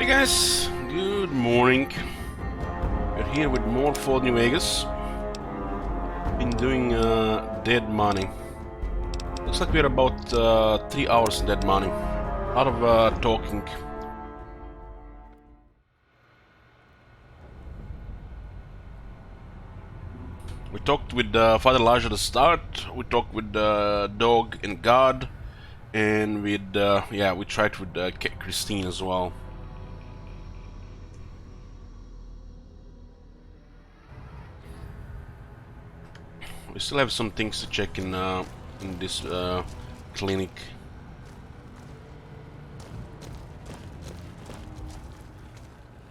Hey guys, good morning. We're here with more for New Vegas. Been doing dead money. Looks like we're about 3 hours in dead money. A lot of talking. We talked with Father Elijah at the start. We talked with Dog and God, and with we tried with Christine as well. We still have some things to check in this clinic.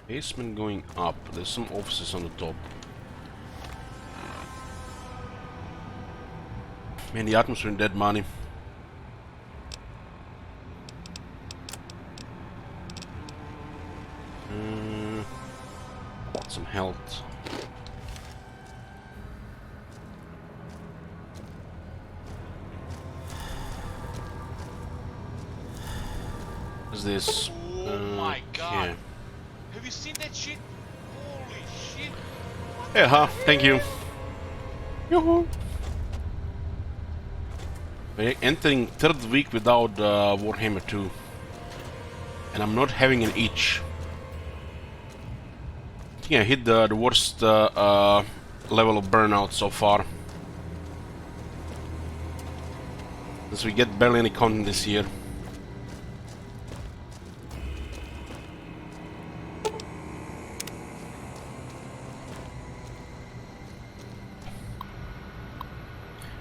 Basement going up. There's some offices on the top. Man, the atmosphere in dead money. Some health. What's this? Oh my god! Yeah. Have you seen that shit? Holy shit! Yeah, huh? Thank you. Yoo-hoo. We're entering third week without Warhammer 2. And I'm not having an itch. I think I hit the worst level of burnout so far. Since we get barely any content this year.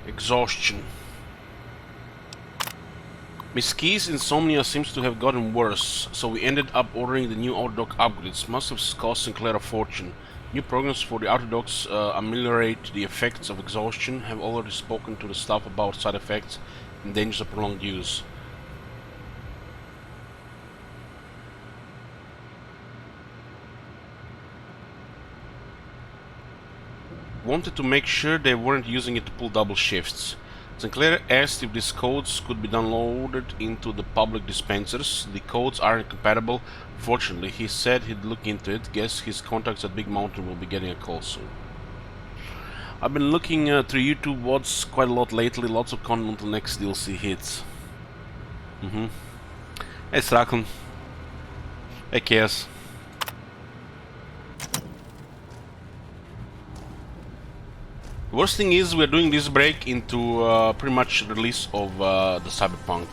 Exhaustion. Miss Key's insomnia seems to have gotten worse, so we ended up ordering the new Autodoc upgrades. Must have cost Sinclair a fortune. New programs for the Autodocs ameliorate the effects of exhaustion. Have already spoken to the staff about side effects and dangers of prolonged use. Wanted to make sure they weren't using it to pull double shifts. Sinclair asked if these codes could be downloaded into the public dispensers. The codes aren't compatible. Fortunately, he said he'd look into it. Guess his contacts at Big Mountain will be getting a call soon. I've been looking through YouTube VODs quite a lot lately. Lots of content until next DLC hits. Hey Strakon. Hey Chaos. The worst thing is we're doing this break into pretty much the release of the Cyberpunk.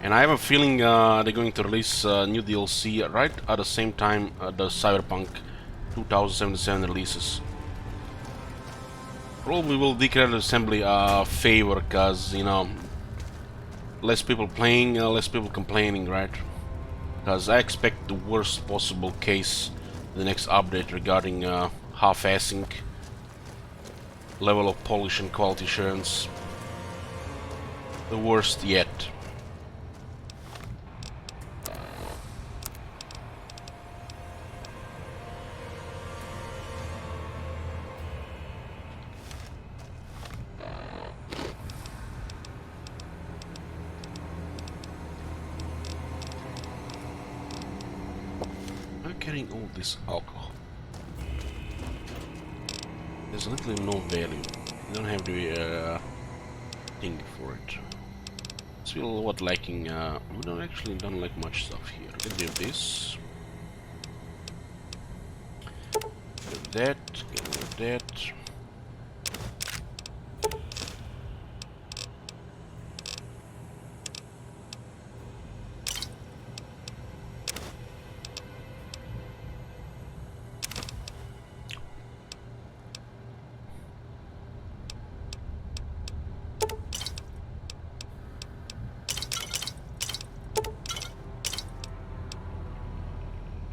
And I have a feeling they're going to release new DLC right at the same time the Cyberpunk 2077 releases. Probably will declare the assembly a favor, because, you know, less people playing, less people complaining, right? Because I expect the worst possible case in the next update regarding half-assing, level of polish and quality assurance. The worst yet. I'm carrying all this alcohol. There's literally no value. You don't have the thing for it. It's still what lacking. We don't like much stuff here. Get rid of this. Get rid of that. Get rid of that.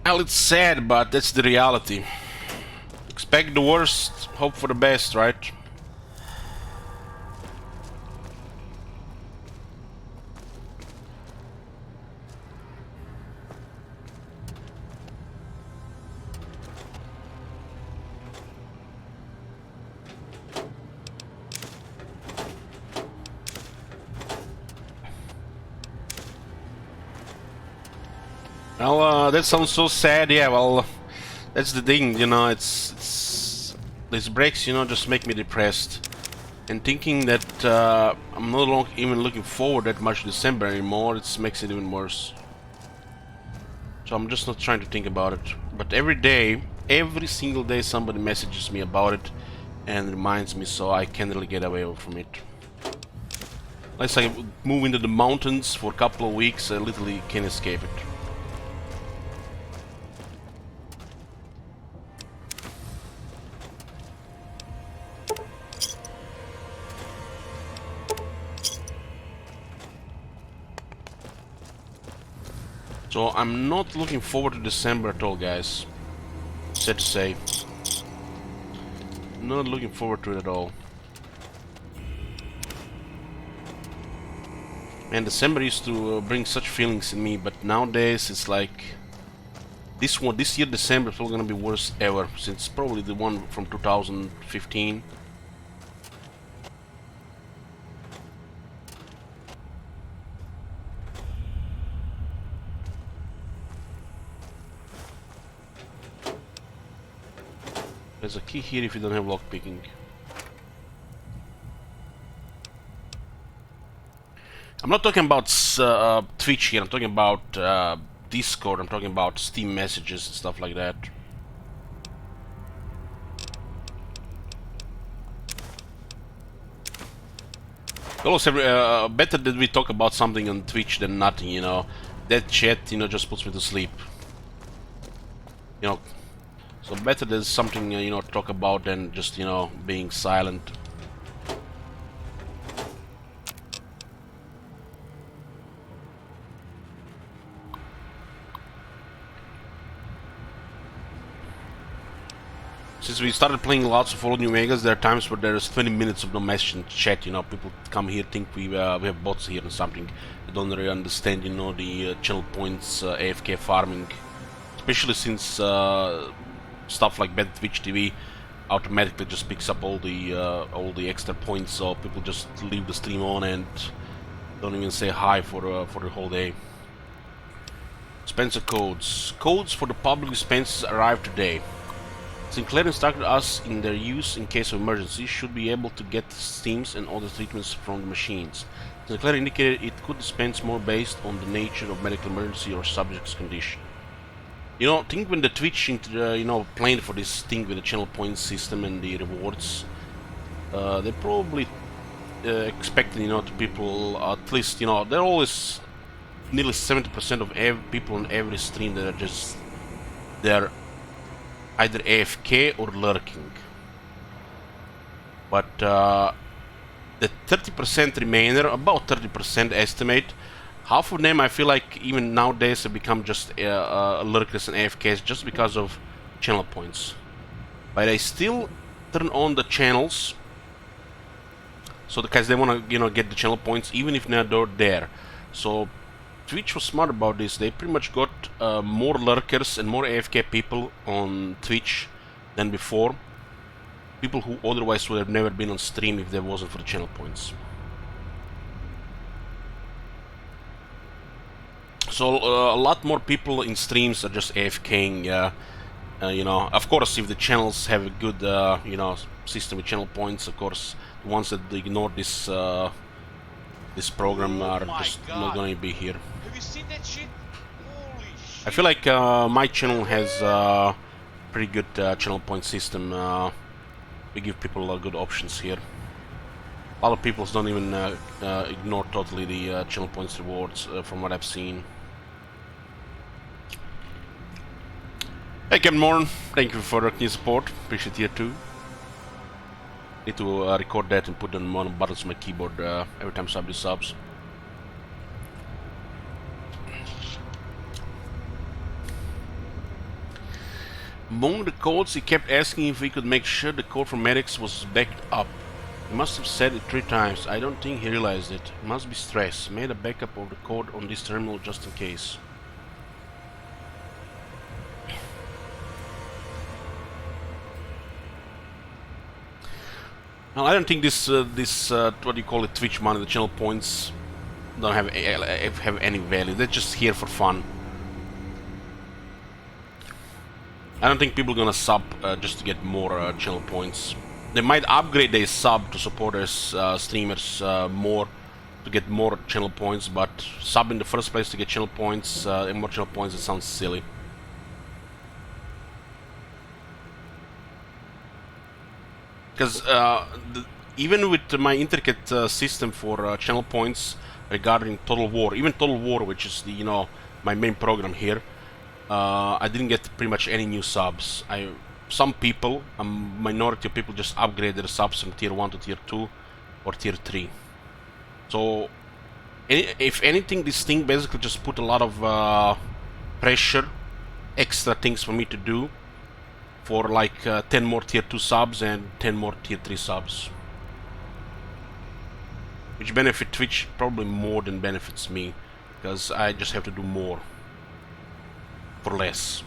Well, it's sad, but that's the reality. Expect the worst, hope for the best, right? Well, that sounds so sad. Yeah, well, that's the thing, you know. It's these breaks, you know, just make me depressed. And thinking that I'm no longer even looking forward that much to December anymore, it makes it even worse. So I'm just not trying to think about it. But every day, every single day, somebody messages me about it and reminds me, so I can't really get away from it. Unless I move into the mountains for a couple of weeks, I literally can't escape it. So I'm not looking forward to December at all, guys. Sad to say. Not looking forward to it at all. And December used to bring such feelings in me, but nowadays it's like this year December is probably gonna be worst ever, since probably the one from 2015. There's a key here if you don't have lockpicking. I'm not talking about Twitch here, I'm talking about Discord, I'm talking about Steam messages and stuff like that. Also, better that we talk about something on Twitch than nothing, you know. That chat, you know, just puts me to sleep. You know, so better there's something, you know, to talk about than just, you know, being silent. Since we started playing lots of Fallout New Vegas, there are times where there's 20 minutes of no message in chat, you know, people come here, think we have bots here and something. They don't really understand, you know, the channel points, AFK farming. Especially since stuff like Bad Twitch TV automatically just picks up all the extra points, so people just leave the stream on and don't even say hi for the whole day. Dispenser codes. Codes for the public dispensers arrived today. Sinclair instructed us in their use in case of emergency should be able to get steams and other treatments from the machines. Sinclair indicated it could dispense more based on the nature of medical emergency or subject's condition. You know, think when the Twitch, you know, planned for this thing with the channel points system and the rewards, they probably expected, you know, to people at least, you know, there are always nearly 70% of people on every stream that are just they're either AFK or lurking. But the 30% remainder, about 30% estimate, half of them I feel like even nowadays have become just lurkers and AFKs just because of channel points. But I still turn on the channels, so because they want to, you know, get the channel points even if they're not there. So Twitch was smart about this. They pretty much got more lurkers and more AFK people on Twitch than before. People who otherwise would have never been on stream if there wasn't for the channel points. So a lot more people in streams are just AFKing. You know, of course, if the channels have a good, you know, system with channel points, of course, the ones that ignore this this program are just not going to be here. Have you seen that shit? Holy shit. I feel like my channel has pretty good channel point system. We give people good options here. A lot of people don't even ignore totally the channel points rewards from what I've seen. Hey Captain Morn, thank you for your support. Appreciate it too. Need to record that and put on buttons on my keyboard every time somebody subs. Among the codes, he kept asking if we could make sure the code for medics was backed up. He must have said it 3 times. I don't think he realized it. Must be stress. Made a backup of the code on this terminal just in case. Well, I don't think this what do you call it, Twitch money, the channel points, don't have any value. They're just here for fun. I don't think people are gonna sub just to get more channel points. They might upgrade their sub to support their streamers more to get more channel points, but sub in the first place to get channel points and more channel points, it sounds silly. Because even with my intricate system for channel points regarding Total War, even Total War, which is the my main program here, I didn't get pretty much any new subs. Some people, a minority of people, just upgrade their subs from tier 1 to tier 2 or tier 3. So, if anything, this thing basically just put a lot of pressure, extra things for me to do, for like 10 more tier 2 subs and 10 more tier 3 subs. Which benefit Twitch probably more than benefits me, because I just have to do more for less.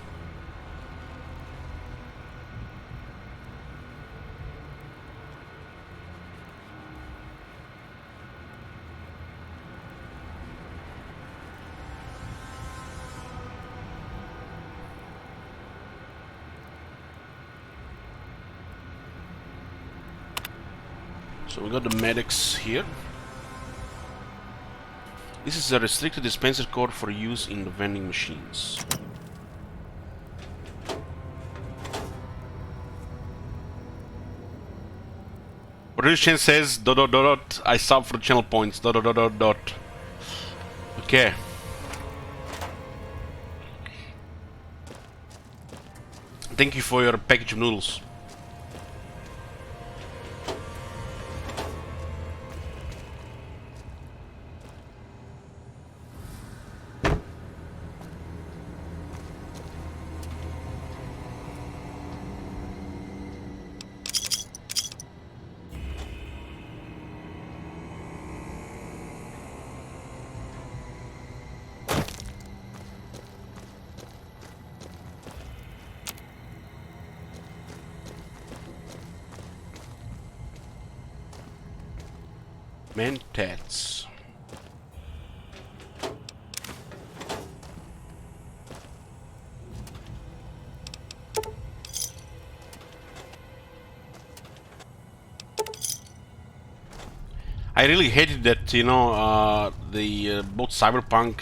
So we got the medics here. This is a restricted dispenser code for use in the vending machines. Richard says ... I sub for channel points ... Okay. Thank you for your package of noodles. Mentats. I really hated that, the both Cyberpunk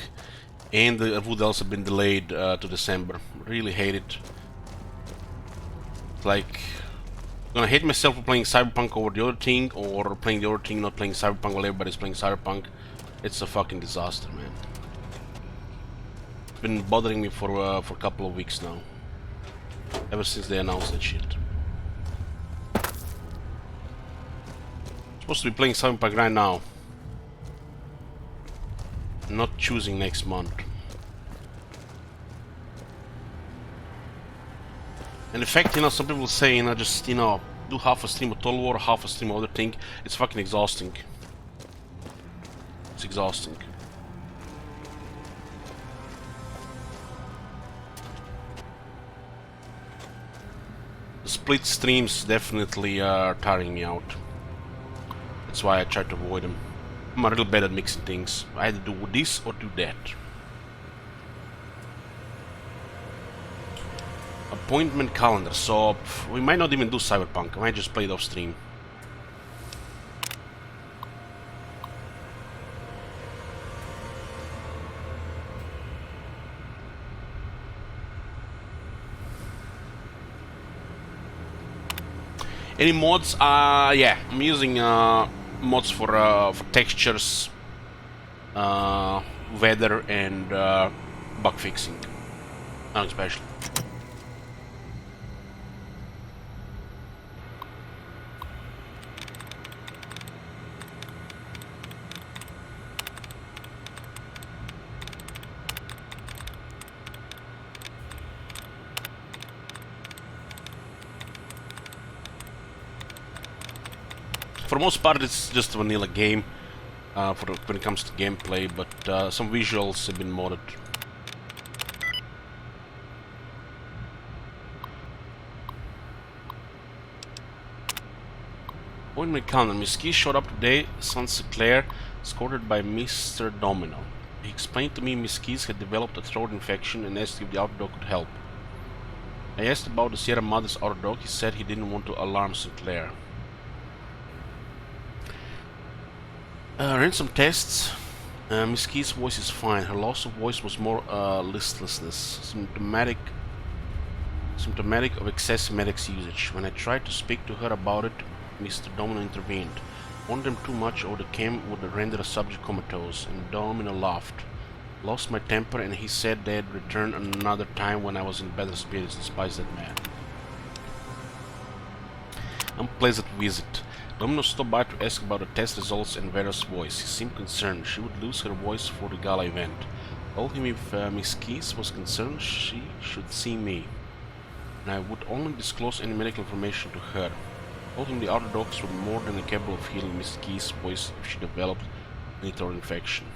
and the Wood Elves have been delayed to December. Really hate it. It's like, I'm gonna hate myself for playing Cyberpunk over the other thing, or playing the other thing, not playing Cyberpunk while everybody's playing Cyberpunk. It's a fucking disaster, man. It's been bothering me for a couple of weeks now. Ever since they announced that shit. Supposed to be playing Cyberpunk right now. Not choosing next month. And in fact, some people say, just, do half a stream of Total War, half a stream of other thing. It's fucking exhausting. It's exhausting. The split streams definitely are tiring me out. That's why I try to avoid them. I'm a little bad at mixing things. I either do this or do that. Appointment calendar. So we might not even do Cyberpunk. I might just play it off stream. Any mods? Yeah, I'm using mods for textures, weather, and bug fixing. Nothing special. For the most part, it's just a vanilla game when it comes to gameplay, but some visuals have been modded. Appointment calendar. Miss Key showed up today. Sans Claire, escorted by Mr. Domino. He explained to me Miss Keys had developed a throat infection and asked if the outdoor could help. I asked about the Sierra Madre's other dog. He said he didn't want to alarm Sinclair. Ran some tests. Miss Key's voice is fine. Her loss of voice was more listlessness, symptomatic of excessive medics usage. When I tried to speak to her about it, Mr. Domino intervened. Warned them too much or the chem would render a subject comatose, and Domino laughed. Lost my temper, and he said they'd return another time when I was in better spirits. Despise that man. Unpleasant visit. Domino stopped by to ask about the test results and Vera's voice. He seemed concerned. She would lose her voice for the gala event. Told him if Miss Keys was concerned, she should see me, and I would only disclose any medical information to her. Told him the other dogs were more than capable of healing Miss Keys' voice if she developed any throat infection.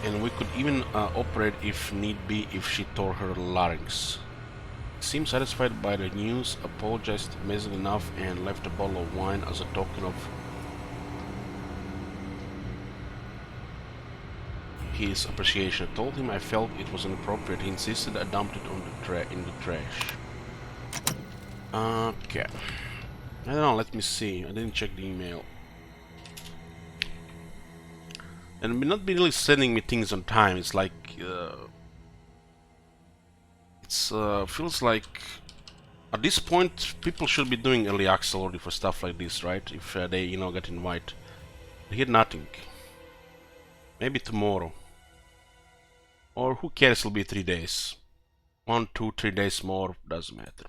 And we could even operate if need be if she tore her larynx. He seemed satisfied by the news, apologized amazingly enough, and left a bottle of wine as a token of his appreciation. I told him I felt it was inappropriate. He insisted I dumped it on in the trash. Okay. I don't know, let me see. I didn't check the email. And not be really sending me things on time. It's like feels like at this point people should be doing early access already for stuff like this, right? If they get invited. I hear nothing. Maybe tomorrow. Or who cares? It'll be 3 days. 1, 2, 3 days more, doesn't matter.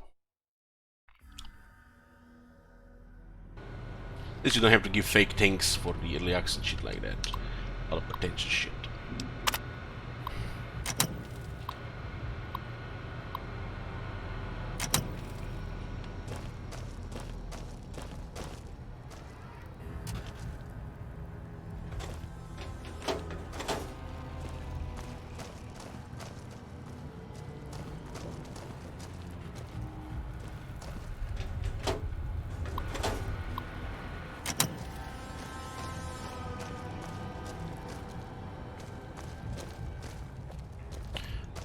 At least you don't have to give fake things for the early access and shit like that. A lot of potential shit.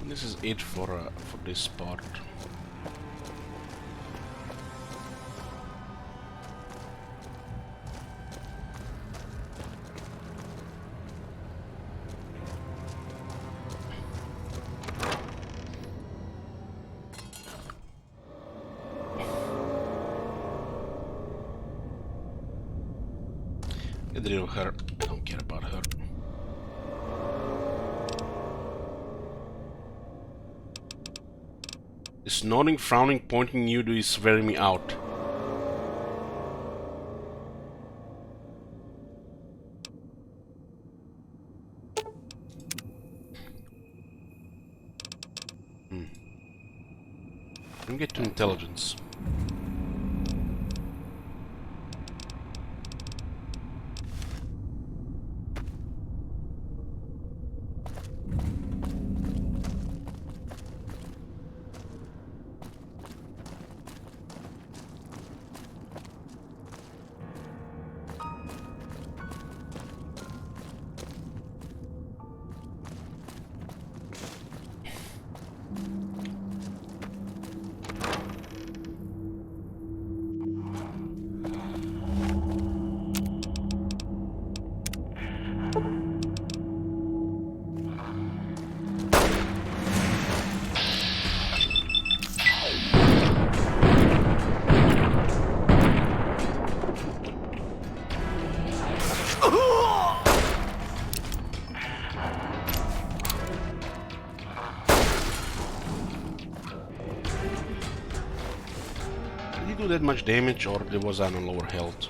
This is it for this part. Get rid of her. I don't care about her. This nodding, frowning, pointing you is wearing me out. Let me get to intelligence. Did he do that much damage, or there was on lower health?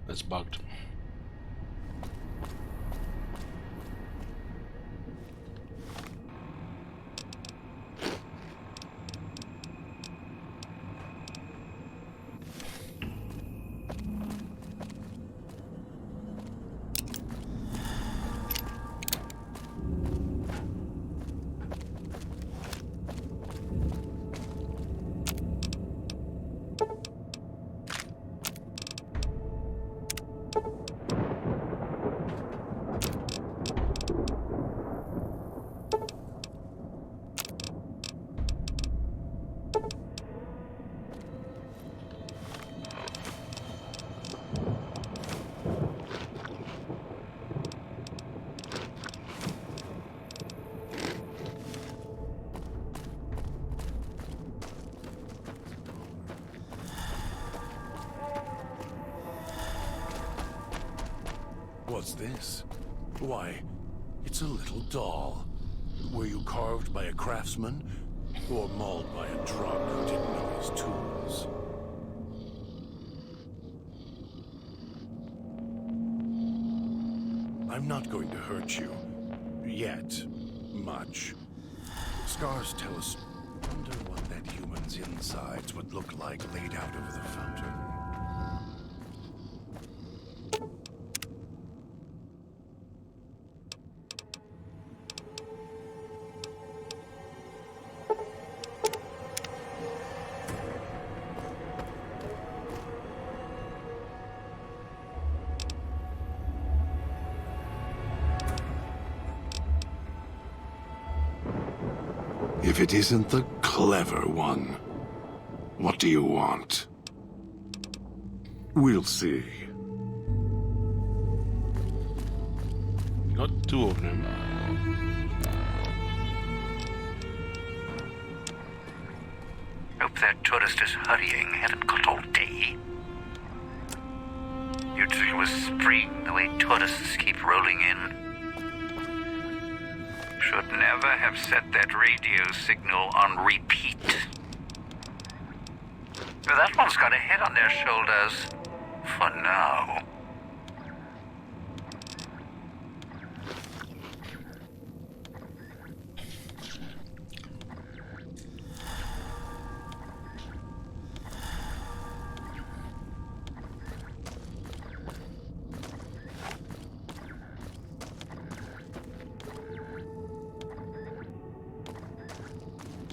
That's bugged. What's this? Why, it's a little doll. Were you carved by a craftsman? Or mauled by a drunk who didn't know his tools? I'm not going to hurt you. Yet. Much. Scars tell us... Wonder what that human's insides would look like laid out over the fountain. If it isn't the clever one, what do you want? We'll see. Got two of them. Hope that tourist is hurrying. Haven't got all day. You'd think it was spring, the way tourists keep rolling in. Should never have set that radio signal on repeat. That one's got a head on their shoulders. For now.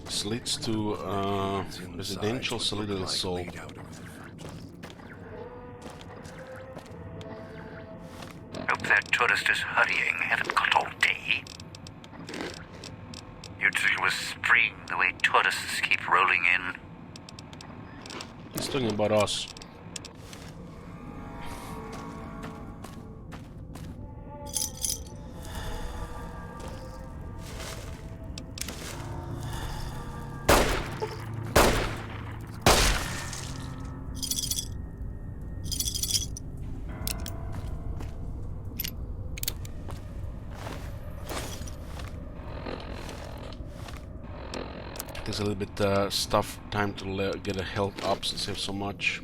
This leads to residential solid soul. Hope that tourist is hurrying. Haven't got all day. You'd think it was spring, the way tourists keep rolling in. He's talking about us. Takes a little bit time to get a health up since I have so much.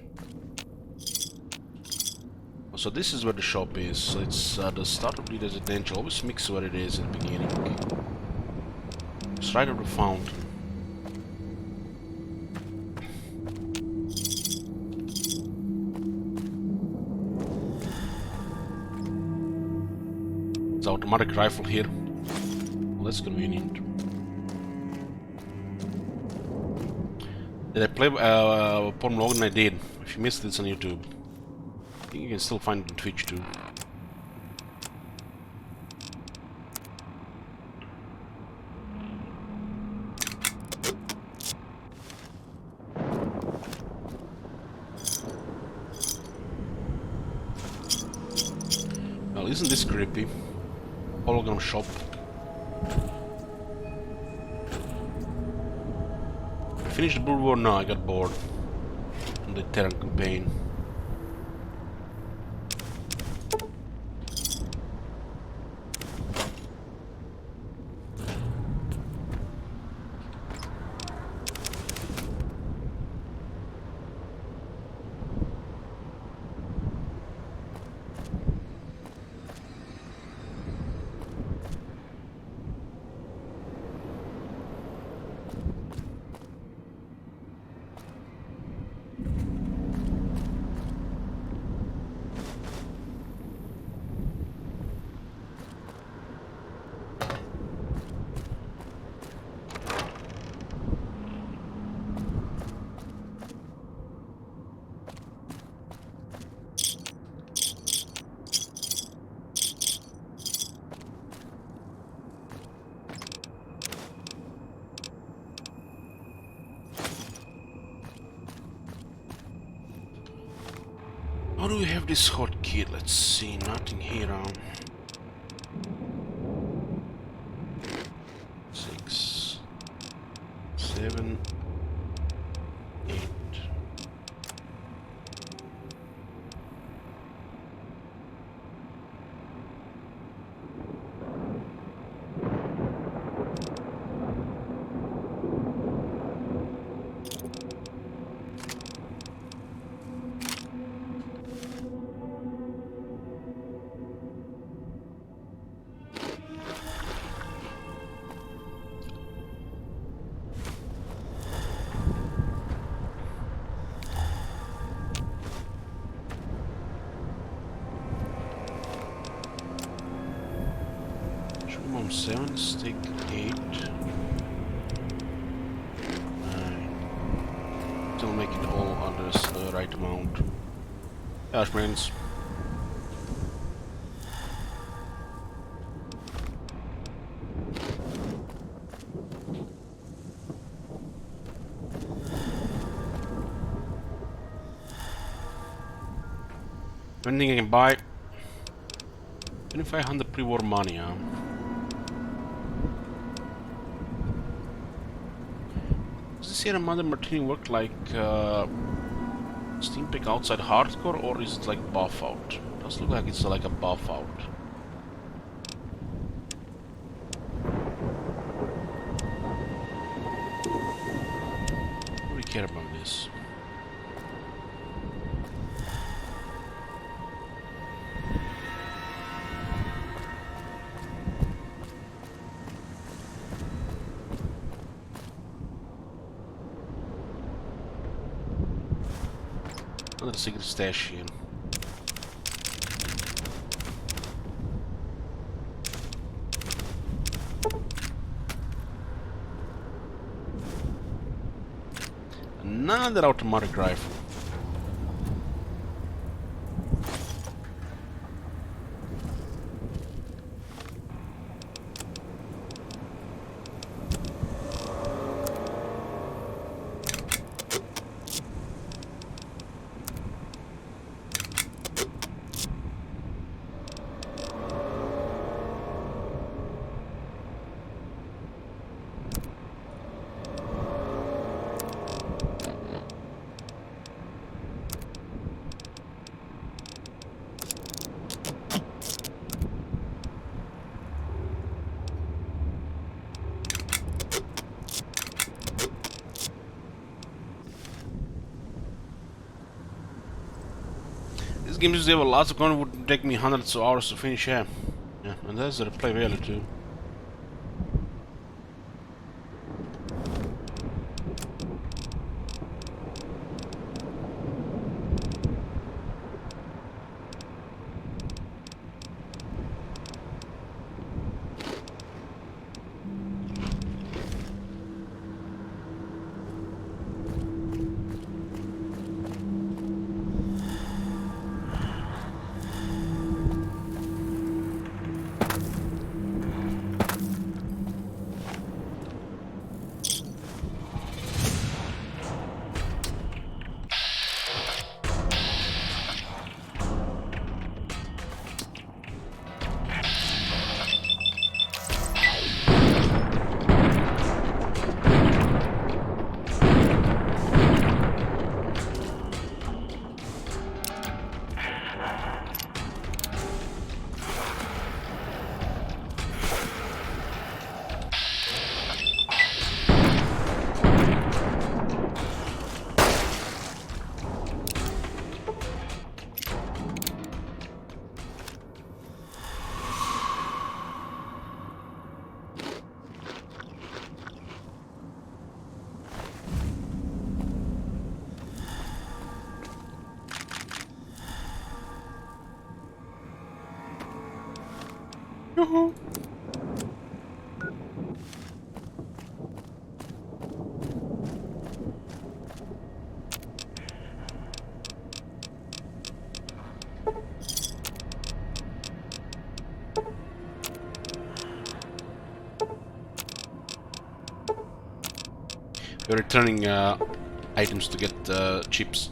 So this is where the shop is. So it's the start of the residential. Always mix what it is at the beginning. It's right at the fountain. It's automatic rifle here. Well, that's convenient. Did I play pepeLaugh? I did. If you missed it, it's on YouTube. I think you can still find it on Twitch too. Well, isn't this creepy? Hologram shop. Finished the Brood War? No, I got bored. On the Terran campaign. do we have this hotkey? Let's see, nothing here. 6, 7, 8. Minimum 7, stick 8. 9. Still make it all under the right amount. Gosh, friends. Anything I can buy. 2500 pre-war money, huh? Does this here Mother Martini work like Steam Pick outside hardcore, or is it like buff out? It does look like it's like a buff out. What do we care about this? Another secret stash here. Another automatic rifle. This game just have lots of content, would take me hundreds of hours to finish, yeah. Yeah, and there's the replay value too. Yoo-hoo. We're returning items to get chips.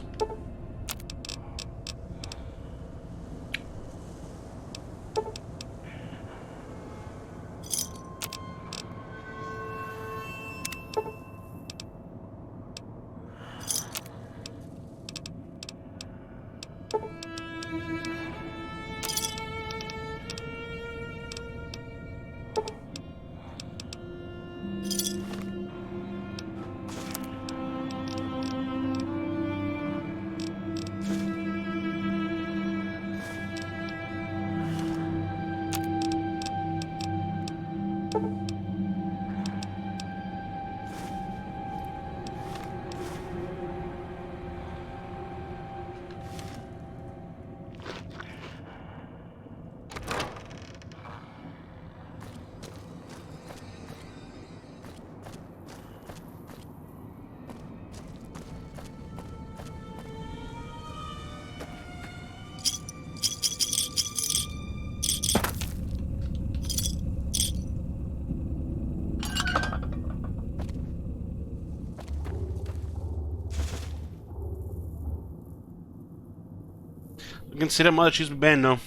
consider Mother Cheese banned now.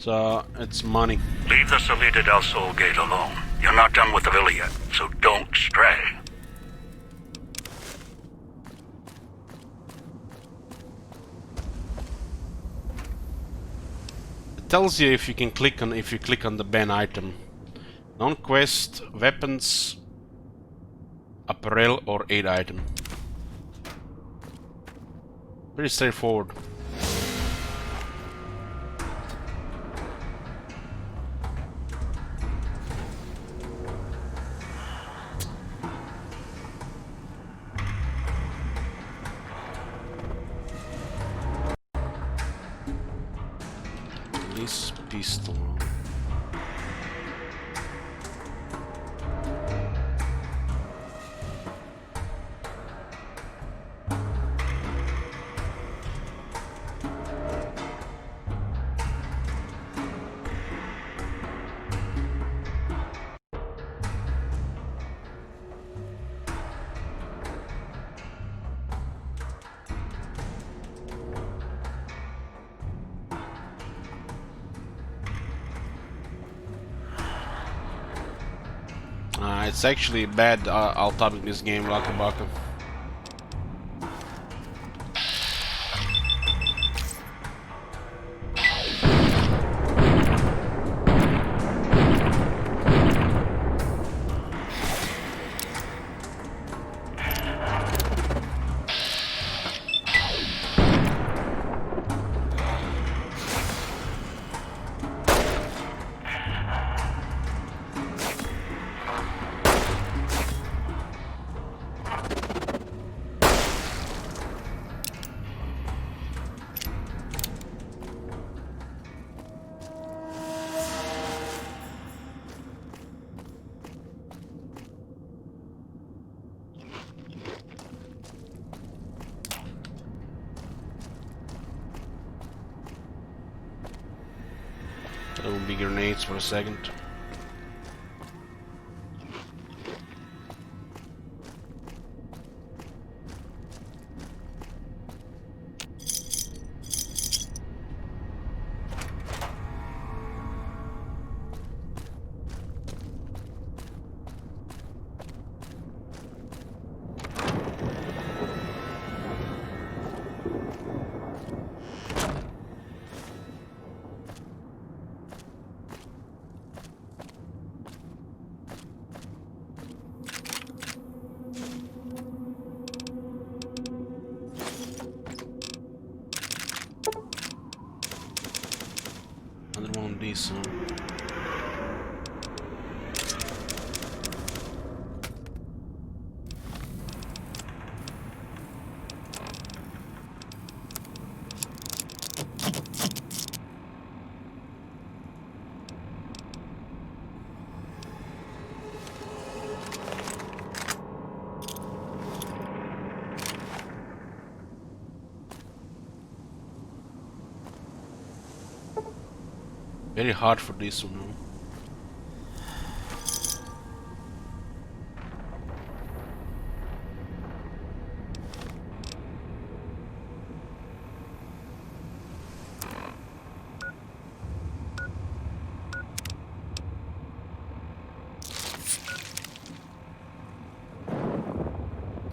So it's money. Leave the Salida del Sol gate alone. You're not done with the villa yet, so don't stray. It tells you if you can click on the ban item. Non-quest, weapons, apparel or aid item. Pretty straightforward. This pistol. It's actually bad alt-tabbing this game, Laka Baka. There will be grenades for a second. Another one of these. Very hard for this one.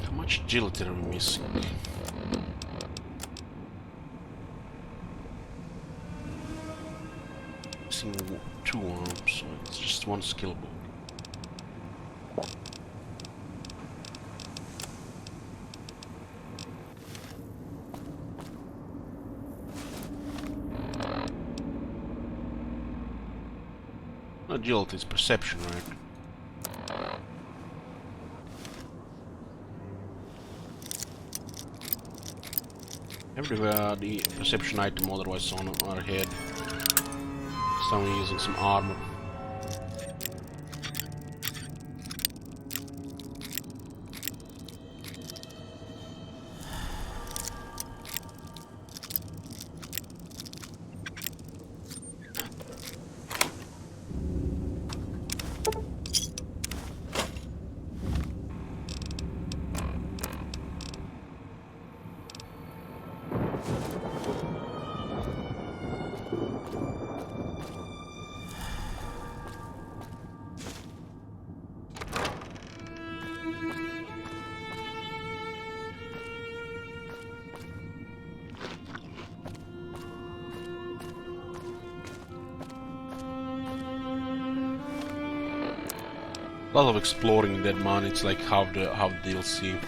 How much agility are we missing? Two arms, so it's just one skill book. Agility is perception, right? Everywhere the perception item otherwise on our head. Someone using some armor. A lot of exploring in that mine. It's like half the DLC.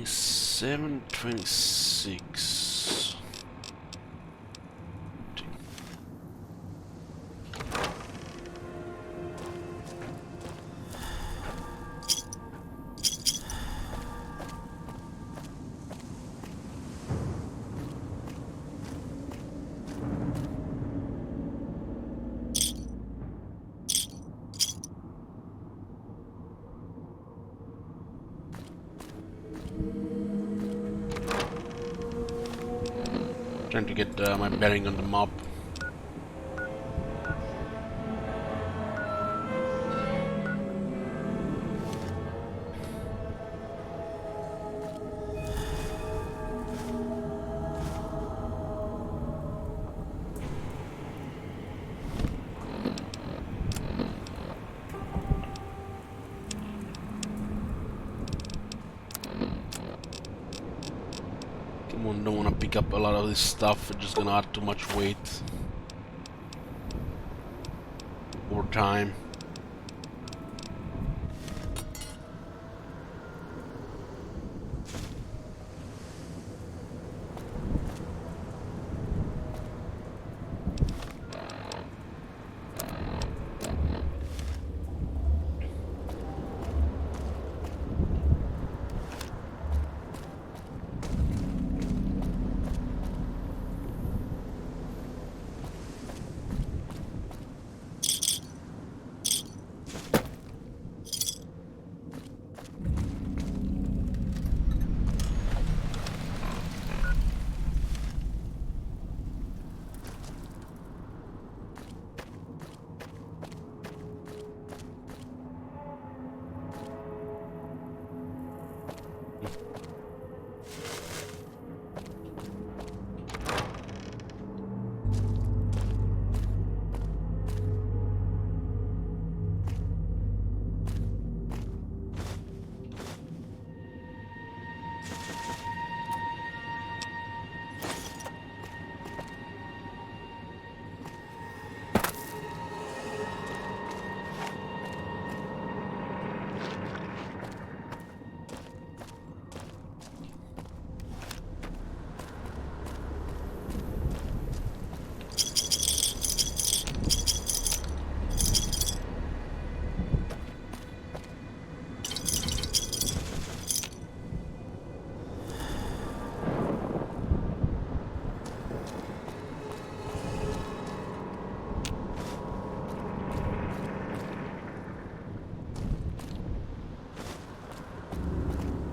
Seven 26. Trying to get my bearing on the map. Come on, don't want to pick up a lot of this stuff. It's just gonna add too much weight or time.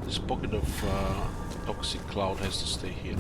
This pocket of toxic cloud has to stay here.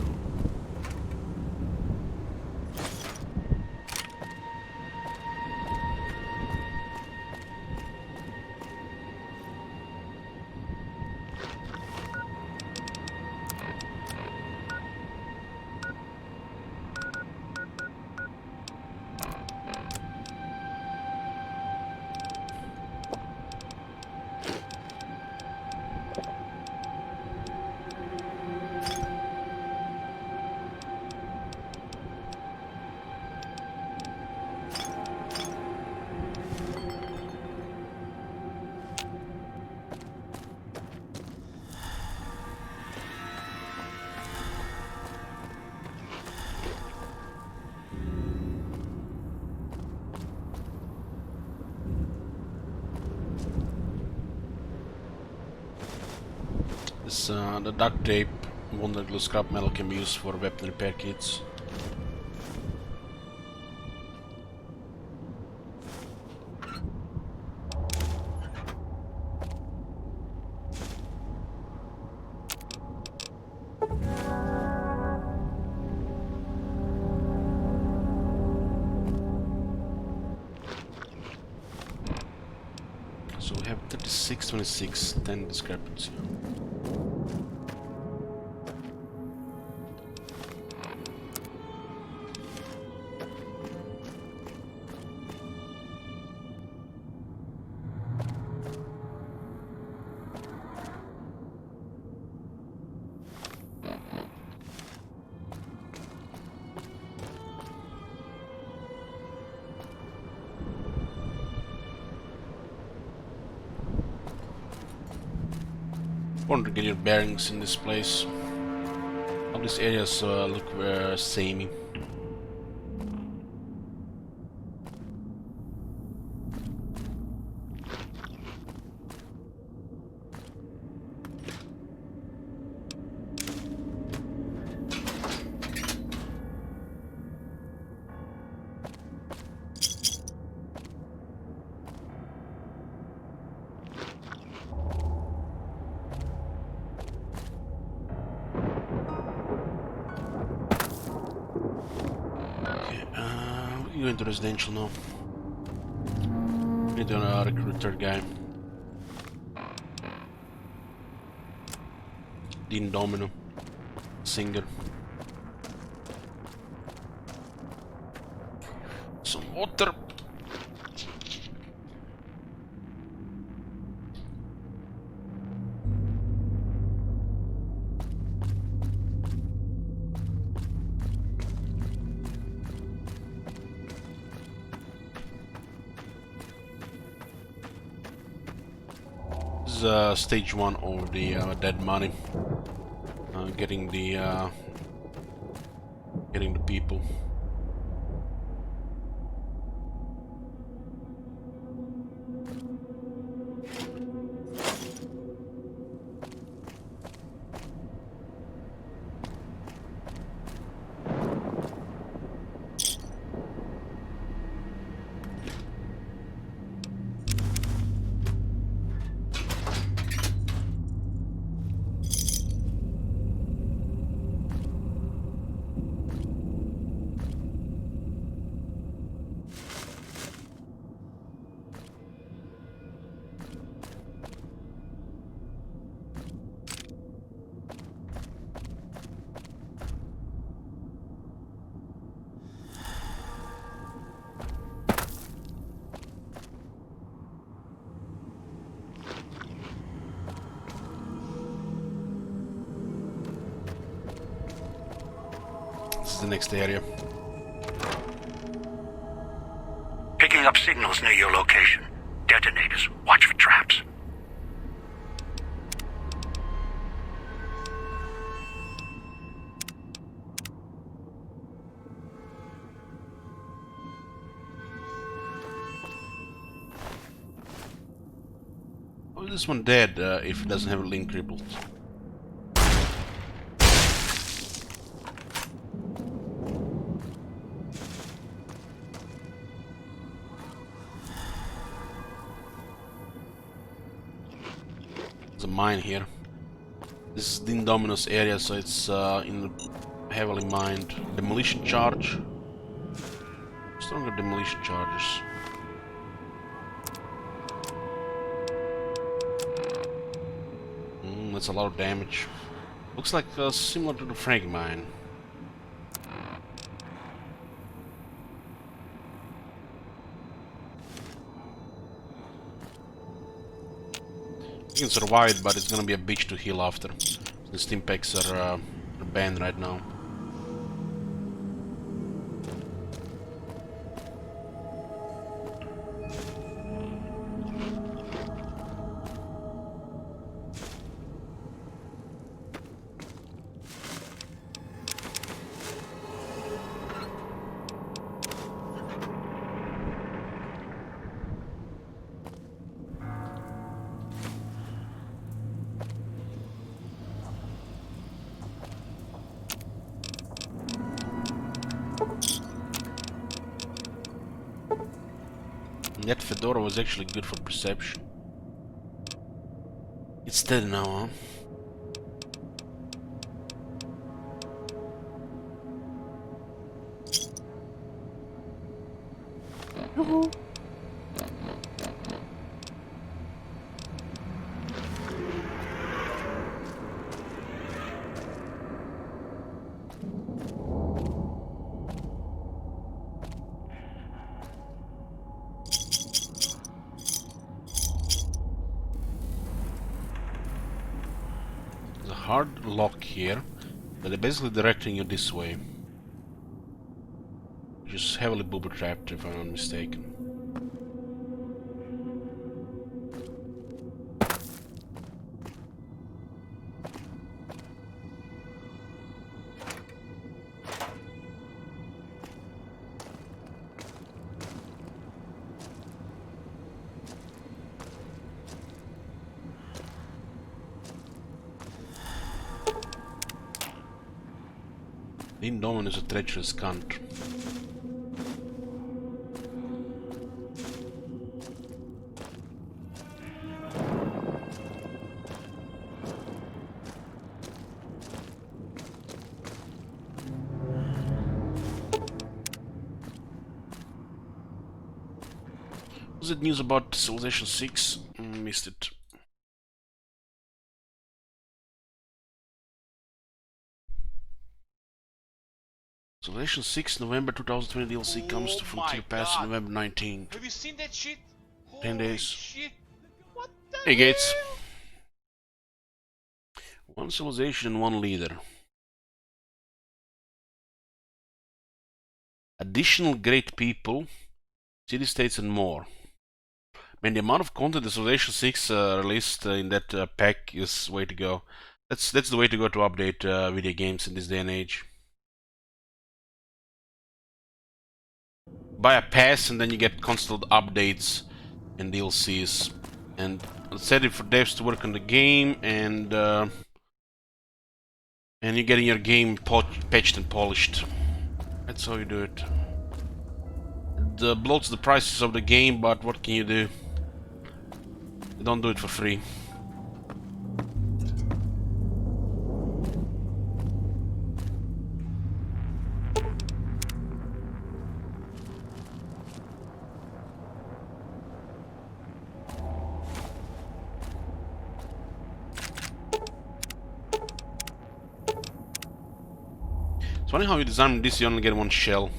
The duct tape, wonder glue, scrap metal can be used for weapon repair kits. So we have 36, 26, 10 discrepancy. Want to get your bearings in this place. All these areas look samey. You into residential now. Need to recruit third guy. Dean Domino. Singer. Some water. Stage 1 of the dead money. Getting the people. The next area. Picking up signals near your location. Detonators. Watch for traps. Oh, this one dead if it doesn't have a link crippled. A mine here. This is the Indominus area, so it's in the heavily mined. Demolition charge. Stronger demolition charges. That's a lot of damage. Looks like similar to the frag mine. You can survive it, but it's gonna be a bitch to heal after. The stim packs are banned right now. That fedora was actually good for perception. It's dead now, huh? hard lock here, but they're basically directing you this way. Just heavily booby-trapped, if I'm not mistaken. The Indomin is a treacherous cunt. Was it news about Civilization 6? Missed it. Civilization 6 November 2020 DLC comes to Frontier Pass on November 19th. Have you seen that shit? 10 Holy days. shit. What the Hey Gates. hell? One civilization and one leader. Additional great people, city-states and more. Man, the amount of content the Civilization 6 released in that pack is way to go. That's the way to go to update video games in this day and age. Buy a pass and then you get constant updates and DLCs. And set it for devs to work on the game, and you're getting your game patched and polished. That's how you do it. It bloats the prices of the game, but what can you do? You don't do it for free. It's funny how you design this, you only get one shell.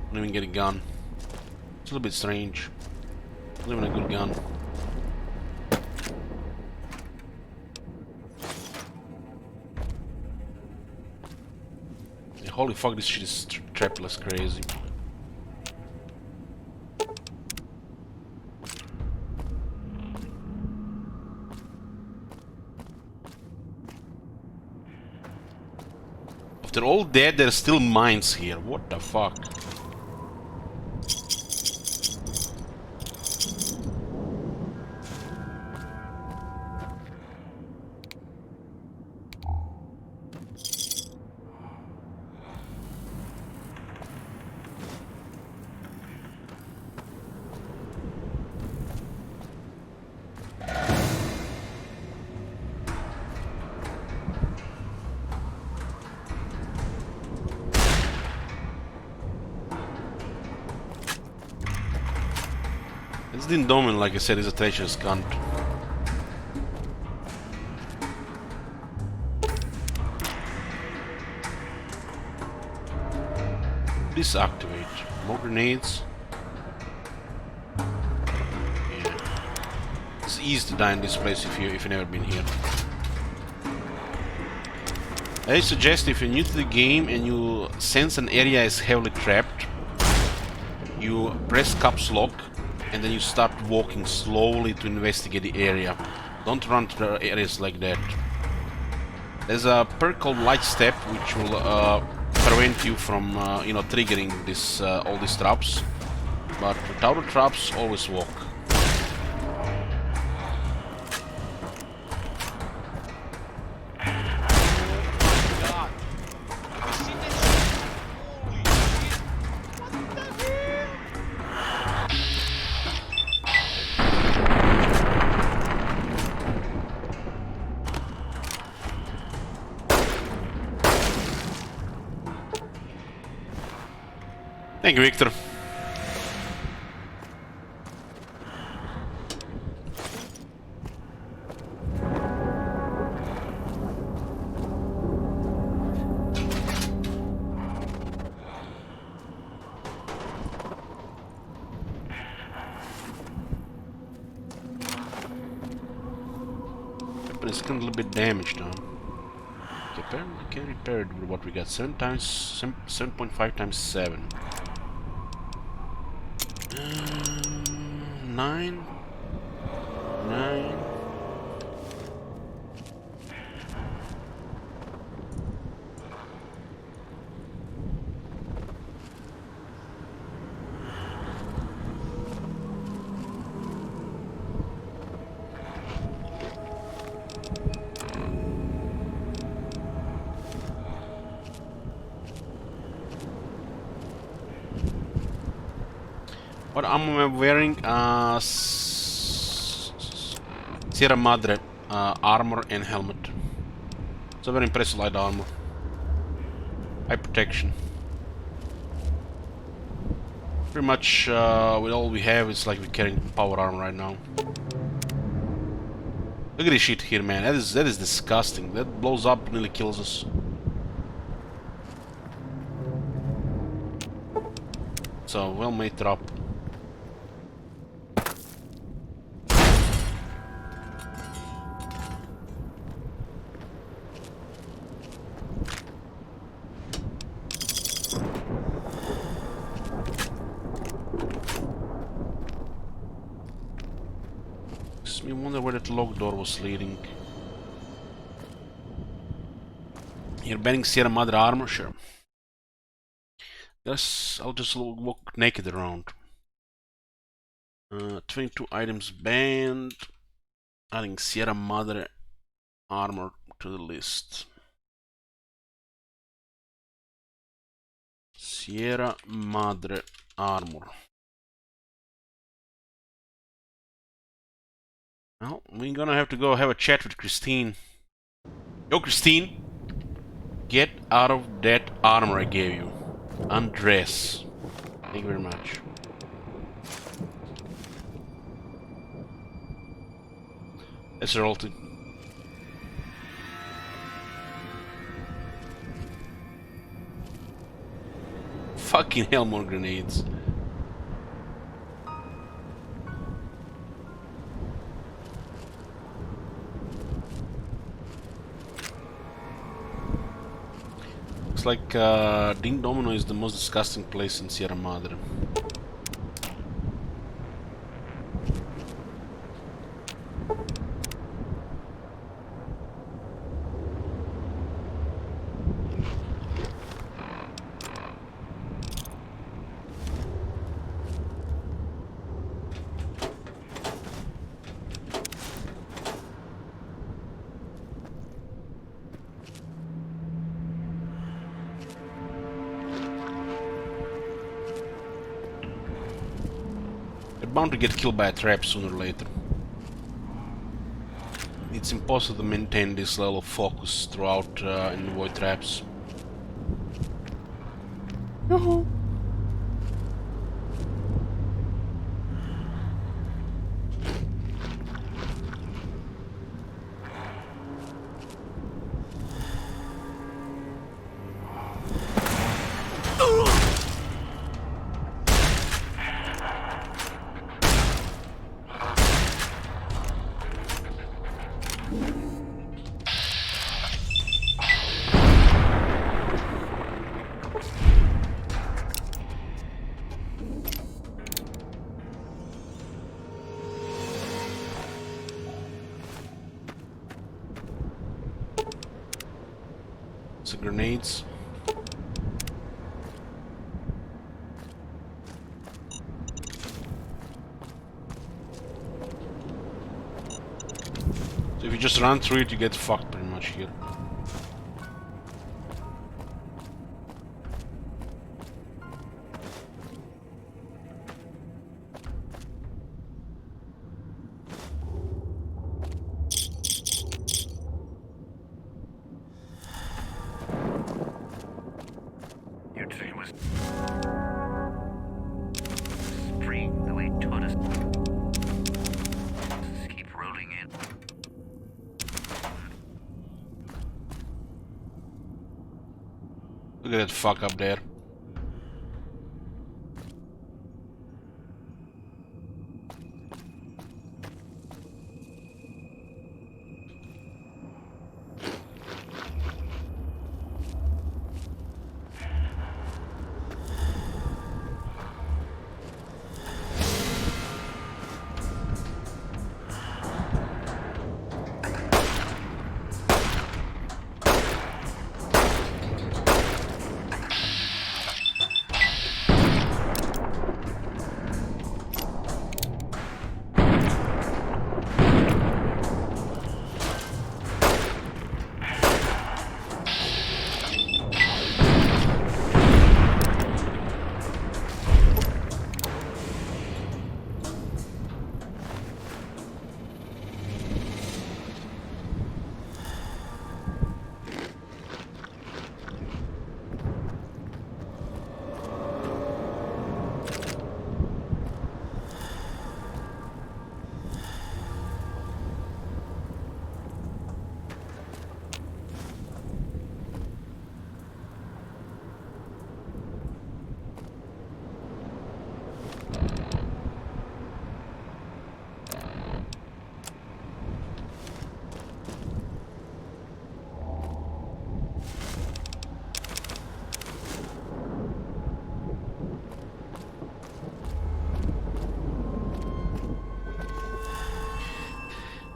Don't even get a gun. It's a little bit strange. Not even a good gun. Yeah, holy fuck, this shit is trapless crazy. If they're all dead, there's still mines here. What the fuck? It's the Indomin, like I said, is a treacherous cunt. Disactivate. More grenades. Yeah. It's easy to die in this place if you've never been here. I suggest if you're new to the game and you sense an area is heavily trapped, you press caps lock and then you start walking slowly to investigate the area. Don't run to the areas like that. There's a perk called Light Step, which will prevent you from, triggering this all these traps. But without the traps, always walk. God. Have you seen that shit? Holy shit. What the hell? Thank you, Victor. But it's got a little bit damaged, huh? apparently can repair it with what we got. 7.5 times 7. 9. 9. What armor am I wearing? Sierra Madre armor and helmet. It's a very impressive light armor. High protection. Pretty much with all we have, it's like we're carrying power armor right now. Look at this shit here, man. That is disgusting. That blows up, nearly kills us. So well made drop. Makes me wonder where that locked door was leading. You're banning Sierra Madre armor? Sure. Guess I'll just walk naked around. 22 items banned. Adding Sierra Madre armor to the list. Sierra Madre armor. Well, we're gonna have to go have a chat with Christine. Yo, Christine! Get out of that armor I gave you. Undress. Thank you very much. That's her ulti. Fucking hell, more grenades. Looks like Ding Domino is the most disgusting place in Sierra Madre. Bound to get killed by a trap sooner or later. It's impossible to maintain this level of focus throughout and avoid traps. So grenades. So if you just run through it, you get fucked pretty much here. You'd say it was free the way it taught us. Just keep rolling in. Look at that fuck up there.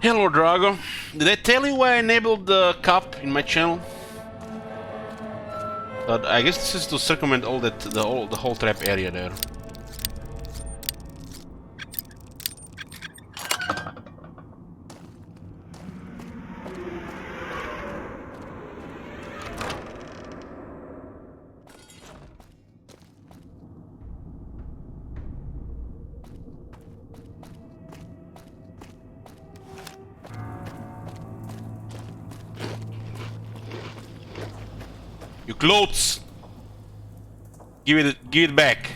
Hello, Drago. Did I tell you why I enabled the cup in my channel? I guess this is to circumvent all that the whole trap area there. You clothes! Give it back.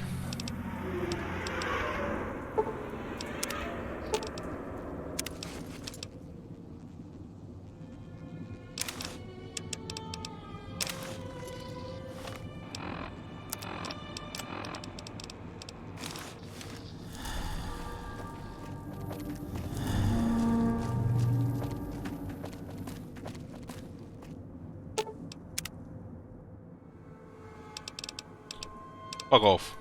Fuck off.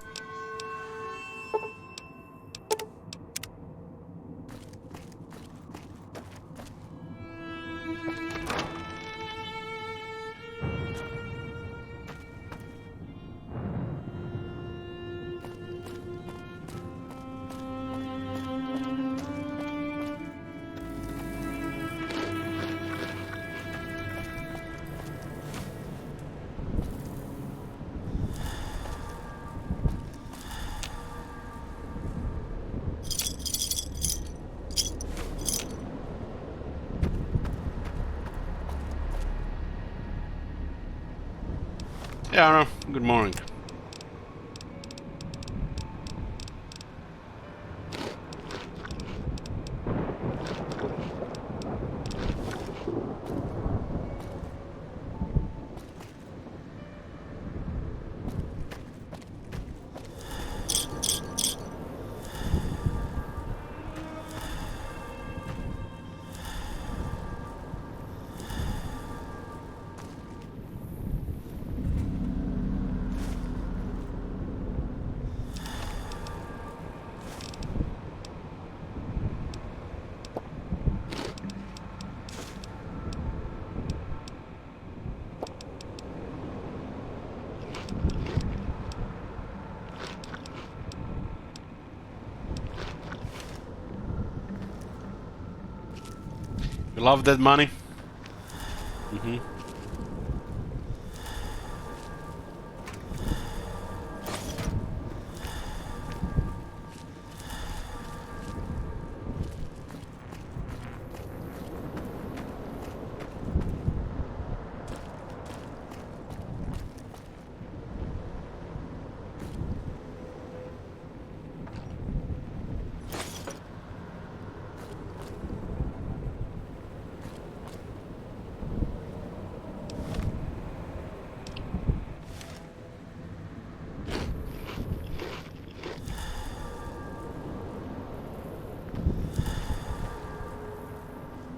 Yeah, I know. Good morning. You love that money? Mm-hmm.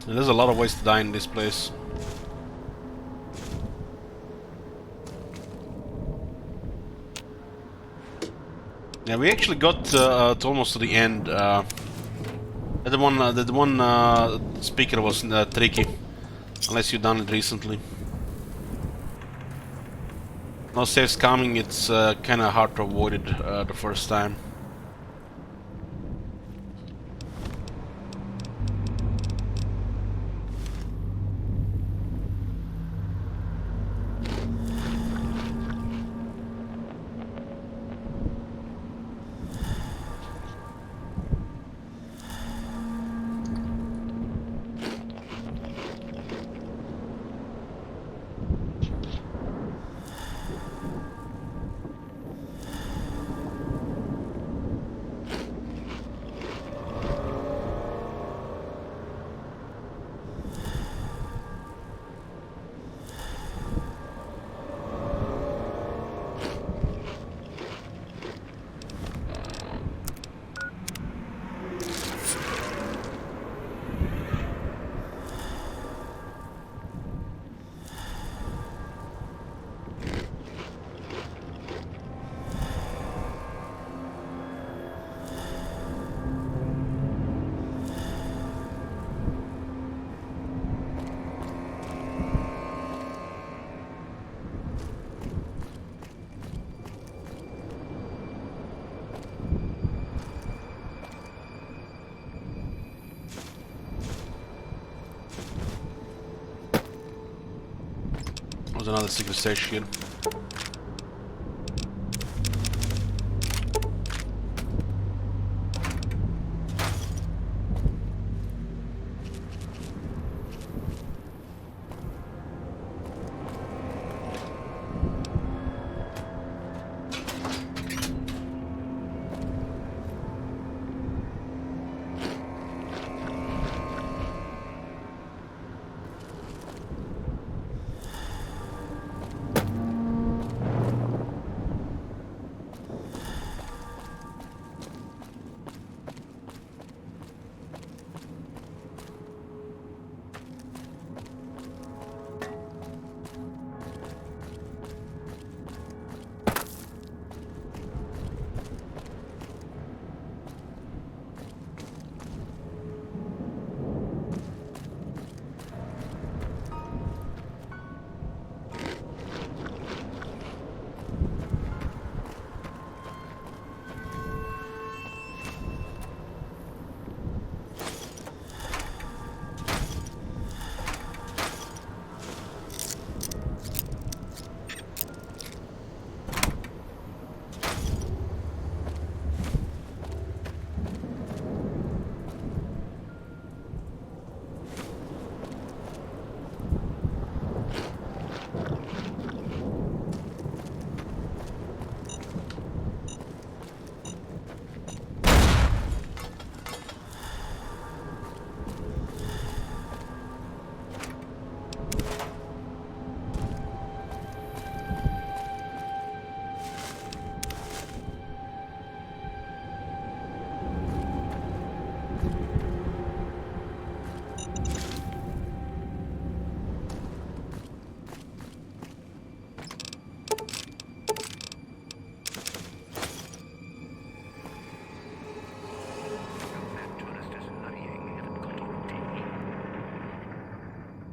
And there's a lot of ways to die in this place. Yeah, we actually got to almost to the end. The one speaker was tricky, unless you've done it recently. No saves coming. It's kind of hard to avoid it the first time. There's another secret stash here.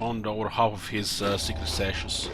On over half of his secret stashes.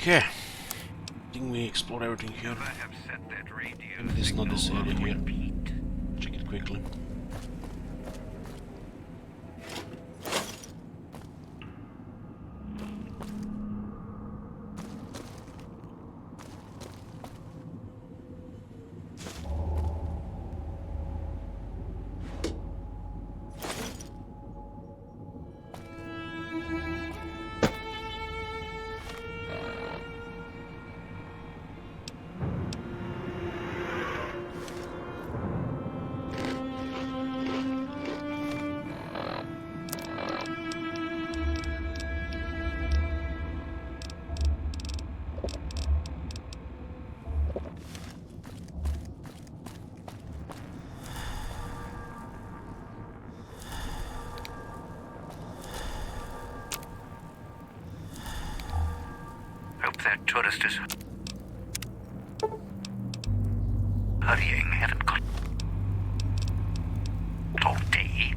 Okay. I think we explored everything here. Maybe this is not this area here. Check it quickly. Hope that tourist is hurrying. Haven't got all day.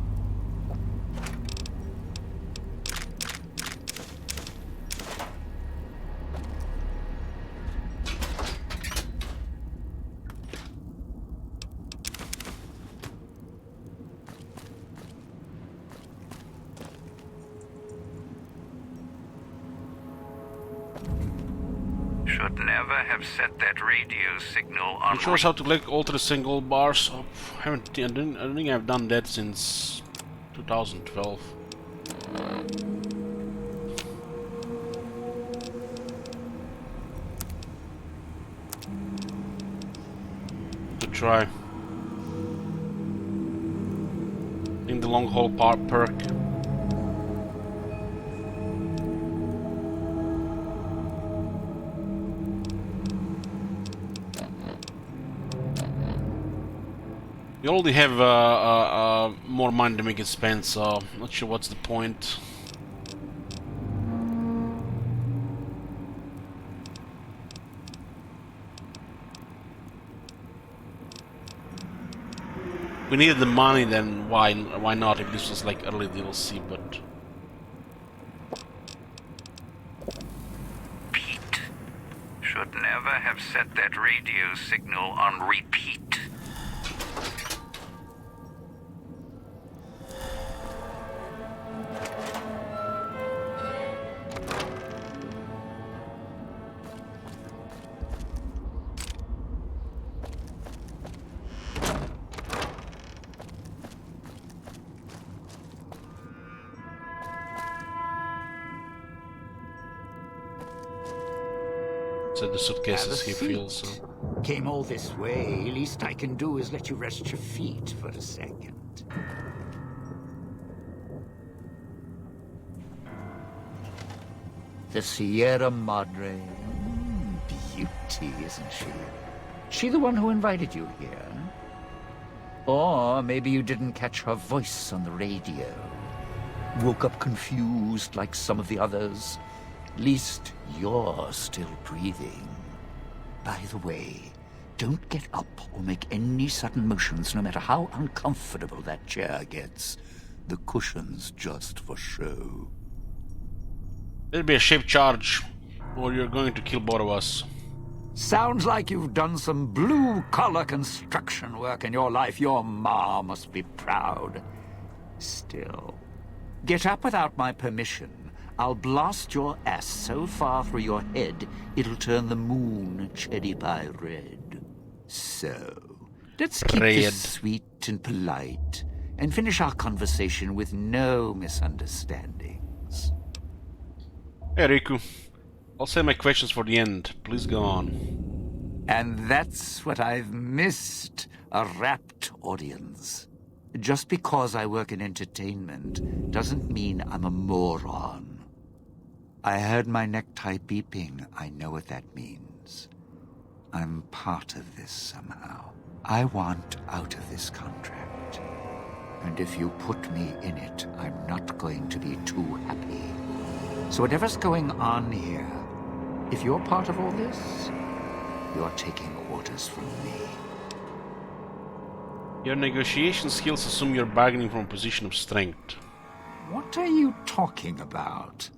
Should never have set that radio signal on. It shows how to click alter the single bars. Oh, I don't think I've done that since 2012. Good try. In the long haul perk. You already have more money than we can spend, so not sure what's the point. We needed the money, then why not? If this was like early DLC, but Pete. Should never have set that radio signal on repeat. said the suitcases he feels. So. Came all this way. Least I can do is let you rest your feet for a second. The Sierra Madre. Beauty, isn't she? She the one who invited you here? Or maybe you didn't catch her voice on the radio. Woke up confused like some of the others. Least you're still breathing. By the way, don't get up or make any sudden motions, no matter how uncomfortable that chair gets. The cushion's just for show. There'll be a shape charge, or you're going to kill both of us. Sounds like you've done some blue-collar construction work in your life. Your ma must be proud. Still, get up without my permission. I'll blast your ass so far through your head, it'll turn the moon cherry pie red. So, let's keep this sweet and polite, and finish our conversation with no misunderstandings. Hey, Riku. I'll save my questions for the end. Please go on. And that's what I've missed, a rapt audience. Just because I work in entertainment doesn't mean I'm a moron. I heard my necktie beeping. I know what that means. I'm part of this somehow. I want out of this contract. And if you put me in it, I'm not going to be too happy. So whatever's going on here, if you're part of all this, you're taking orders from me. Your negotiation skills assume you're bargaining from a position of strength. What are you talking about?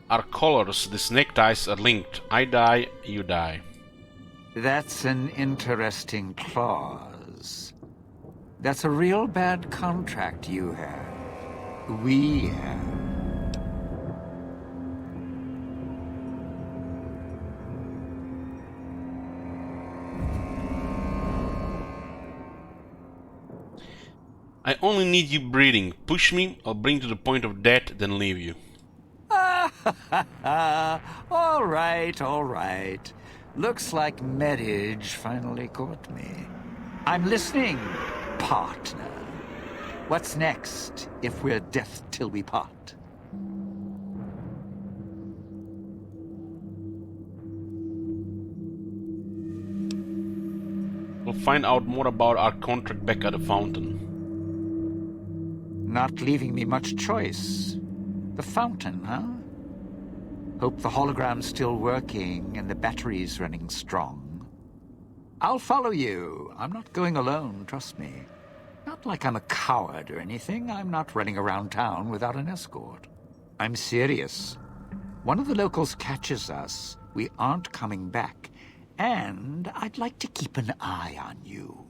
Our colors, these neckties are linked. I die, you die. That's an interesting clause. That's a real bad contract you have. We have. I only need you breathing. Push me, I'll bring you to the point of death, then leave you. All right, all right. Looks like marriage finally caught me. I'm listening, partner. What's next, if we're death till we part? We'll find out more about our contract back at the fountain. Not leaving me much choice. The fountain, huh? Hope the hologram's still working and the battery's running strong. I'll follow you. I'm not going alone, trust me. Not like I'm a coward or anything. I'm not running around town without an escort. I'm serious. One of the locals catches us, we aren't coming back. And I'd like to keep an eye on you.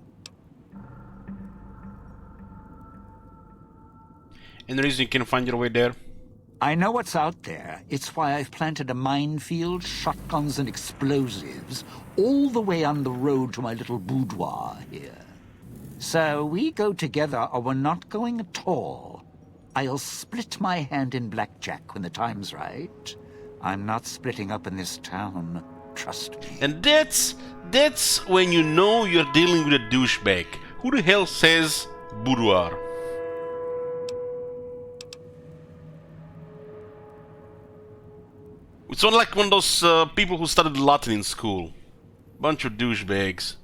Any reason you can find your way there? I know what's out there. It's why I've planted a minefield, shotguns and explosives all the way on the road to my little boudoir here. So we go together or we're not going at all. I'll split my hand in blackjack when the time's right. I'm not splitting up in this town, trust me. And that's when you know you're dealing with a douchebag. Who the hell says boudoir? It's not like one of those people who studied Latin in school. Bunch of douchebags.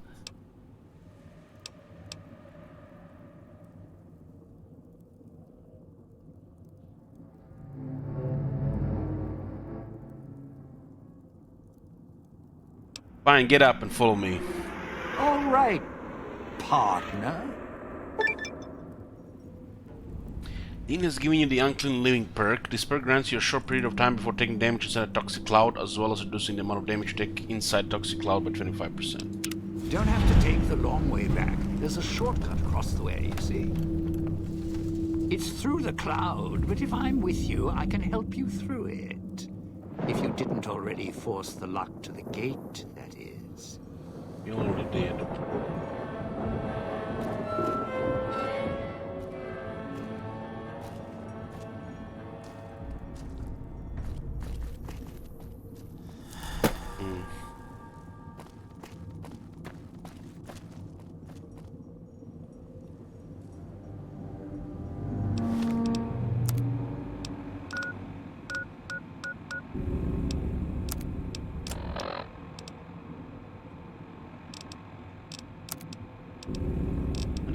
Fine, get up and follow me. All right, partner. Dean has given you the Unclean Living perk. This perk grants you a short period of time before taking damage inside a toxic cloud, as well as reducing the amount of damage you take inside toxic cloud by 25%. Don't have to take the long way back. There's a shortcut across the way, you see. It's through the cloud, but if I'm with you, I can help you through it. If you didn't already force the lock to the gate, that is. You already did.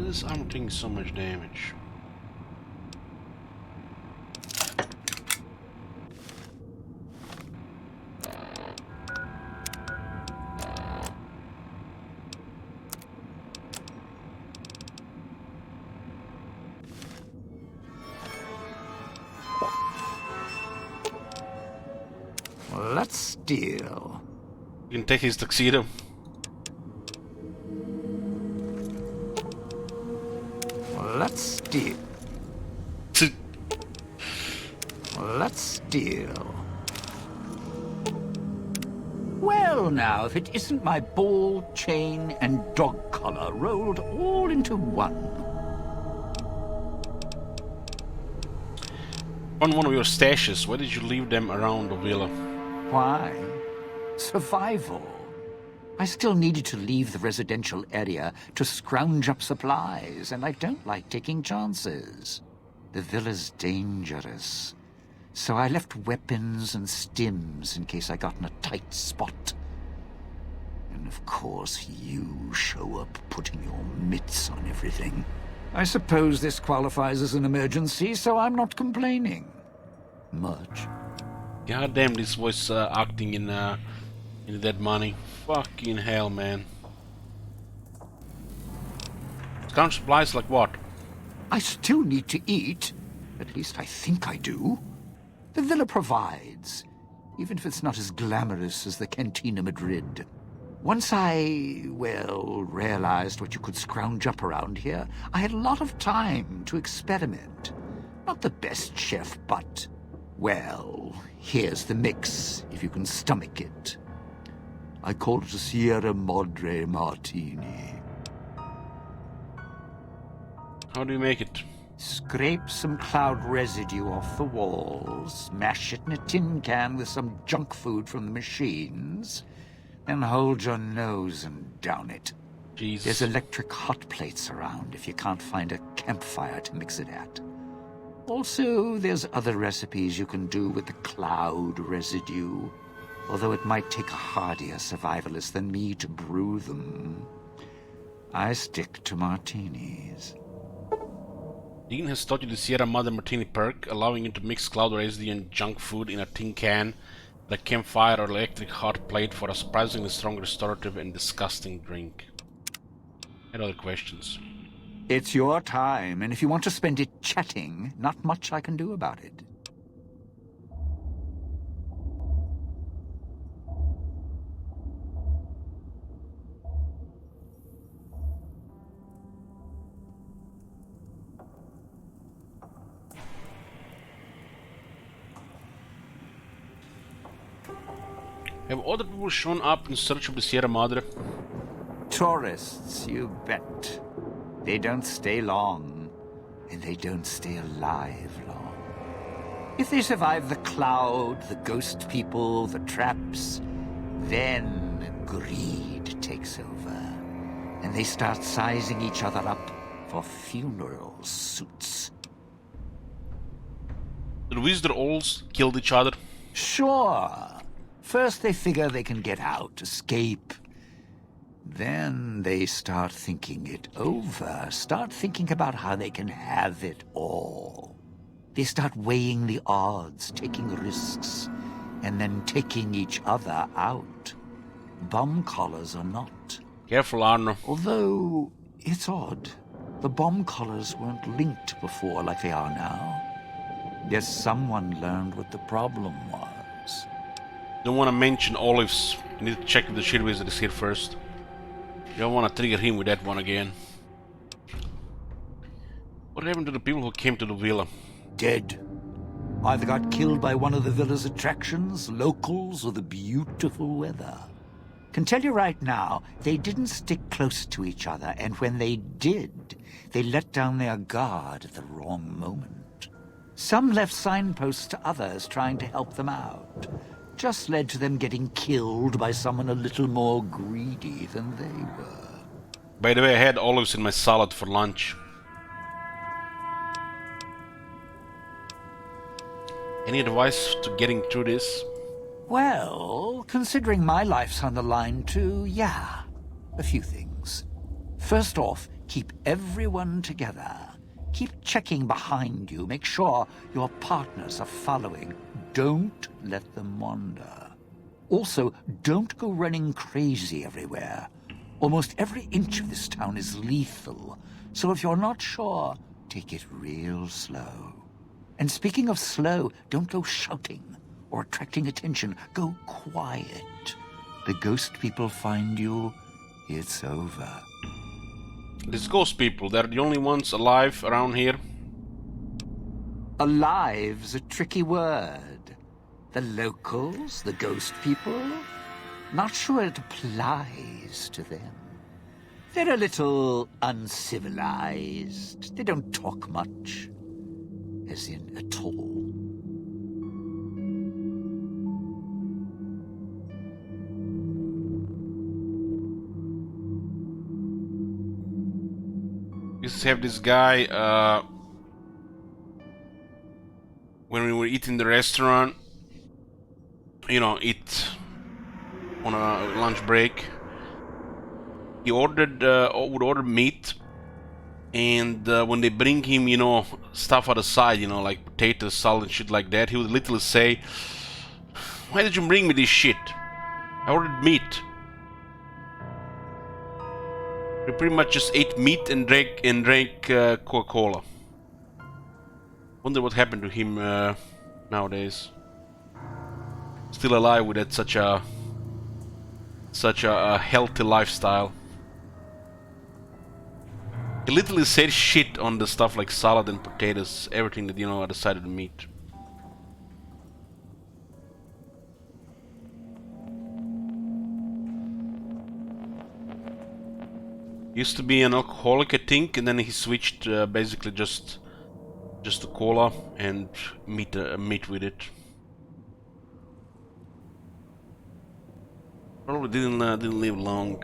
This armor taking so much damage. Well, let's steal. You can take his tuxedo. Let's steal. Let's steal. Well now, if it isn't my ball, chain, and dog collar rolled all into one. On one of your stashes, why did you leave them around the villa? Why? Survival. I still needed to leave the residential area to scrounge up supplies, and I don't like taking chances. The villa's dangerous. So I left weapons and stims in case I got in a tight spot. And of course you show up putting your mitts on everything. I suppose this qualifies as an emergency, so I'm not complaining. Much. God damn, this voice acting in Dead Money. Fucking hell, man. Scrounge supplies like what? I still need to eat. At least I think I do. The villa provides, even if it's not as glamorous as the Cantina Madrid. Once I, well, realized what you could scrounge up around here, I had a lot of time to experiment. Not the best chef, but, well, here's the mix, if you can stomach it. I call it a Sierra Madre Martini. How do you make it? Scrape some cloud residue off the walls, mash it in a tin can with some junk food from the machines, then hold your nose and down it. Jesus. There's electric hot plates around if you can't find a campfire to mix it at. Also, there's other recipes you can do with the cloud residue, although it might take a hardier survivalist than me to brew them. I stick to martinis. Dean has taught you the Sierra Madre Martini perk, allowing you to mix cloud residue and junk food in a tin can, with a campfire or electric hot plate for a surprisingly strong restorative and disgusting drink. Any other questions? It's your time, and if you want to spend it chatting, not much I can do about it. Have other people shown up in search of the Sierra Madre? Tourists, you bet. They don't stay long, and they don't stay alive long. If they survive the cloud, the ghost people, the traps, then greed takes over, and they start sizing each other up for funeral suits. The Wizard Alls killed each other? Sure. First they figure they can get out, escape. Then they start thinking it over, start thinking about how they can have it all. They start weighing the odds, taking risks, and then taking each other out. Bomb collars or not. Careful, Arno. Although, it's odd. The bomb collars weren't linked before like they are now. Guess someone learned what the problem was. Don't want to mention Olives. You need to check if the Shield Wizard is here first. You don't want to trigger him with that one again. What happened to the people who came to the villa? Dead. Either got killed by one of the villa's attractions, locals, or the beautiful weather. Can tell you right now, they didn't stick close to each other, and when they did, they let down their guard at the wrong moment. Some left signposts to others trying to help them out. Just led to them getting killed by someone a little more greedy than they were. By the way, I had olives in my salad for lunch. Any advice to getting through this? Well, considering my life's on the line too, yeah, a few things. First off, keep everyone together. Keep checking behind you. Make sure your partners are following. Don't let them wander. Also, don't go running crazy everywhere. Almost every inch of this town is lethal, so if you're not sure, take it real slow. And speaking of slow, don't go shouting or attracting attention. Go quiet. The ghost people find you, it's over. These ghost people, they're the only ones alive around here. Alive's a tricky word. The locals, the ghost people, not sure it applies to them. They're a little uncivilized. They don't talk much, as in at all. We used to have this guy, when we were eating the restaurant, you know, eat on a lunch break. He ordered, would order meat, and when they bring him, you know, stuff on the side, you know, like potatoes, salad, and shit like that, he would literally say, "Why did you bring me this shit? I ordered meat." We pretty much just ate meat and drank Coca-Cola. Wonder what happened to him nowadays. Still alive with such a healthy lifestyle. He literally said shit on the stuff like salad and potatoes, everything that, you know, other side of the meat. Used to be an alcoholic, I think, and then he switched basically just to cola and meat with it. Probably didn't live long.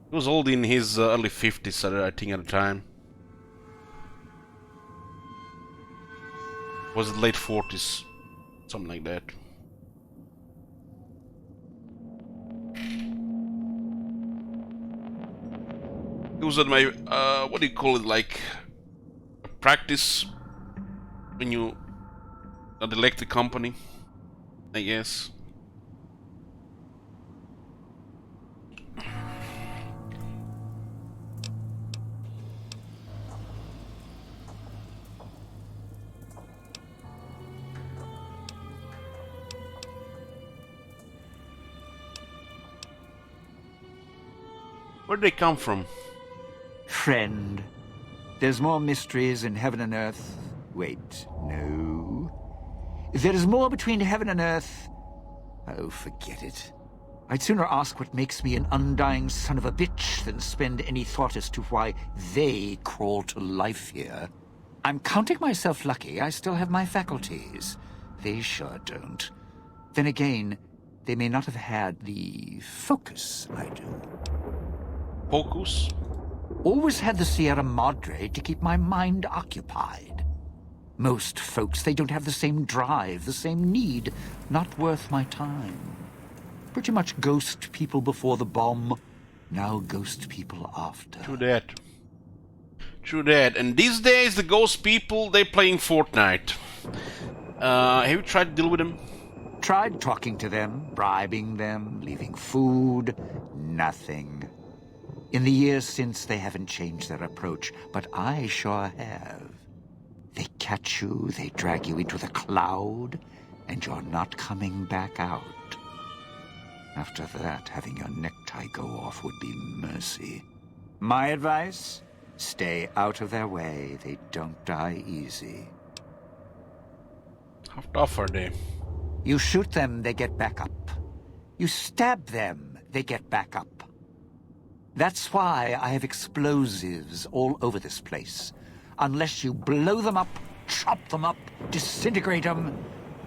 He was old in his early 50s, I think, at the time. Was it late 40s? Something like that. It was at my, what do you call it, like, a practice when you at the electric company, I guess. Where'd they come from? Friend, there's more mysteries in heaven and earth. Wait, no. There is more between heaven and earth. Oh, forget it. I'd sooner ask what makes me an undying son of a bitch than spend any thought as to why they crawl to life here. I'm counting myself lucky I still have my faculties. They sure don't. Then again, they may not have had the focus I do. Focus? Always had the Sierra Madre to keep my mind occupied. Most folks, they don't have the same drive, the same need. Not worth my time. Pretty much ghost people before the bomb, now ghost people after. True that. True that. And these days, the ghost people, they're playing Fortnite. Have you tried to deal with them? Tried talking to them, bribing them, leaving food. Nothing. In the years since, they haven't changed their approach, but I sure have. They catch you, they drag you into the cloud, and you're not coming back out. After that, having your necktie go off would be mercy. My advice? Stay out of their way. They don't die easy. How tough are they? You shoot them, they get back up. You stab them, they get back up. That's why I have explosives all over this place. Unless you blow them up, chop them up, disintegrate them,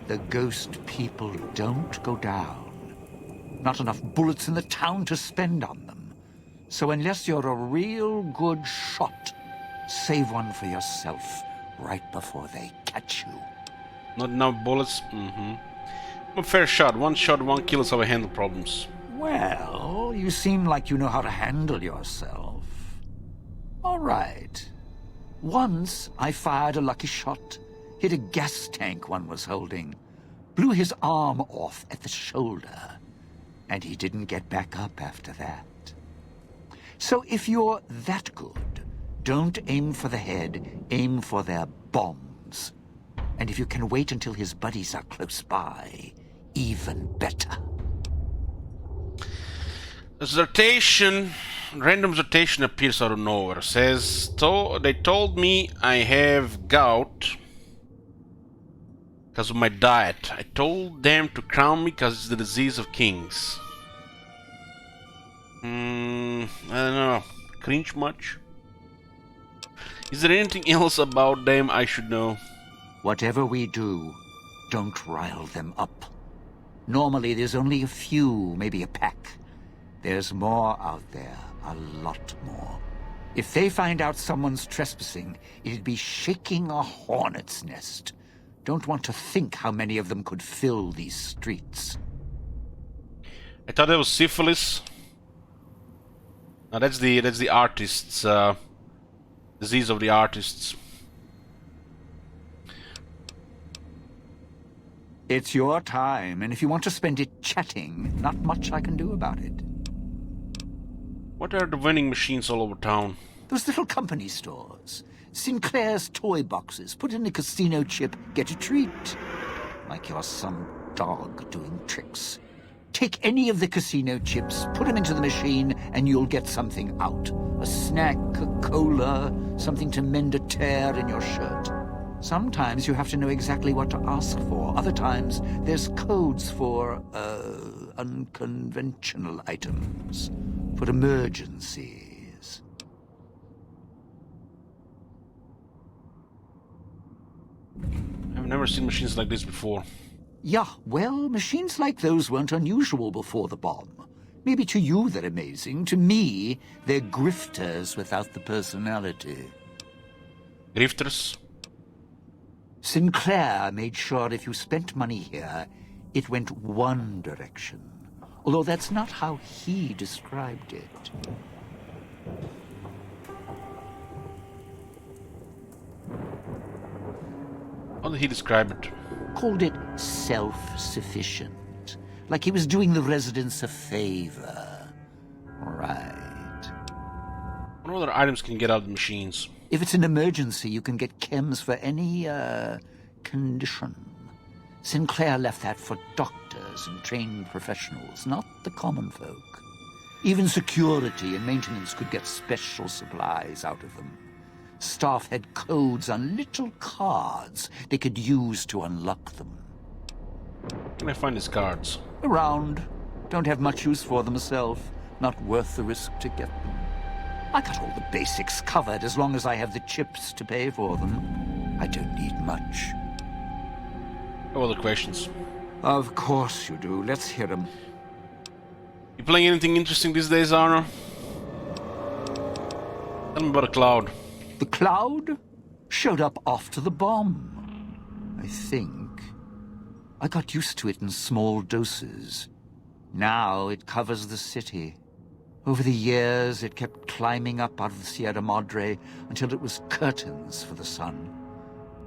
the ghost people don't go down. Not enough bullets in the town to spend on them. So unless you're a real good shot, save one for yourself right before they catch you. Not enough bullets? Mm-hmm. A fair shot. One shot, one kill is how I handle problems. Well, you seem like you know how to handle yourself. All right. Once I fired a lucky shot, hit a gas tank one was holding, blew his arm off at the shoulder, and he didn't get back up after that. So if you're that good, don't aim for the head, aim for their bombs. And if you can wait until his buddies are close by, even better. Random exhortation appears out of nowhere. Says, they told me I have gout because of my diet. I told them to crown me because it's the disease of kings. I don't know. Cringe much? Is there anything else about them I should know? Whatever we do, don't rile them up. Normally there's only a few, maybe a pack. There's more out there, a lot more. If they find out someone's trespassing, it'd be shaking a hornet's nest. Don't want to think how many of them could fill these streets. I thought that was syphilis. No, that's the artists, disease of the artists. It's your time, and if you want to spend it chatting, not much I can do about it. What are the vending machines all over town? Those little company stores. Sinclair's toy boxes. Put in a casino chip, get a treat. Like you're some dog doing tricks. Take any of the casino chips, put them into the machine, and you'll get something out. A snack, a cola, something to mend a tear in your shirt. Sometimes you have to know exactly what to ask for. Other times, there's codes for, unconventional items. For emergencies. I've never seen machines like this before. Yeah, well, machines like those weren't unusual before the bomb. Maybe to you they're amazing. To me, they're grifters without the personality. Grifters? Sinclair made sure if you spent money here, it went one direction. Although that's not how he described it. How did he describe it? Called it self-sufficient. Like he was doing the residents a favor. Right. What other items can you get out of the machines? If it's an emergency, you can get chems for any, condition. Sinclair left that for doctors and trained professionals, not the common folk. Even security and maintenance could get special supplies out of them. Staff had codes on little cards they could use to unlock them. Where can I find these cards? Around. Don't have much use for them myself. Not worth the risk to get them. I got all the basics covered as long as I have the chips to pay for them. I don't need much. No other questions. Of course you do. Let's hear them. You playing anything interesting these days, Arno? Tell me about a cloud. The cloud showed up after the bomb. I think. I got used to it in small doses. Now it covers the city. Over the years, it kept climbing up out of the Sierra Madre until it was curtains for the sun.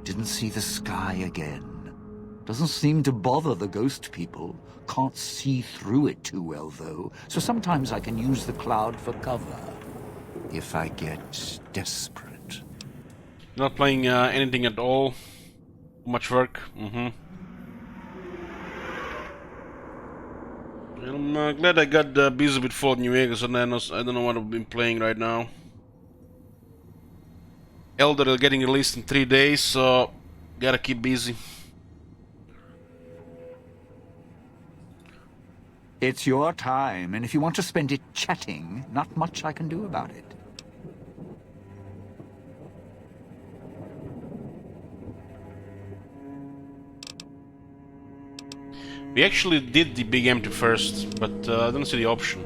Didn't see the sky again. Doesn't seem to bother the ghost people. Can't see through it too well, though. So sometimes I can use the cloud for cover. If I get desperate. Not playing anything at all? Much work? I'm glad I got busy with Fallout New Vegas, and I don't know what I've been playing right now. Elder are getting released in 3 days, so gotta keep busy. It's your time, and if you want to spend it chatting, not much I can do about it. We actually did the big empty first, but I don't see the option.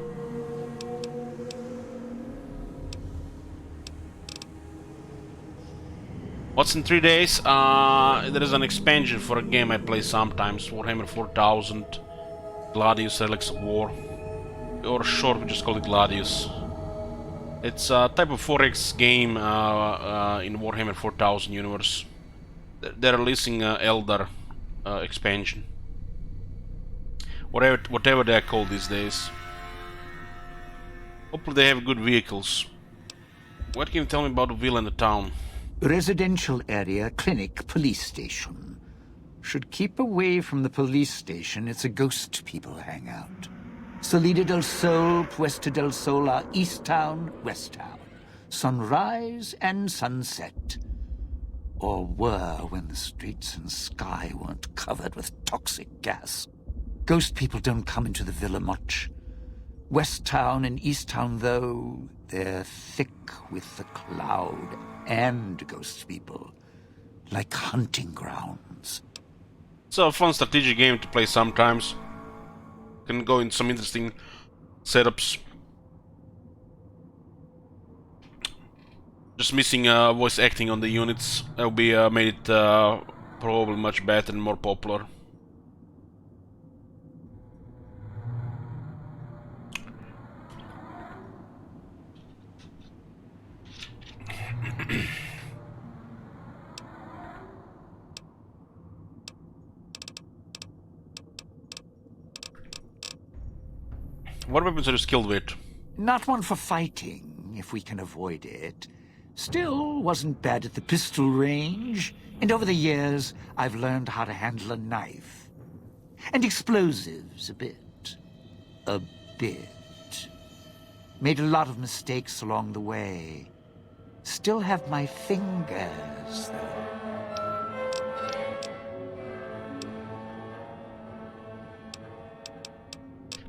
What's in 3 days? There is an expansion for a game I play sometimes, Warhammer 4000, Gladius Relics of War, or short we just call it Gladius. It's a type of 4X game in Warhammer 4000 universe. They're releasing Eldar expansion. Whatever they are called these days. Hopefully they have good vehicles. What can you tell me about the villa in the town? Residential area, clinic, police station. Should keep away from the police station. It's a ghost people hangout. Salida del Sol, Puesta del Sol are East Town, West Town. Sunrise and sunset. Or were when the streets and sky weren't covered with toxic gas. Ghost people don't come into the villa much. West Town and East Town, though, they're thick with the cloud and ghost people. Like hunting grounds. It's a fun strategic game to play sometimes. Can go in some interesting setups. Just missing voice acting on the units. That would be made it probably much better and more popular. What weapons are you skilled with? Not one for fighting. if we can avoid it. Still, wasn't bad at the pistol range. And over the years, I've learned how to handle a knife. And explosives a bit. A bit. Made a lot of mistakes along the way. Still have my fingers, though.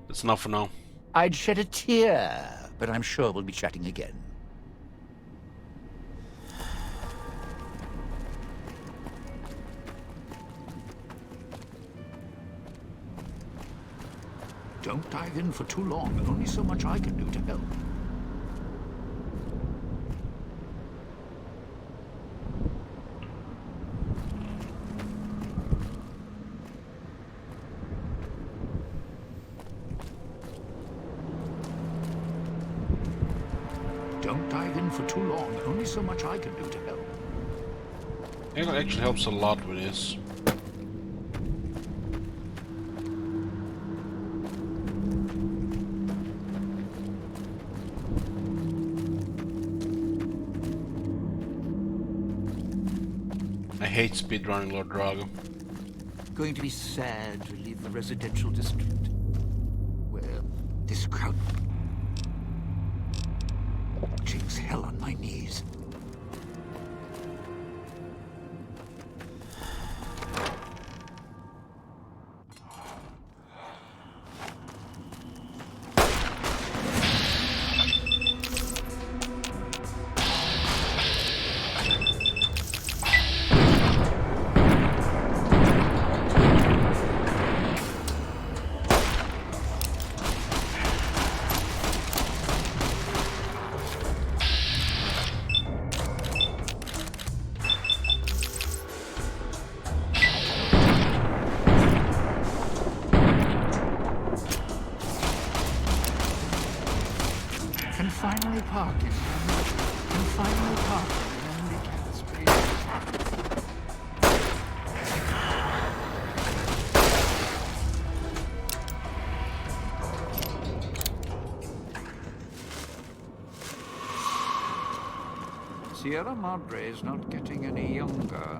That's enough for now. I'd shed a tear, but I'm sure we'll be chatting again. Don't dive in for too long. Only so much I can do to help. Don't dive in for too long. Only so much I can do to help. It actually helps a lot with this. I hate speedrunning Lord Drago. Going to be sad to leave the residential district. Where this crowd takes hell on my knees. Can finally park in handicapped space. Sierra Madre is not getting any younger.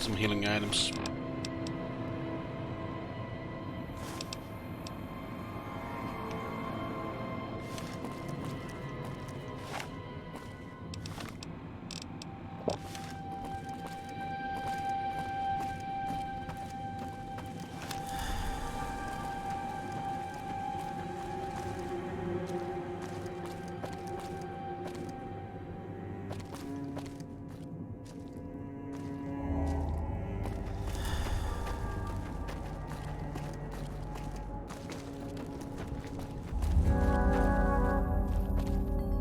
Some healing items.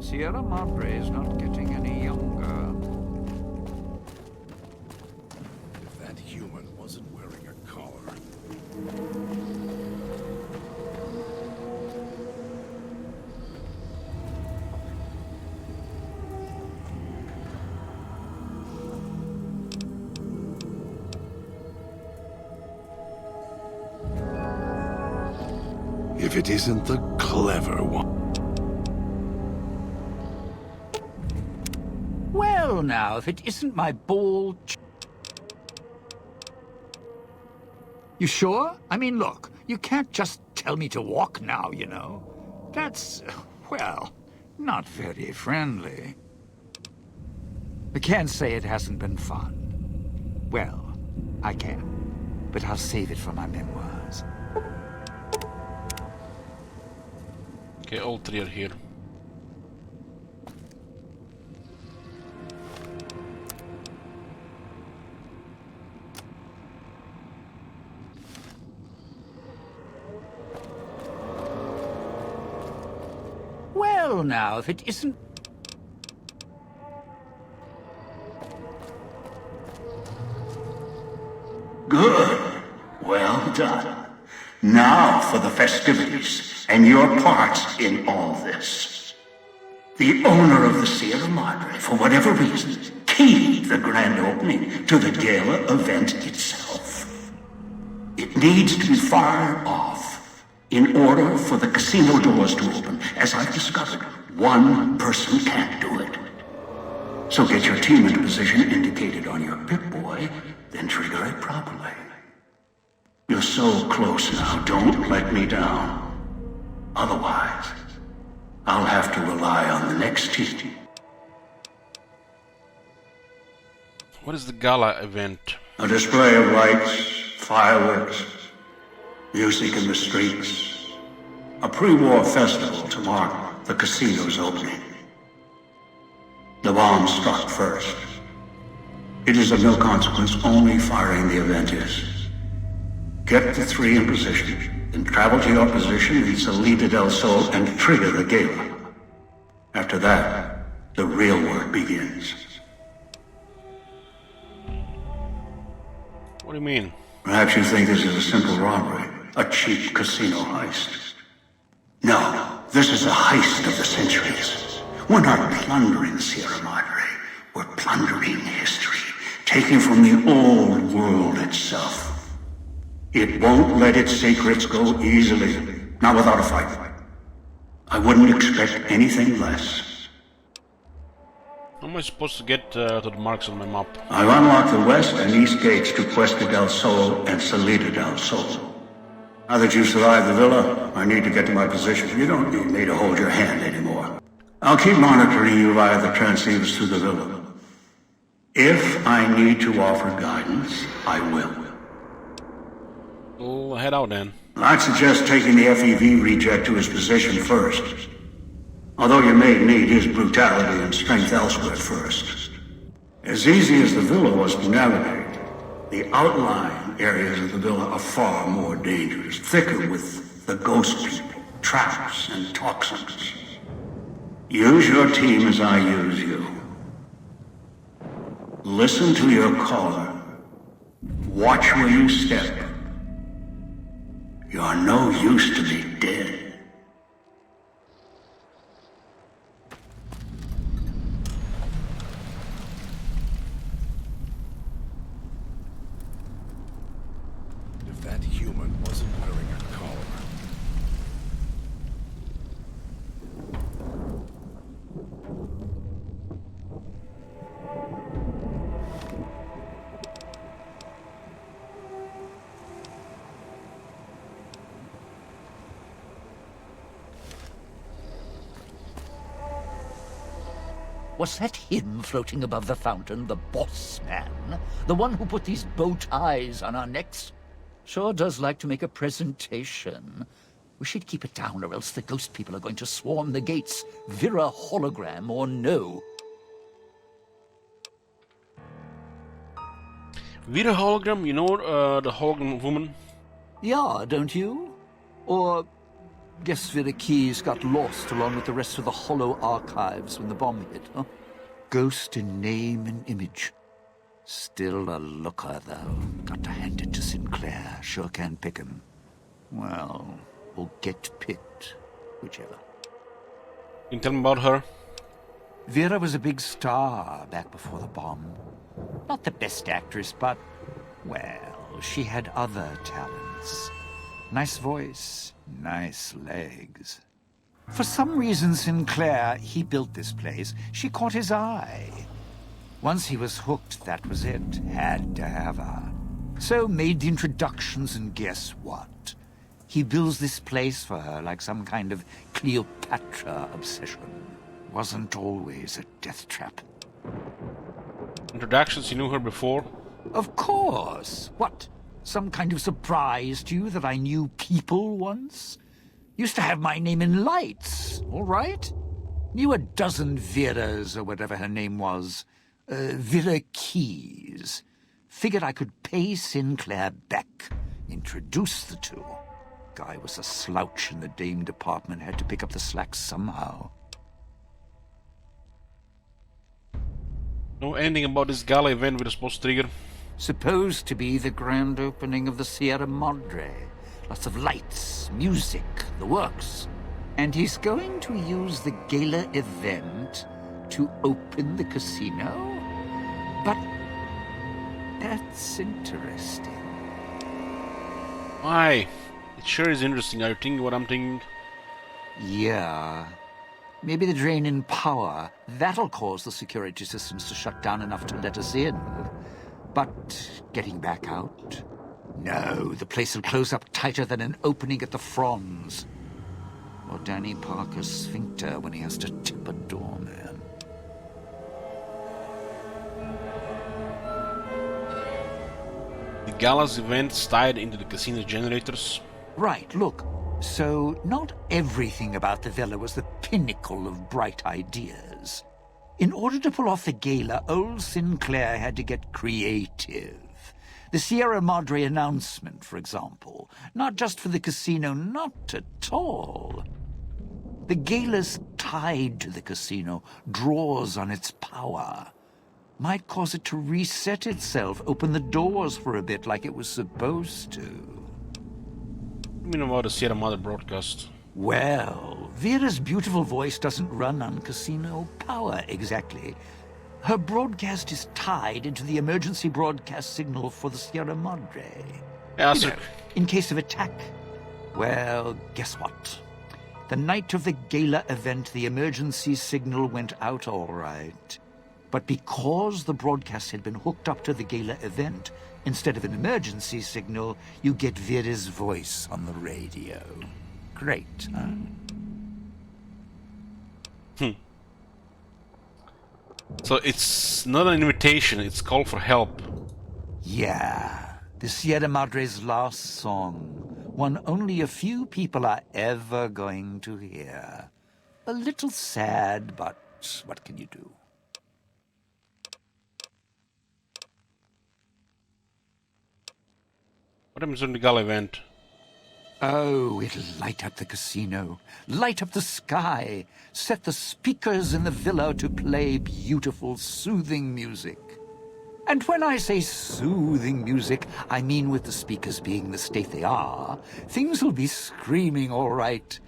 Sierra Madre is not getting any younger. If that human wasn't wearing a collar. if it isn't the clever one. Well, now, if it isn't my bald... You sure? I mean, look, you can't just tell me to walk now, you know. That's, well, not very friendly. I can't say it hasn't been fun. Well, I can, but I'll save it for my memoirs. Okay, all three are here. Well, now, if it isn't... Good. Well done. Now for the festivities and your part in all this. The owner of the Sierra Madre, for whatever reason, keyed the grand opening to the gala event itself. It needs to be fired off in order for the casino doors to open. As I've discovered, one person can't do it. So get your team into position indicated on your Pip-Boy, then trigger it properly. You're so close now, don't let me down. Otherwise, I'll have to rely on the next team. What is the gala event? A display of lights, fireworks, music in the streets. A pre-war festival to mark the casino's opening. The bomb struck first. It is of no consequence, only firing the event is. Get the three in position, then travel to your position in Salida del Sol and trigger the gala. After that, the real work begins. What do you mean? Perhaps you think this is a simple robbery, a cheap casino heist. No, this is a heist of the centuries. We're not plundering Sierra Madre. We're plundering history, taking from the old world itself. It won't let its secrets go easily, not without a fight. I wouldn't expect anything less. How am I supposed to get to the marks on my map? I've unlocked the west and east gates to Puesta del Sol and Salida del Sol. Now that you've survived the villa, I need to get to my position. You don't need me to hold your hand anymore. I'll keep monitoring you via the transceivers through the villa. If I need to offer guidance, I will. We'll head out then. I'd suggest taking the FEV reject to his position first. Although you may need his brutality and strength elsewhere first. As easy as the villa was to navigate, the outlying areas of the villa are far more dangerous, thicker with the ghost people, traps, and toxins. Use your team as I use you. Listen to your caller. Watch where you step. You're no use to me dead. If that human wasn't wearing a collar. Was that him floating above the fountain, the boss man? The one who put these bow ties on our necks? Sure does like to make a presentation. We should keep it down, or else the ghost people are going to swarm the gates, Vera hologram or no. Vera hologram, you know the hologram woman? Yeah, don't you? Or guess Vera Keys got lost along with the rest of the Hollow archives when the bomb hit, huh? Ghost in name and image. Still a looker, though. Got to hand it to Sinclair. Sure can pick him. Well, or get picked. Whichever. Can you tell me about her? Vera was a big star back before the bomb. Not the best actress, but, well, she had other talents. Nice voice, nice legs. For some reason, Sinclair, he built this place. She caught his eye. Once he was hooked, that was it. Had to have her. So made the introductions, and guess what? He builds this place for her like some kind of Cleopatra obsession. Wasn't always a death trap. Introductions, you knew her before? Of course. What? Some kind of surprise to you that I knew people once? Used to have my name in lights, all right? Knew a dozen Veras, or whatever her name was. Vera Keys. Figured I could pay Sinclair back. Introduce the two. Guy was a slouch in the dame department. Had to pick up the slack somehow. No ending about this gala event we were supposed to trigger? Supposed to be the grand opening of the Sierra Madre. Lots of lights, music, the works. And he's going to use the gala event to open the casino? But that's interesting. Why? It sure is interesting. Are you thinking what I'm thinking? Yeah. Maybe the drain in power. That'll cause the security systems to shut down enough to let us in. But getting back out? No, the place will close up tighter than an opening at the Fronds. Or Danny Parker's sphincter when he has to tip a doorman. The gala's events tied into the casino generators? Right, look. So, not everything about the villa was the pinnacle of bright ideas. In order to pull off the gala, old Sinclair had to get creative. The Sierra Madre announcement, for example. Not just for the casino, not at all. The gala's tied to the casino, draws on its power. Might cause it to reset itself, open the doors for a bit like it was supposed to. You mean about the Sierra Madre broadcast? Well, Vera's beautiful voice doesn't run on casino power, exactly. Her broadcast is tied into the emergency broadcast signal for the Sierra Madre. Yeah, You know, in case of attack. Well, guess what? The night of the gala event, the emergency signal went out all right. But because the broadcast had been hooked up to the gala event, instead of an emergency signal, you get Vera's voice on the radio. Great, huh? So it's not an invitation, it's call for help. Yeah, the Sierra Madre's last song. One only a few people are ever going to hear. A little sad, but what can you do? What happens during the gala event? Oh, it'll light up the casino, light up the sky, set the speakers in the villa to play beautiful, soothing music. And when I say soothing music, I mean with the speakers being the state they are, things will be screaming all right.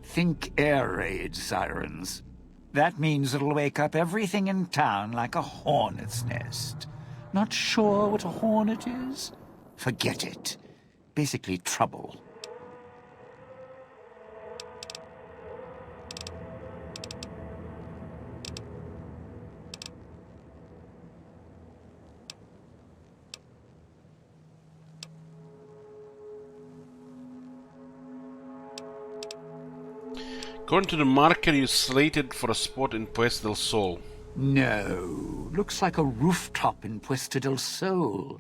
Think air raid sirens. That means it'll wake up everything in town like a hornet's nest. Not sure what a hornet is? Forget it. Basically trouble. According to the marker, you slated for a spot in Puesta del Sol. No, looks like a rooftop in Puesta del Sol.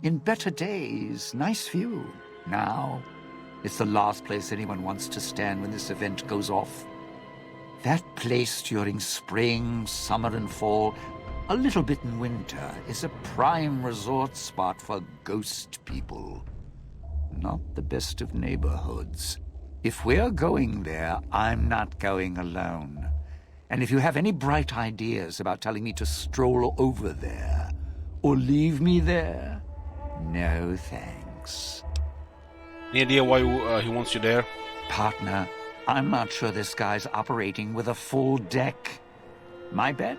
In better days, nice view. Now, it's the last place anyone wants to stand when this event goes off. That place during spring, summer and fall, a little bit in winter, is a prime resort spot for ghost people. Not the best of neighborhoods. If we're going there, I'm not going alone. And if you have any bright ideas about telling me to stroll over there, or leave me there, no thanks. Any idea why he wants you there? Partner, I'm not sure this guy's operating with a full deck. My bet?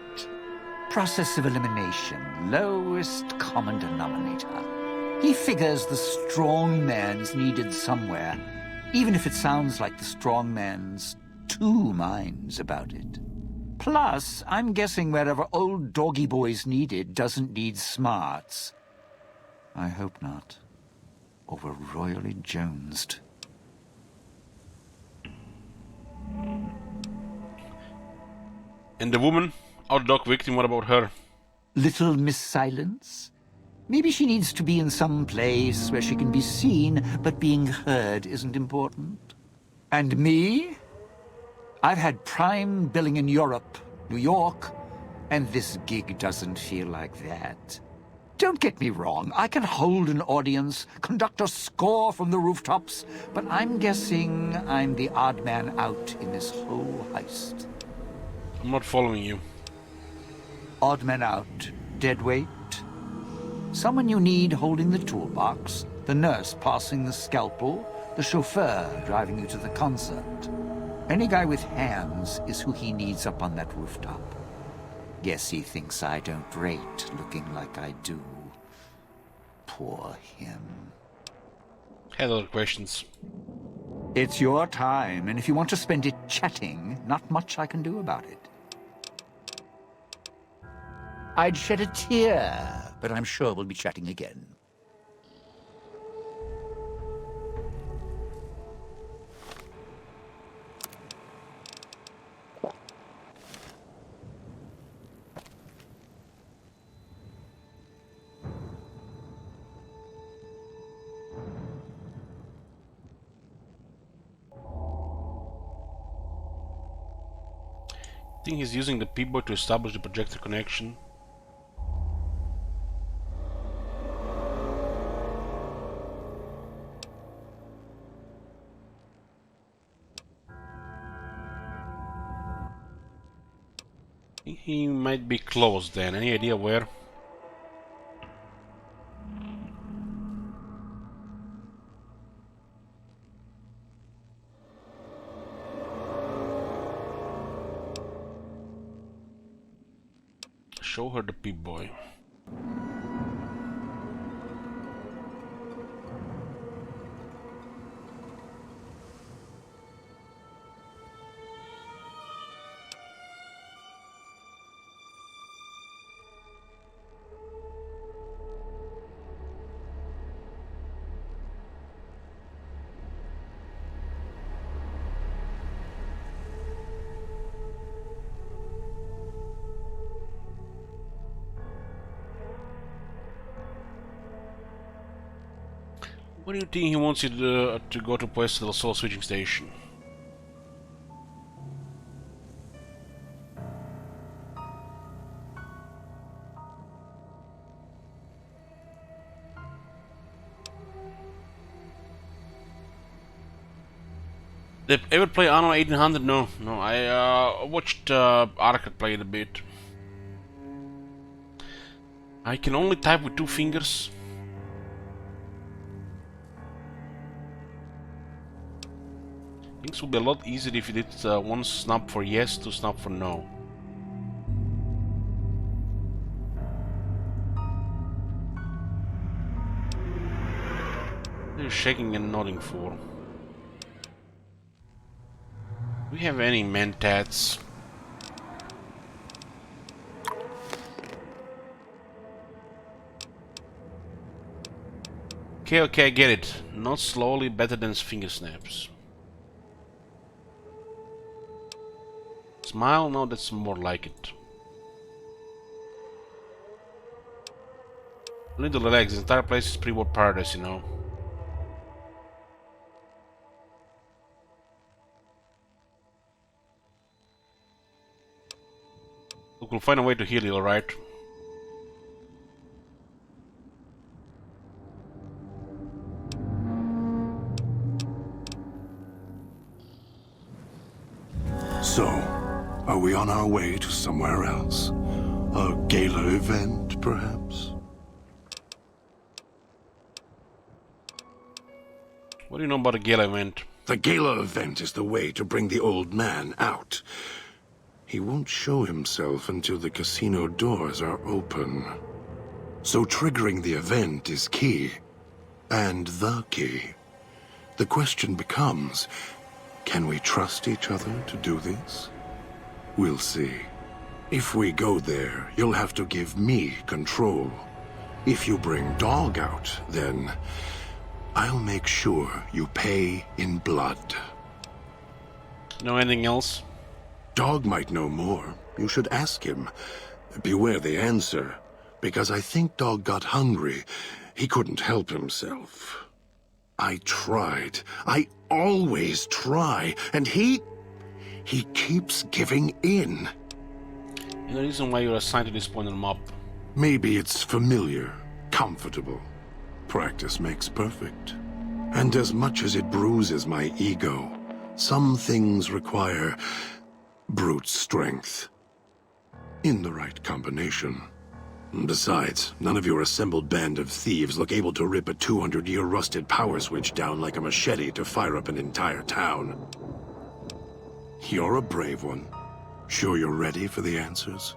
Process of elimination, lowest common denominator. He figures the strong man's needed somewhere, even if it sounds like the strong man's two minds about it. Plus, I'm guessing wherever old doggy boy's needed doesn't need smarts. I hope not. Or we're royally jonesed. And the woman, our dog victim, what about her? Little Miss Silence? Maybe she needs to be in some place where she can be seen, but being heard isn't important. And me? I've had prime billing in Europe, New York, and this gig doesn't feel like that. Don't get me wrong, I can hold an audience, conduct a score from the rooftops, but I'm guessing I'm the odd man out in this whole heist. I'm not following you. Odd man out, dead weight. Someone you need holding the toolbox, the nurse passing the scalpel, the chauffeur driving you to the concert. Any guy with hands is who he needs up on that rooftop. Guess he thinks I don't rate looking like I do. Poor him. Had other questions. It's your time, and if you want to spend it chatting, not much I can do about it. I'd shed a tear, but I'm sure we'll be chatting again. I think he's using the pepeLaugh to establish the projector connection. He might be close then. Any idea where? Show her the pepeBoy. What do you think he wants you to go to Puesto del Sol switching station? Did ever play Anno 1800? No. I watched Arcade play it a bit. I can only type with two fingers. Things would be a lot easier if you did one snap for yes, two snap for no. What are you shaking and nodding for? Do we have any mentats? Okay, I get it. Not slowly, better than finger snaps. Smile? No, that's more like it. You need to relax. The entire place is pre-war paradise, you know. Look, we'll find a way to heal you, alright? So, are we on our way to somewhere else? A gala event, perhaps? What do you know about a gala event? The gala event is the way to bring the old man out. He won't show himself until the casino doors are open. So triggering the event is key. And the key. The question becomes, can we trust each other to do this? We'll see. If we go there, you'll have to give me control. If you bring Dog out, then I'll make sure you pay in blood. Know anything else? Dog might know more. You should ask him. Beware the answer, because I think Dog got hungry. He couldn't help himself. I tried. I always try, and he keeps giving in. And the reason why you're assigned to this point on the map. Maybe it's familiar, comfortable. Practice makes perfect. And as much as it bruises my ego, some things require brute strength. In the right combination. Besides, none of your assembled band of thieves look able to rip a 200-year rusted power switch down like a machete to fire up an entire town. You're a brave one. Sure you're ready for the answers?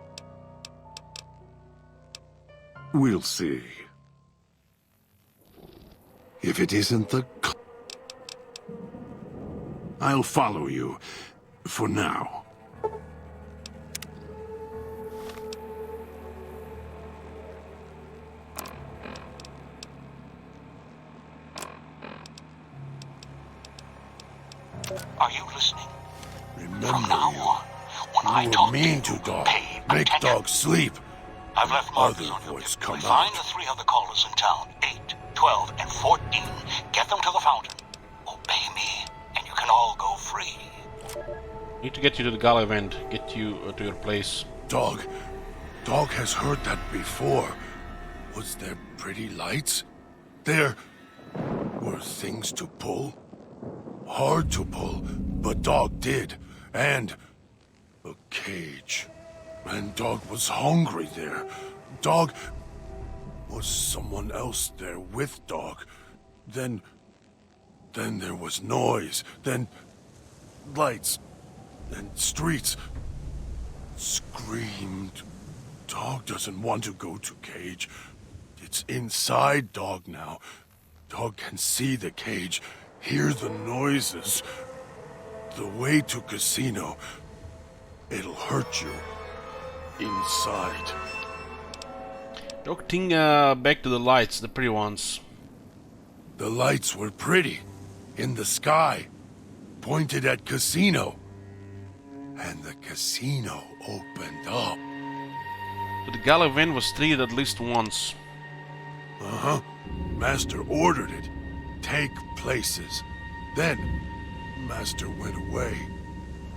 We'll see. If it isn't the... I'll follow you. For now. Are you listening? Remember From now you. on, when I You were talk mean to to Dog. pay Make attention. Dog sleep. I've left markers Other on your voice map. come Find out. the 3 other callers in town, 8, 12, and 14. Get them to the fountain. Obey me, and you can all go free. Need to get you to the gala event. Get you to your place. Dog has heard that before. Was there pretty lights? There were things to pull. Hard to pull, but Dog did. And a cage. And Dog was hungry there. Dog was someone else there with Dog. Then there was noise. Then lights. And streets. Screamed. Dog doesn't want to go to cage. It's inside Dog now. Dog can see the cage, hear the noises. The way to casino. It'll hurt you. Inside. Dog, ting back to the lights, the pretty ones. The lights were pretty. In the sky. Pointed at casino. And the casino opened up. But the gala event was treated at least once. Uh-huh. Master ordered it. Take places. Then, Master went away.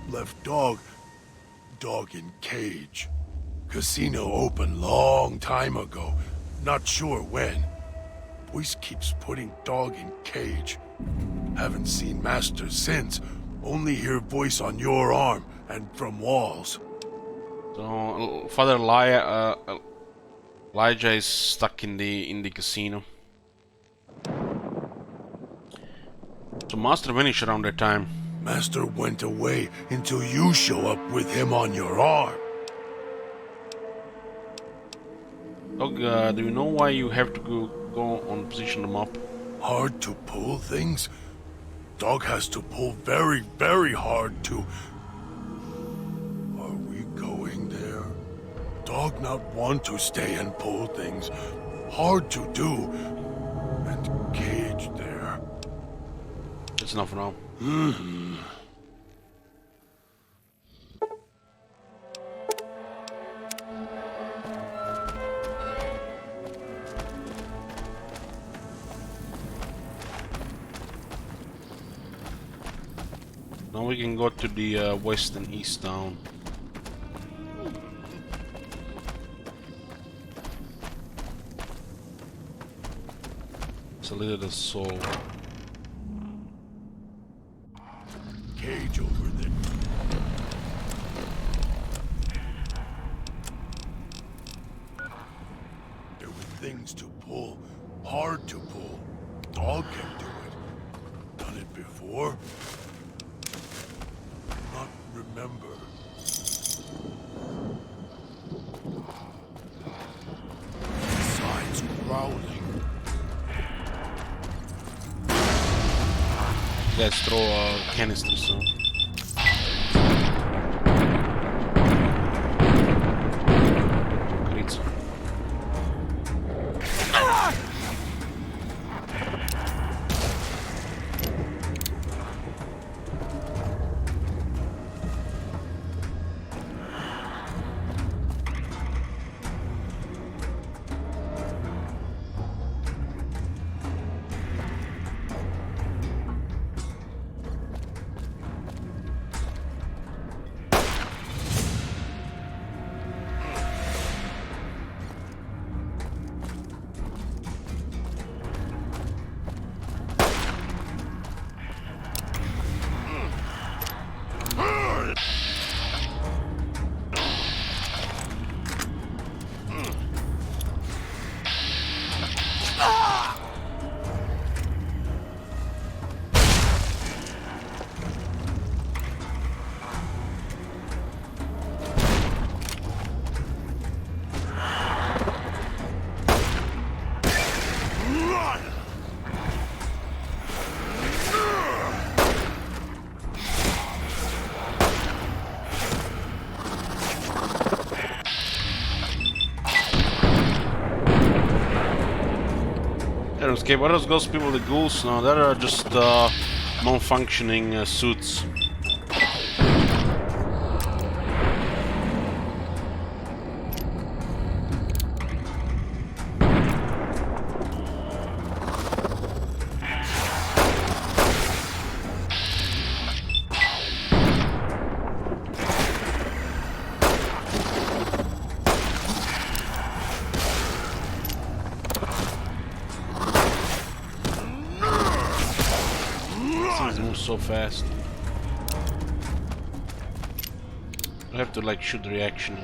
Left Dog in cage. Casino opened long time ago. Not sure when. Voice keeps putting Dog in cage. Haven't seen Master since. Only hear voice on your arm and from walls. So Father Elijah is stuck in the casino. So Master vanished around that time. Master went away until you show up with him on your arm. Dog, do you know why you have to go on position the map? Hard to pull things? Dog has to pull very, very hard to... Are we going there? Dog not want to stay and pull things. Hard to do. And cage there. That's enough for now. Mm-hmm. Now we can go to the west and east town. It's a little soul. Cage over there. There were things to pull. Hard to pull. Dog can do it. Done it before. Not remember. Sides growling. guys throw canisters, so. Крыться. Okay, what are those people, the ghouls? No, that are just non-functioning suits. So fast. I have to like shoot the reaction.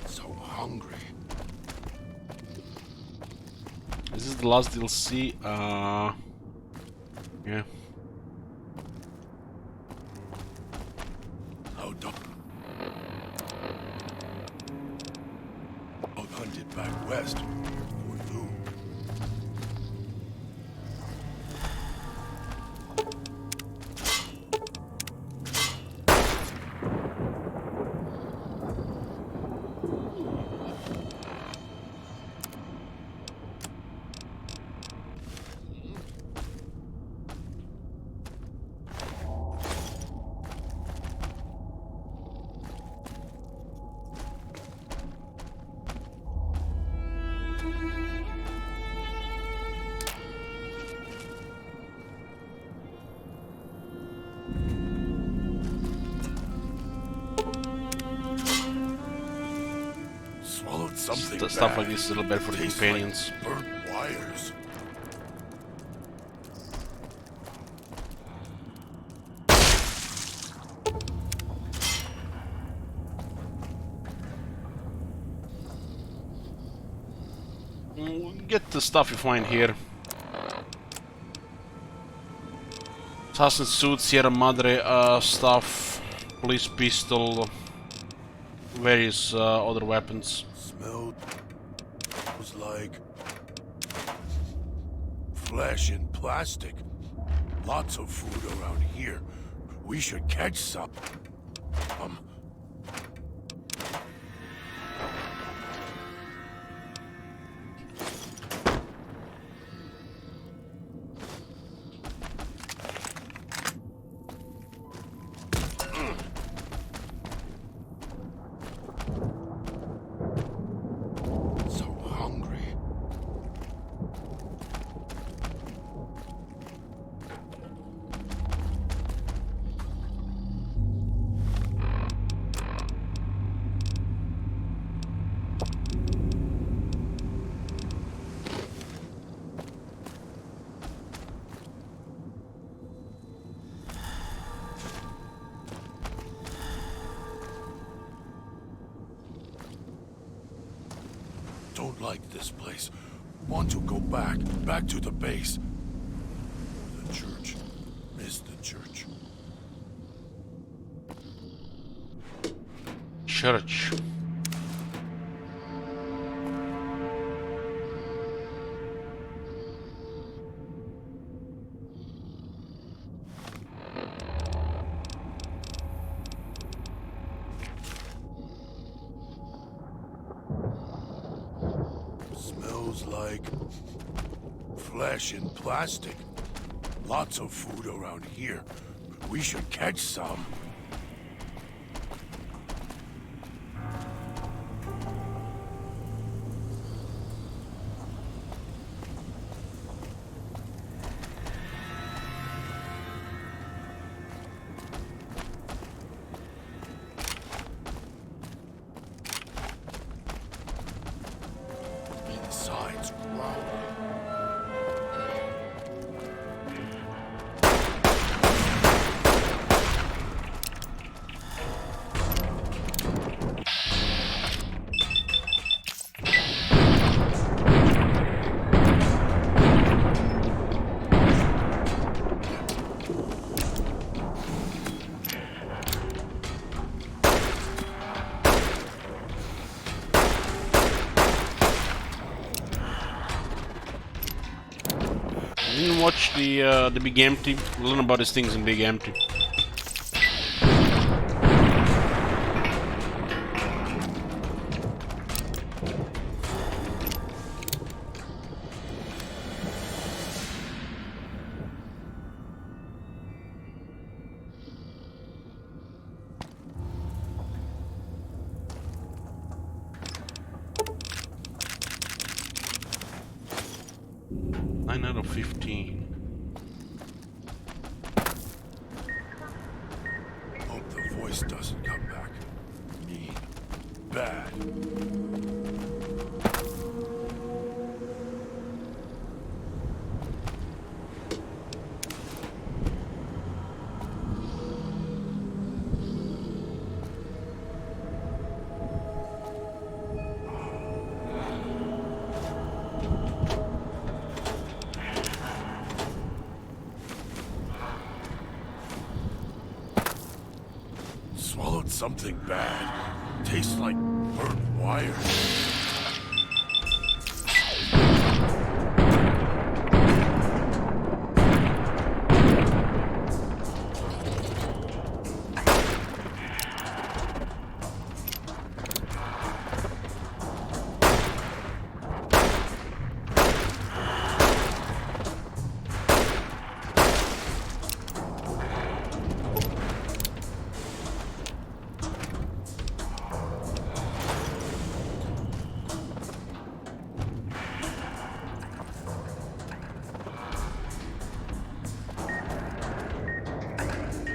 So hungry. Is this the last DLC? Yeah. Hunted back west. For you. Something stuff like this is a little better for the companions. Like burnt wires. Get the stuff you find here. Assassin suit, Sierra Madre stuff, police pistol, various other weapons. Smelled was like flesh and plastic. Lots of food around here. We should catch some. Don't like this place. Want to go back to the base. The church. Miss the church. Church. smells like flesh in plastic. Lots of food around here. We should catch some. Inside's growling. Didn't watch the Big Empty. Learn about these things in Big Empty. Nine out of 15. Hope the voice doesn't come back. Mean. Bad. Swallowed something bad. Tastes like burnt wire.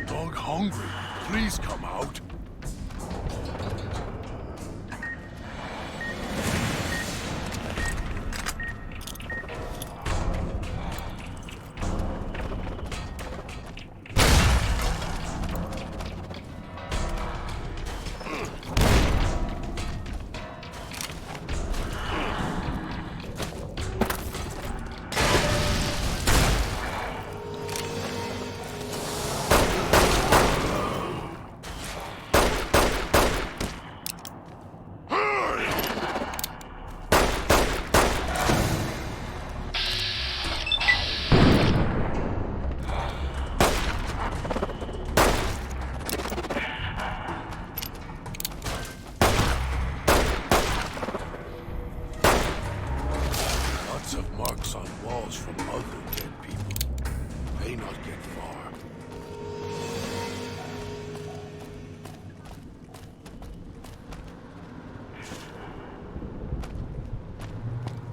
Dog hungry. Please come out. Lots of marks on walls from other dead people. May not get far.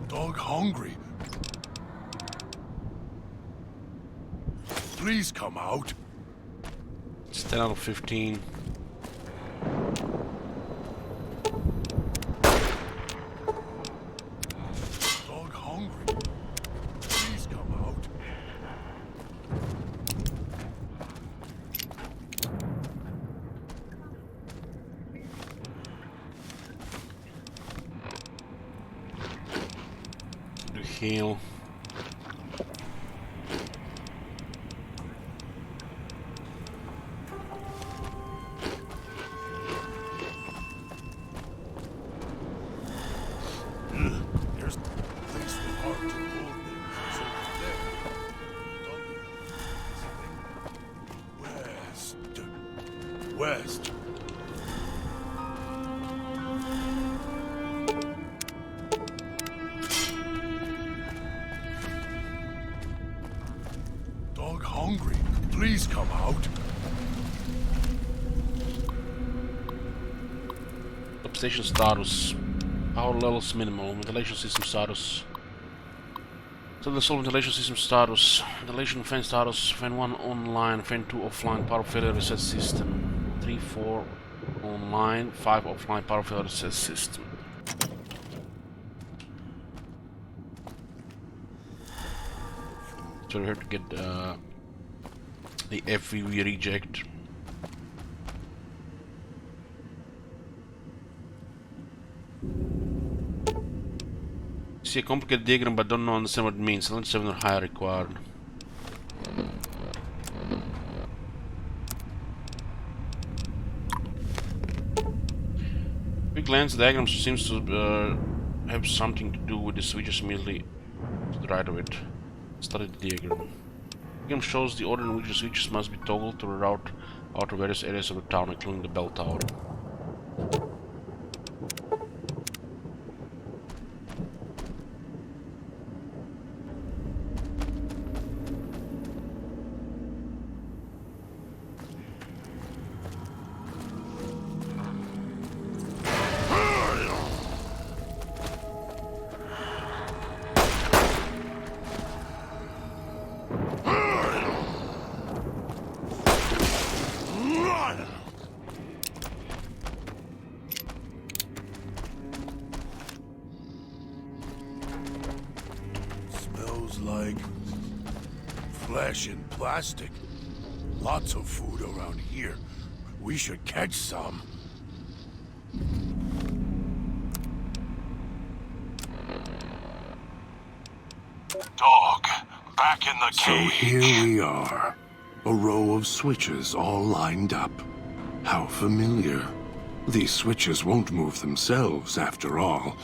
Dog hungry. Please come out. It's 10 out of 15. Dog hungry. Please come out. To heal. There's a place for heart to pull things over there. West. hungry. Please come out. Substation status. Power levels minimal. Ventilation system status. So the sole ventilation system status. Ventilation fan status. Fan 1 online. Fan 2 offline. Power failure reset system. 3, 4 online. 5 offline. Power failure reset system. So we have to get the FVV reject. See a complicated diagram but don't understand what it means. 7 or higher required. Quick glance, the diagram seems to have something to do with the switches immediately to the right of it. Study the diagram. The diagram shows the order in which the switches must be toggled to route out to various areas of the town, including the bell tower. Smells like flesh and plastic. Lots of food around here. We should catch some. Dog, back in the So here we are. A row of switches all lined up. How familiar. These switches won't move themselves, after all.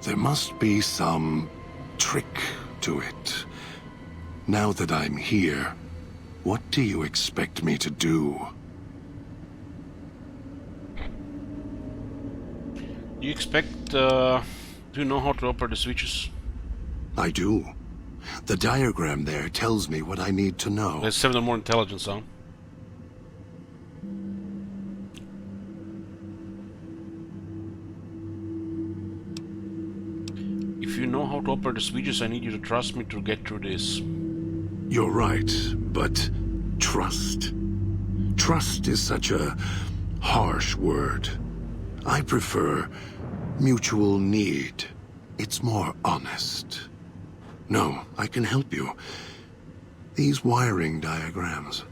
There must be some trick to it. Now that I'm here, what do you expect me to do? Do you expect, do you know how to operate the switches? I do. The diagram there tells me what I need to know. There's 7 or more intelligence, huh? If you know how to operate the switches, I need you to trust me to get through this. You're right, but trust? Trust is such a harsh word. I prefer mutual need. It's more honest. No, I can help you. These wiring diagrams.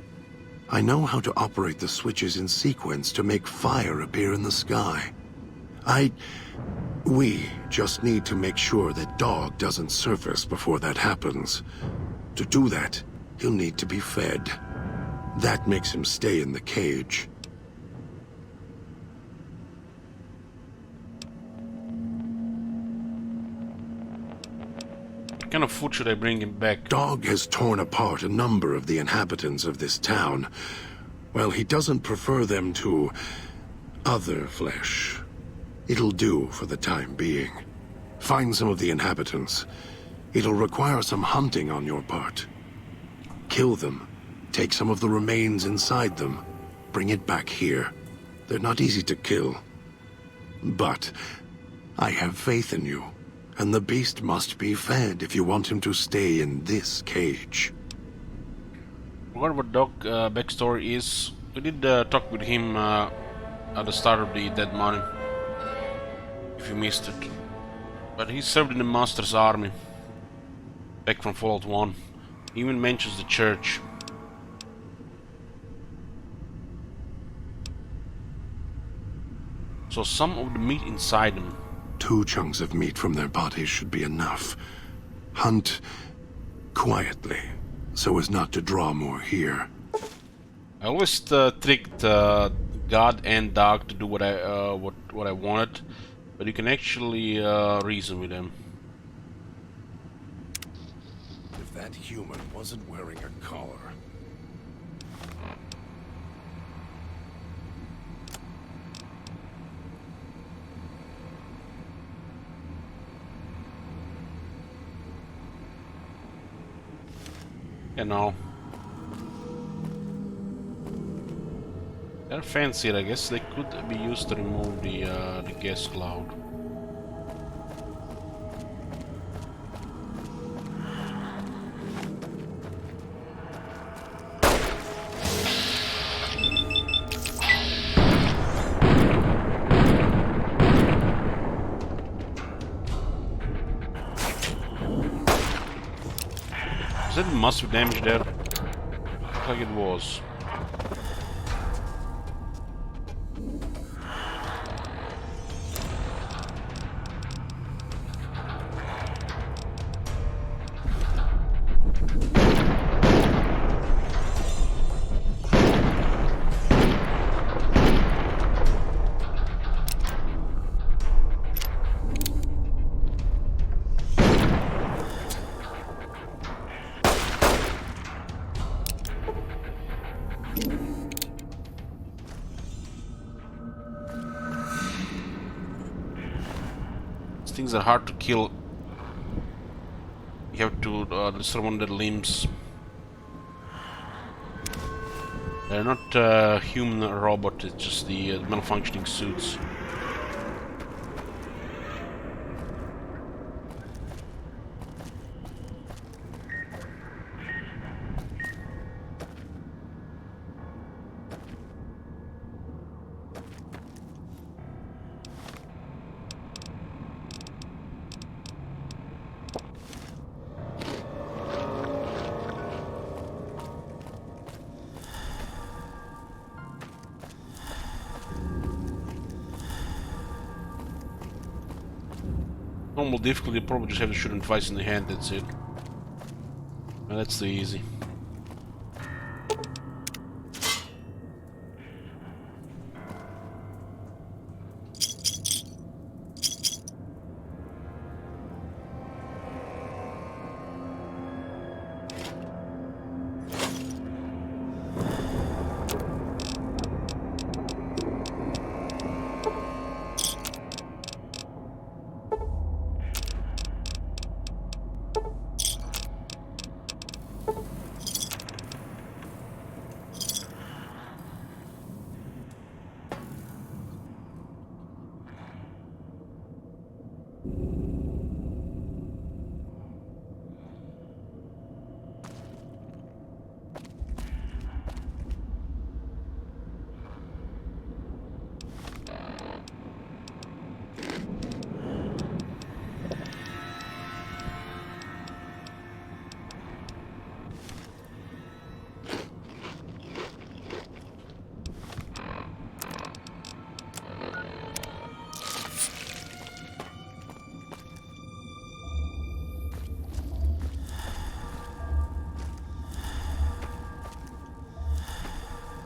I know how to operate the switches in sequence to make fire appear in the sky. We just need to make sure that Dog doesn't surface before that happens. To do that, he'll need to be fed. That makes him stay in the cage. What kind of food should I bring him back? Dog has torn apart a number of the inhabitants of this town. Well, he doesn't prefer them to other flesh. It'll do for the time being. Find some of the inhabitants. It'll require some hunting on your part. Kill them. Take some of the remains inside them. Bring it back here. They're not easy to kill. But I have faith in you. And the beast must be fed if you want him to stay in this cage. What Doc backstory is, we did talk with him at the start of the Dead Money, if you missed it. But he served in the Master's army, back from Fallout 1. He even mentions the church. So some of the meat inside them. 2 chunks of meat from their bodies should be enough. Hunt quietly, so as not to draw more here. I always tricked God and Dog to do what I wanted, but you can actually reason with them. If that human wasn't wearing a collar... You know, They're fancier, I guess. They could be used to remove the gas cloud. Is that massive damage there? Looks like it was. Things are hard to kill. You have to disarm their limbs. They're not human or robot, it's just the malfunctioning suits. Normal difficulty, you probably just have to shoot him twice in the hand, that's it. And that's the easy.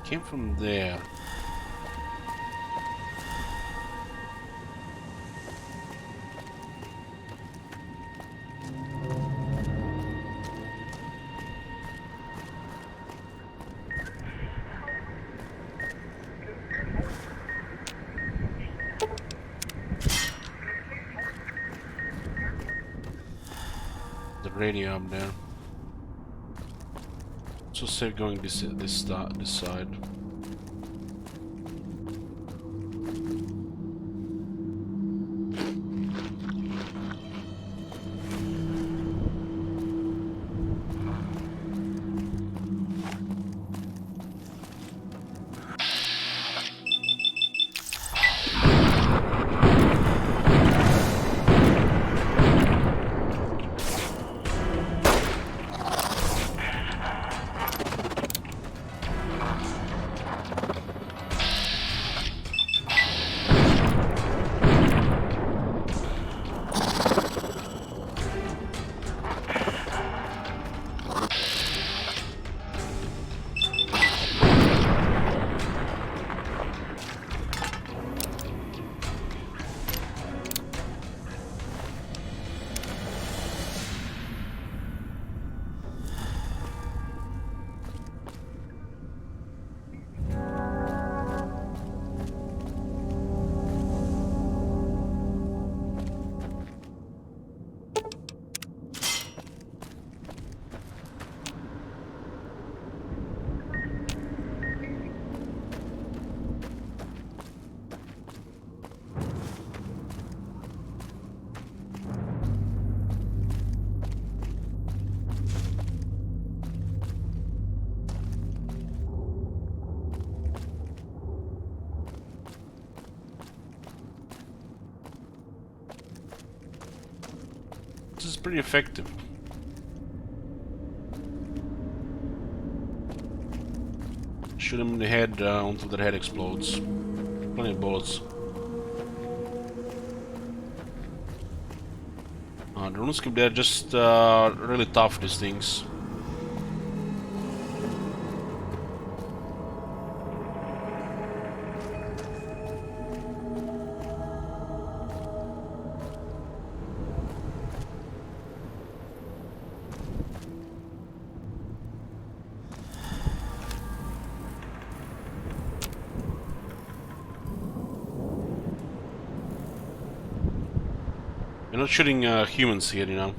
Came from there. The radio up there. So safe going this side. pretty effective. Shoot him in the head until their head explodes. Plenty of bullets. The RuneScape, they're just really tough, these things. You're not shooting humans here, you know.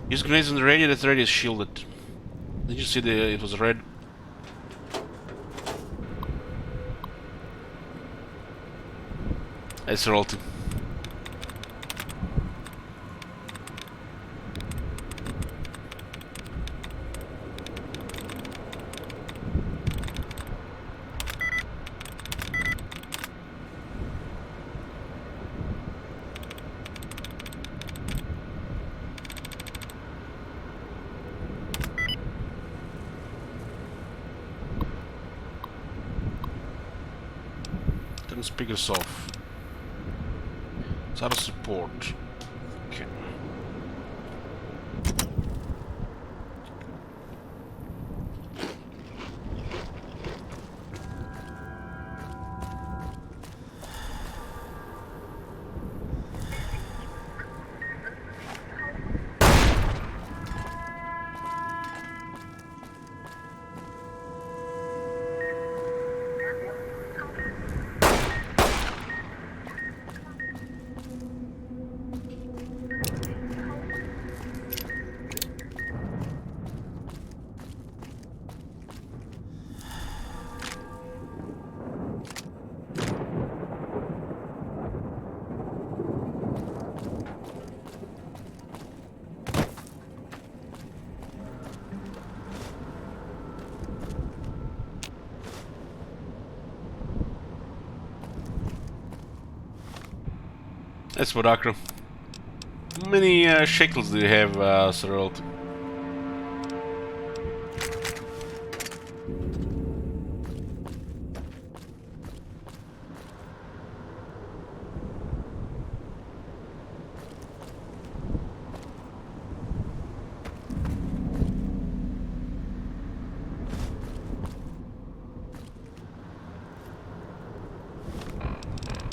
Use grenades on the radio, that radio is shielded. Did you see it was red? It's rolled. Turn speakers off. It's out of support. Okay. That's what Akra. How many shekels do you have, Saralt?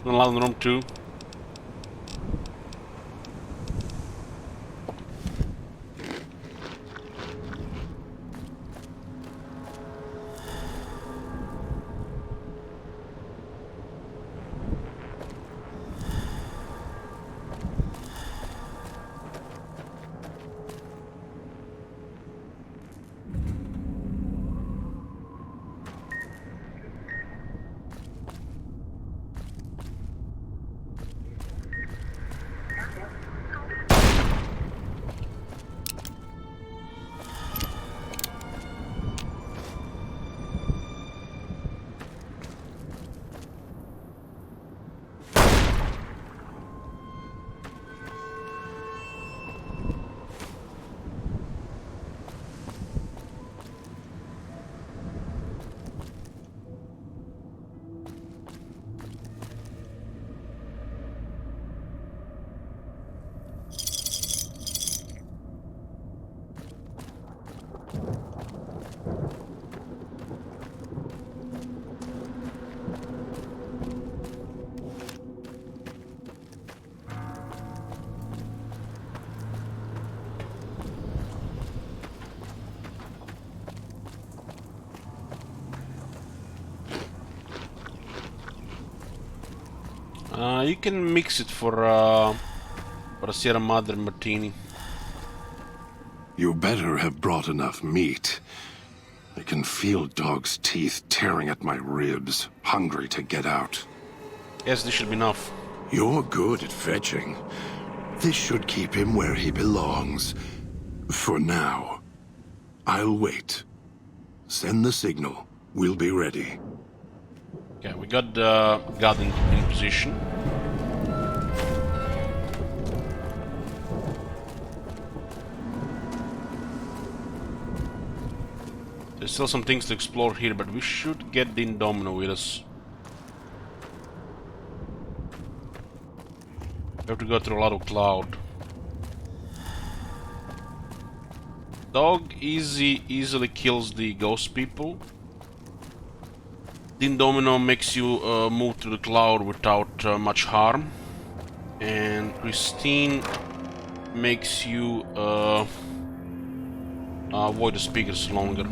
Not allowed in room 2. You can mix it for a Sierra Madre martini. You better have brought enough meat. I can feel Dog's teeth tearing at my ribs, hungry to get out. Yes, this should be enough. You're good at fetching. This should keep him where he belongs. For now. I'll wait. Send the signal. We'll be ready. Okay, we got the god in position. There's still some things to explore here, but we should get the Indomino with us. We have to go through a lot of cloud. Dog easily kills the ghost people. The Indomino makes you move through the cloud without much harm. And Christine makes you avoid the speakers longer.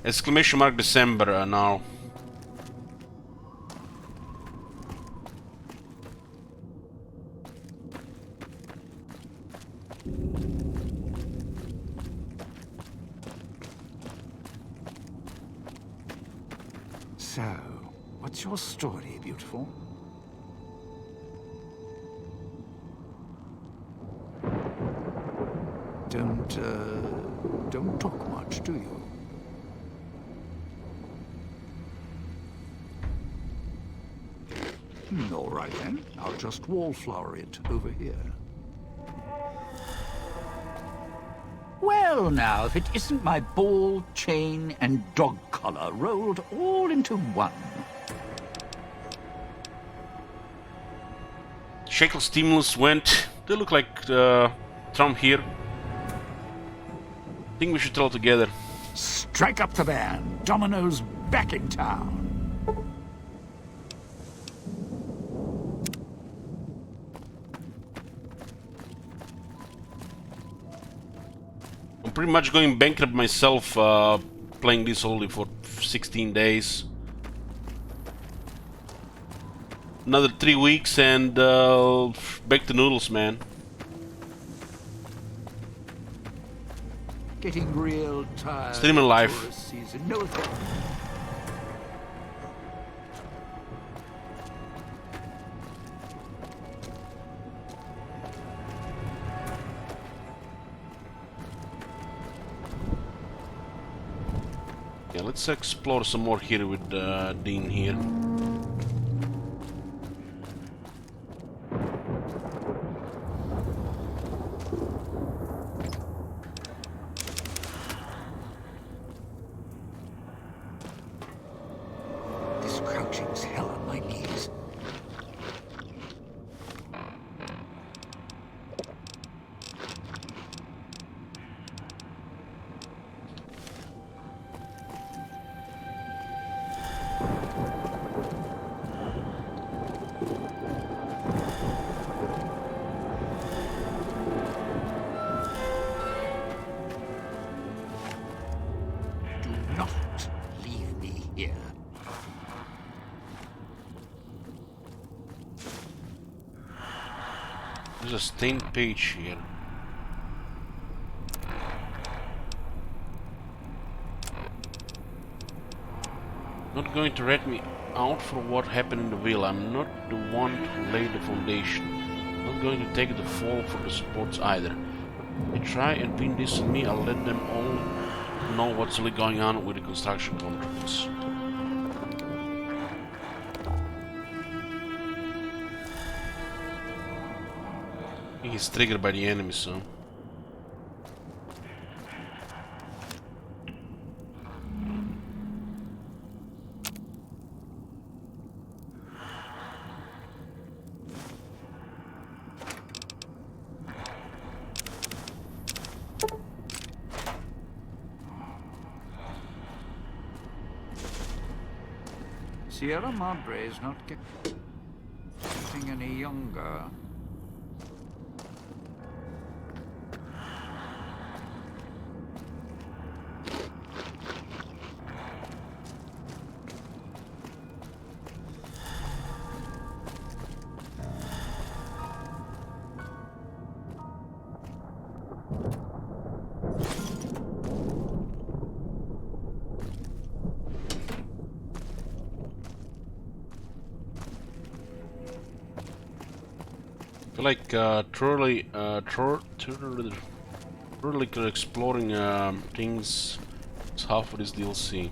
Exclamation mark December now. So, what's your story, beautiful? Don't talk much, do you? All right then, I'll just wallflower it over here. Well now, if it isn't my ball, chain, and dog collar rolled all into one. Shackle stimulus went. They look like Trump here. I think we should throw together. Strike up the band. Domino's back in town. I'm pretty much going bankrupt myself playing this only for 16 days. Another 3 weeks and back to noodles, man. Getting real tired. Streaming live. Tourist season. No offense. Yeah, let's explore some more here with Dean here. This crouching's hell on my knees. Do not leave me here. There's a stained page here. Not going to rat me out for what happened in the villa. I'm not the one who laid the foundation. Not going to take the fall for the supports either. They try and pin this on me, I'll let them all know what's really going on with the construction contracts. He's triggered by the enemy, so... Sierra Madre is not getting any younger. I feel like thoroughly exploring things is half of this DLC.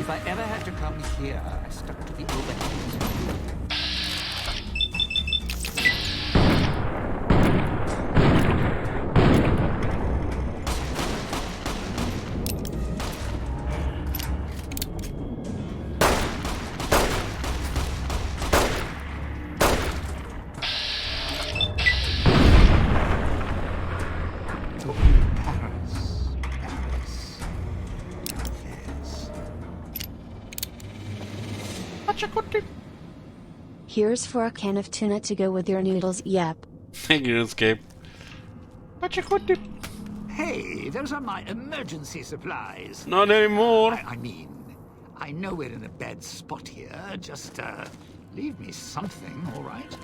If I ever had to come here, I stuck to the overheads. Here's for a can of tuna to go with your noodles, yep. Thank you, Escape. Hey, those are my emergency supplies. Not anymore. I mean, I know we're in a bad spot here. Just, leave me something, all right?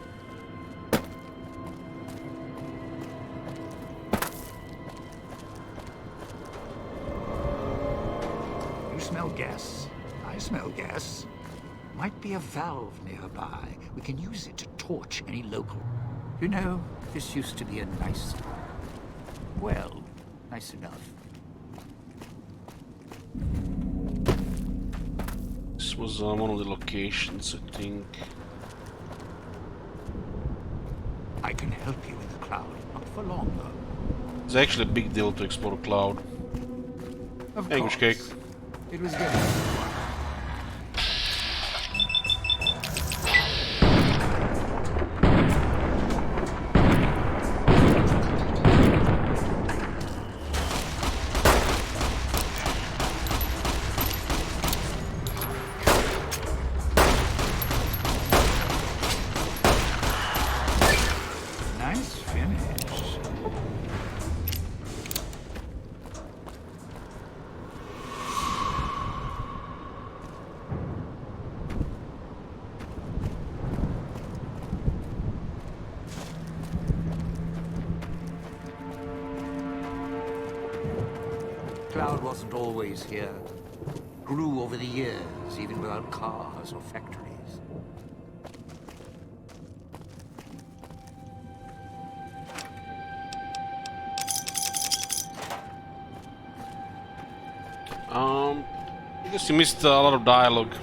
You smell gas. I smell gas. Might be a valve nearby. We can use it to torch any local. You know, this used to be a nice... Well, nice enough. This was one of the locations, I think. I can help you in the cloud. Not for long, though. It's actually a big deal to explore a cloud. Of English course. cake. It was good. Nice finish. Cloud wasn't always here. Grew over the years, even without cars or factories. I guess you missed a lot of dialogue.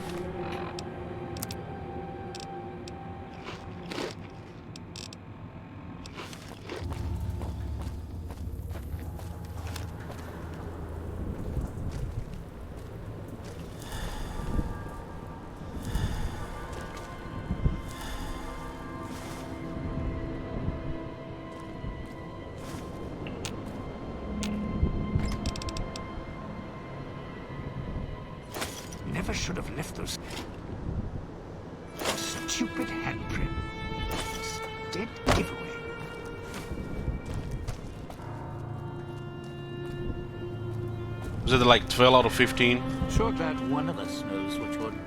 Never should have left those stupid handprint. Dead giveaway. Was it like 12 out of 15? Sure glad one of us knows what you're doing.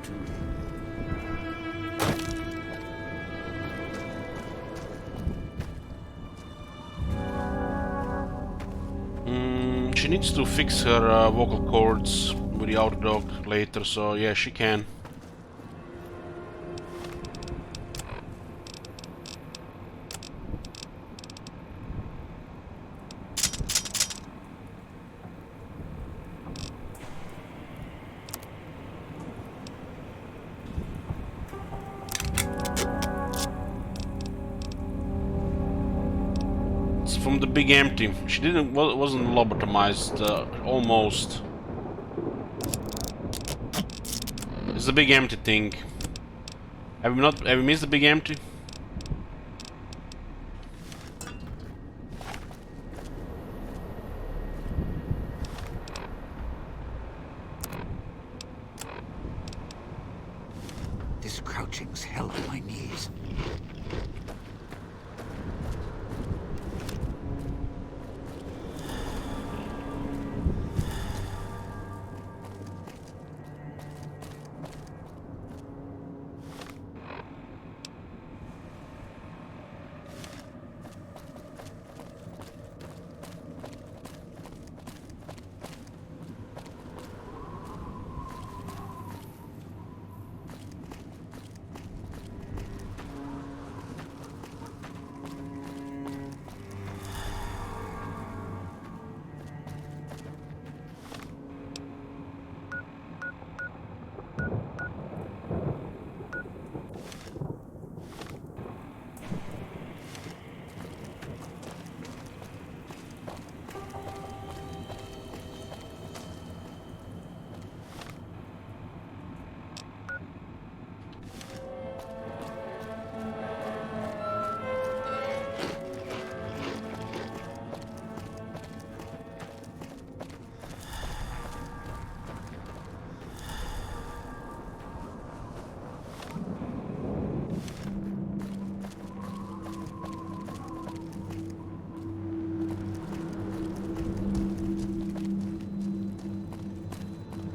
She needs to fix her vocal cords with the outer dog later, so yeah, she can. It's from the big empty. She wasn't lobotomized, almost. It's the big empty thing. Have we missed the big empty? This crouching's hell on my knees.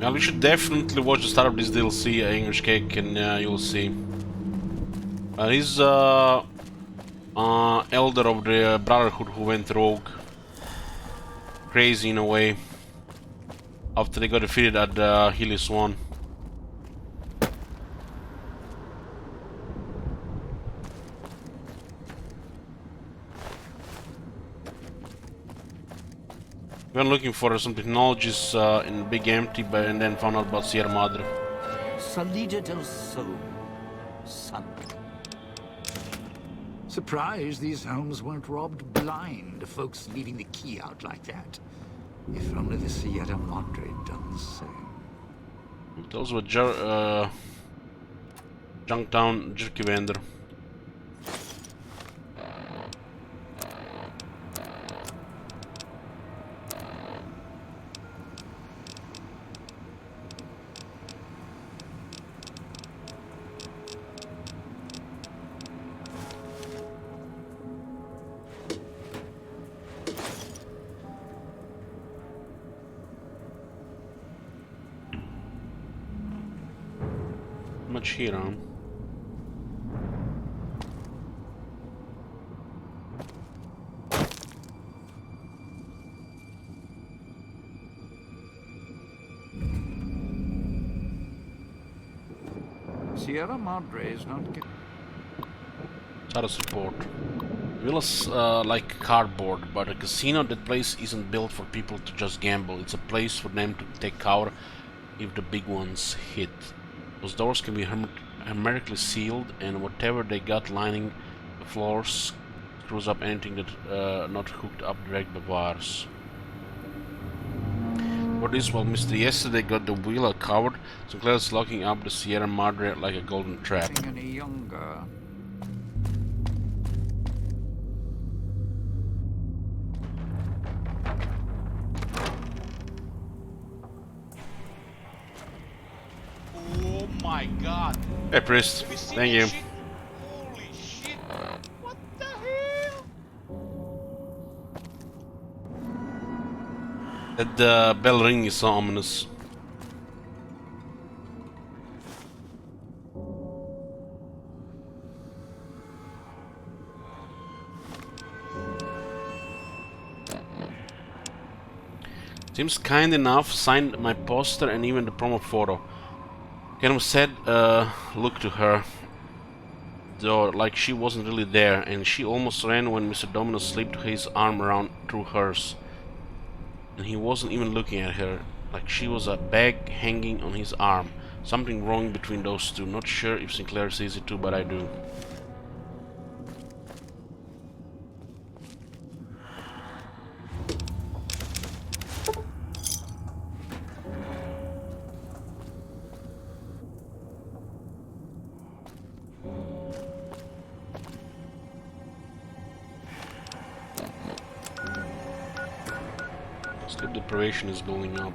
Well, we should definitely watch the start of this DLC, English Cake, and you'll see. He's elder of the Brotherhood who went rogue. Crazy in a way. After they got defeated at the Helios 1. We were looking for some technologies in the Big Empty, and then found out about Sierra Madre. Salida del Sol. Sun. Surprised these homes weren't robbed blind, folks leaving the key out like that. If only the Sierra Madre had done the same. Those were Junktown Jerky Vendor. Much here, huh? Sierra Madre is not... Status support. Villas like cardboard, but a casino, that place isn't built for people to just gamble. It's a place for them to take cover if the big ones hit. Those doors can be hermetically sealed, and whatever they got lining the floors screws up anything that not hooked up direct by wires. For this, while Mr. Yesterday got the wheel covered, Sinclair's locking up the Sierra Madre like a golden trap. Any younger. Oh my god. Hey, Priest. Have you seen Thank that you. shit? Holy shit. What the hell? That bell ring is so ominous. Seems kind enough, signed my poster and even the promo photo. Kind of said look to her, though, like she wasn't really there, and she almost ran when Mr. Domino slipped his arm around through hers. And he wasn't even looking at her, like she was a bag hanging on his arm. Something wrong between those two. Not sure if Sinclair sees it too, but I do. Sleep deprivation is building up.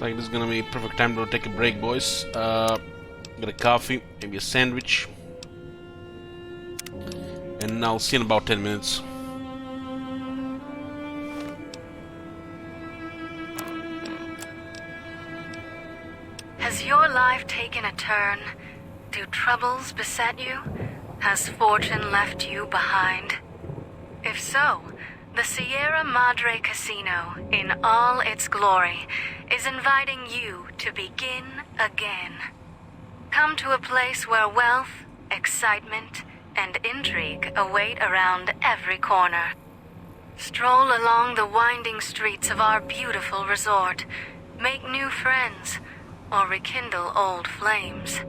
Like this is gonna be a perfect time to take a break, boys. Get a coffee, maybe a sandwich, and I'll see you in about 10 minutes. Has your life taken a turn? Do troubles beset you? Has fortune left you behind? If so, the Sierra Madre Casino, in all its glory, is inviting you to begin again. Come to a place where wealth, excitement, and intrigue await around every corner. Stroll along the winding streets of our beautiful resort, make new friends, or rekindle old flames.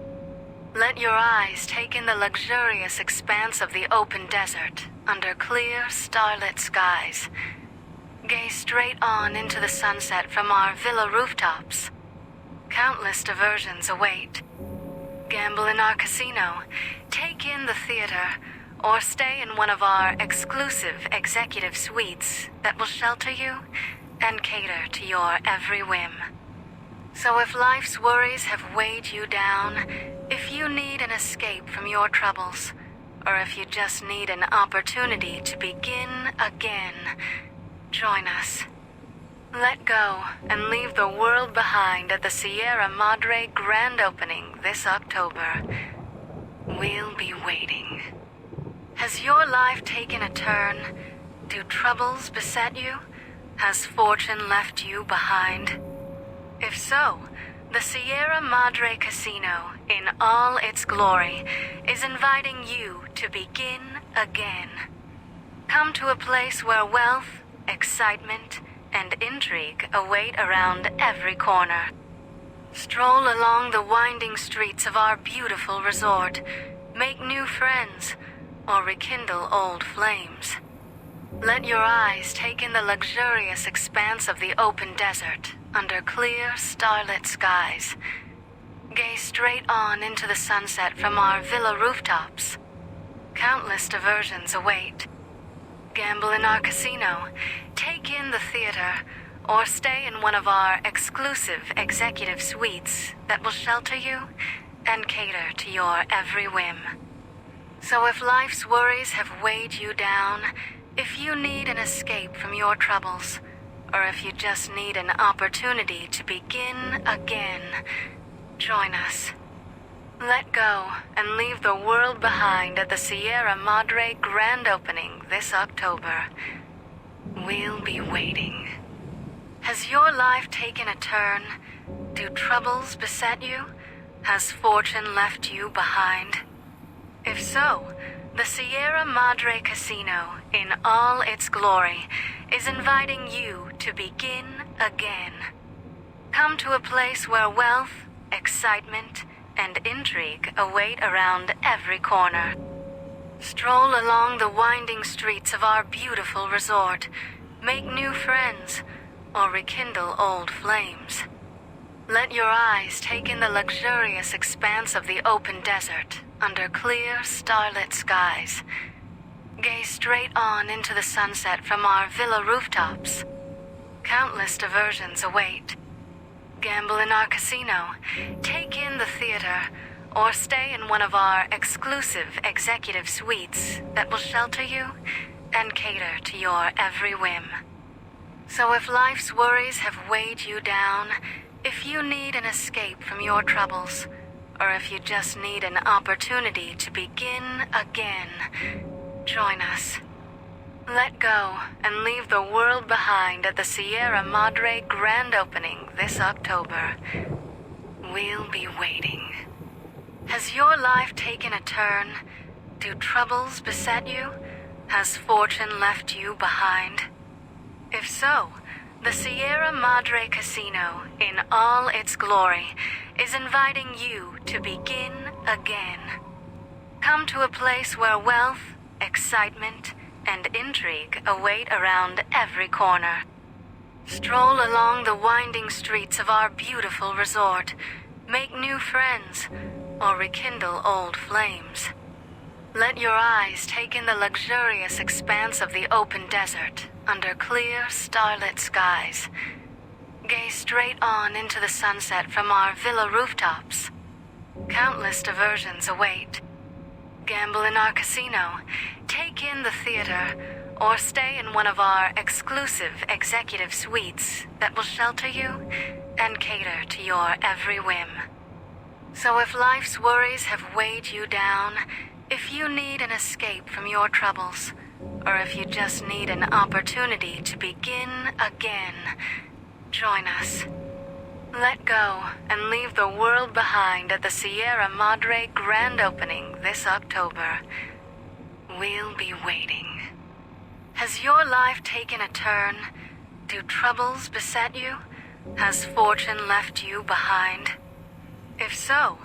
Let your eyes take in the luxurious expanse of the open desert under clear, starlit skies. Gaze straight on into the sunset from our villa rooftops. Countless diversions await. Gamble in our casino, take in the theater, or stay in one of our exclusive executive suites that will shelter you and cater to your every whim. So if life's worries have weighed you down, if you need an escape from your troubles, or if you just need an opportunity to begin again, join us. Let go and leave the world behind at the Sierra Madre grand opening this October. We'll be waiting. Has your life taken a turn? Do troubles beset you? Has fortune left you behind? If so, the Sierra Madre Casino, in all its glory, is inviting you to begin again. Come to a place where wealth, excitement, and intrigue await around every corner. Stroll along the winding streets of our beautiful resort, make new friends, or rekindle old flames. Let your eyes take in the luxurious expanse of the open desert under clear, starlit skies. Gaze straight on into the sunset from our villa rooftops. Countless diversions await. Gamble in our casino, take in the theater, or stay in one of our exclusive executive suites that will shelter you and cater to your every whim. So if life's worries have weighed you down, if you need an escape from your troubles, or if you just need an opportunity to begin again, join us. Let go and leave the world behind at the Sierra Madre grand opening this October. We'll be waiting. Has your life taken a turn? Do troubles beset you? Has fortune left you behind? If so, the Sierra Madre Casino, in all its glory, is inviting you to begin again. Come to a place where wealth, excitement, and intrigue await around every corner. Stroll along the winding streets of our beautiful resort, make new friends, or rekindle old flames. Let your eyes take in the luxurious expanse of the open desert under clear, starlit skies. Gaze straight on into the sunset from our villa rooftops. Countless diversions await. Gamble in our casino, take in the theater, or stay in one of our exclusive executive suites that will shelter you and cater to your every whim. So if life's worries have weighed you down, if you need an escape from your troubles, or if you just need an opportunity to begin again, join us. Let go and leave the world behind at the Sierra Madre grand opening this October. We'll be waiting. Has your life taken a turn? Do troubles beset you? Has fortune left you behind? If so, the Sierra Madre Casino, in all its glory, is inviting you to begin again. Come to a place where wealth, excitement, and intrigue await around every corner. Stroll along the winding streets of our beautiful resort, make new friends, or rekindle old flames. Let your eyes take in the luxurious expanse of the open desert under clear, starlit skies. Gaze straight on into the sunset from our villa rooftops. Countless diversions await. Gamble in our casino, take in the theater, or stay in one of our exclusive executive suites that will shelter you and cater to your every whim. So if life's worries have weighed you down, if you need an escape from your troubles, or if you just need an opportunity to begin again, join us. Let go and leave the world behind at the Sierra Madre grand opening this October. We'll be waiting. Has your life taken a turn? Do troubles beset you? Has fortune left you behind? If so,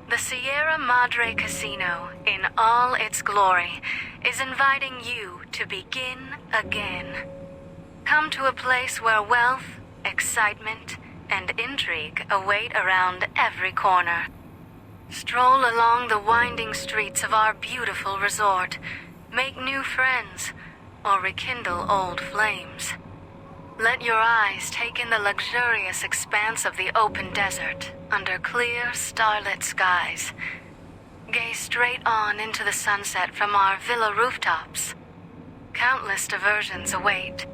the Sierra Madre Casino, in all its glory, is inviting you to begin again. Come to a place where wealth, excitement, and intrigue await around every corner. Stroll along the winding streets of our beautiful resort, make new friends, or rekindle old flames. Let your eyes take in the luxurious expanse of the open desert under clear, starlit skies. Gaze straight on into the sunset from our villa rooftops. Countless diversions await.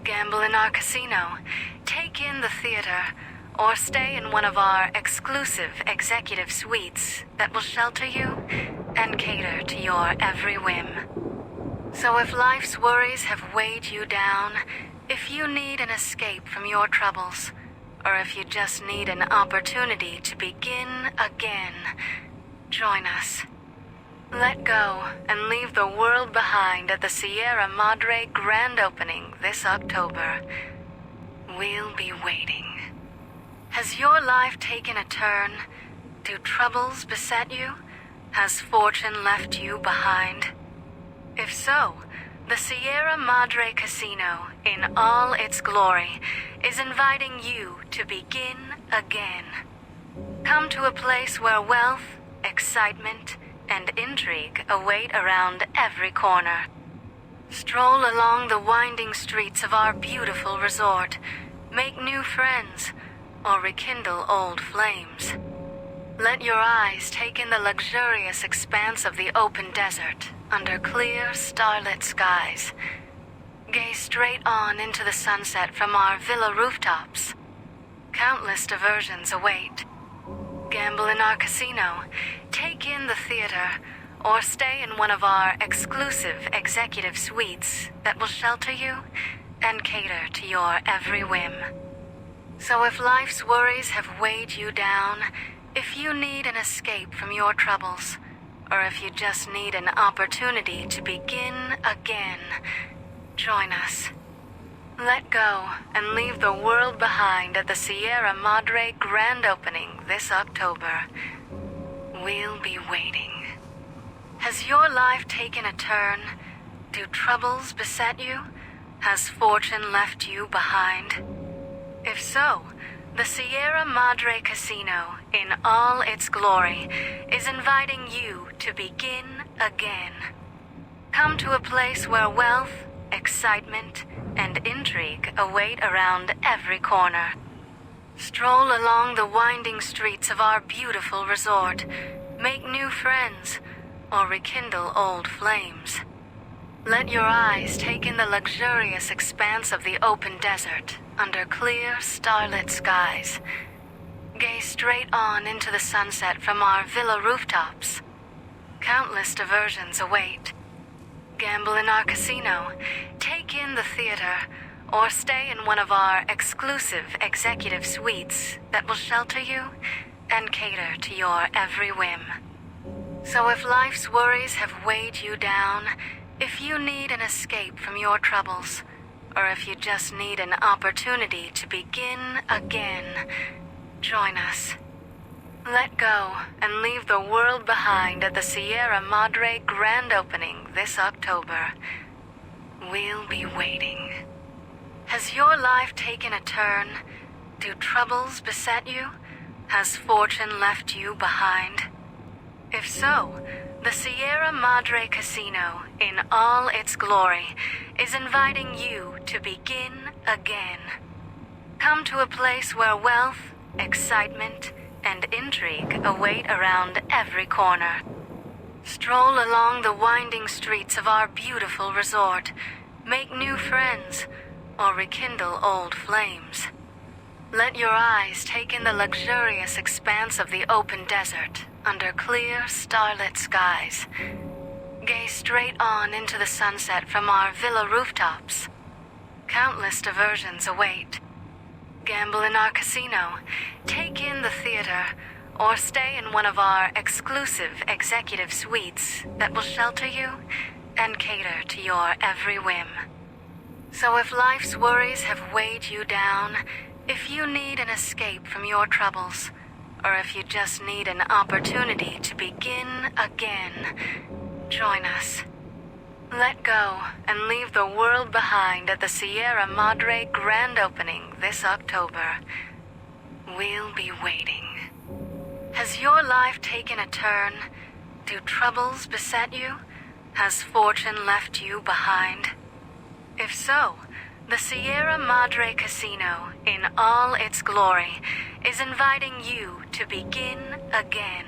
Gamble in our casino, take in the theater, or stay in one of our exclusive executive suites that will shelter you and cater to your every whim. So if life's worries have weighed you down, if you need an escape from your troubles, or if you just need an opportunity to begin again, join us. Let go and leave the world behind at the Sierra Madre grand opening this October. We'll be waiting. Has your life taken a turn? Do troubles beset you? Has fortune left you behind? If so, the Sierra Madre Casino, in all its glory, is inviting you to begin again. Come to a place where wealth, excitement, and intrigue await around every corner. Stroll along the winding streets of our beautiful resort, make new friends, or rekindle old flames. Let your eyes take in the luxurious expanse of the open desert under clear, starlit skies. Gaze straight on into the sunset from our villa rooftops. Countless diversions await. Gamble in our casino, take in the theater, or stay in one of our exclusive executive suites that will shelter you and cater to your every whim. So if life's worries have weighed you down, if you need an escape from your troubles, or if you just need an opportunity to begin again, join us. Let go and leave the world behind at the Sierra Madre grand opening this October. We'll be waiting. Has your life taken a turn? Do troubles beset you? Has fortune left you behind? If so, the Sierra Madre Casino, in all its glory, is inviting you to begin again. Come to a place where wealth, excitement, and intrigue await around every corner. Stroll along the winding streets of our beautiful resort, make new friends, or rekindle old flames. Let your eyes take in the luxurious expanse of the open desert under clear, starlit skies. Gaze straight on into the sunset from our villa rooftops. Countless diversions await. Gamble in our casino, take in the theater, or stay in one of our exclusive executive suites that will shelter you and cater to your every whim. So if life's worries have weighed you down, if you need an escape from your troubles, or if you just need an opportunity to begin again, join us. Let go and leave the world behind at the Sierra Madre grand opening this October. We'll be waiting. Has your life taken a turn? Do troubles beset you? Has fortune left you behind? If so, the Sierra Madre Casino, in all its glory, is inviting you to begin again. Come to a place where wealth, excitement, and intrigue await around every corner. Stroll along the winding streets of our beautiful resort, make new friends, or rekindle old flames. Let your eyes take in the luxurious expanse of the open desert under clear, starlit skies. Gaze straight on into the sunset from our villa rooftops. Countless diversions await. Gamble in our casino, take in the theater, or stay in one of our exclusive executive suites that will shelter you and cater to your every whim. So if life's worries have weighed you down, if you need an escape from your troubles, or if you just need an opportunity to begin again, join us. Let go and leave the world behind at the Sierra Madre grand opening this October. We'll be waiting. Has your life taken a turn? Do troubles beset you? Has fortune left you behind? If so, the Sierra Madre Casino, in all its glory, is inviting you to begin again.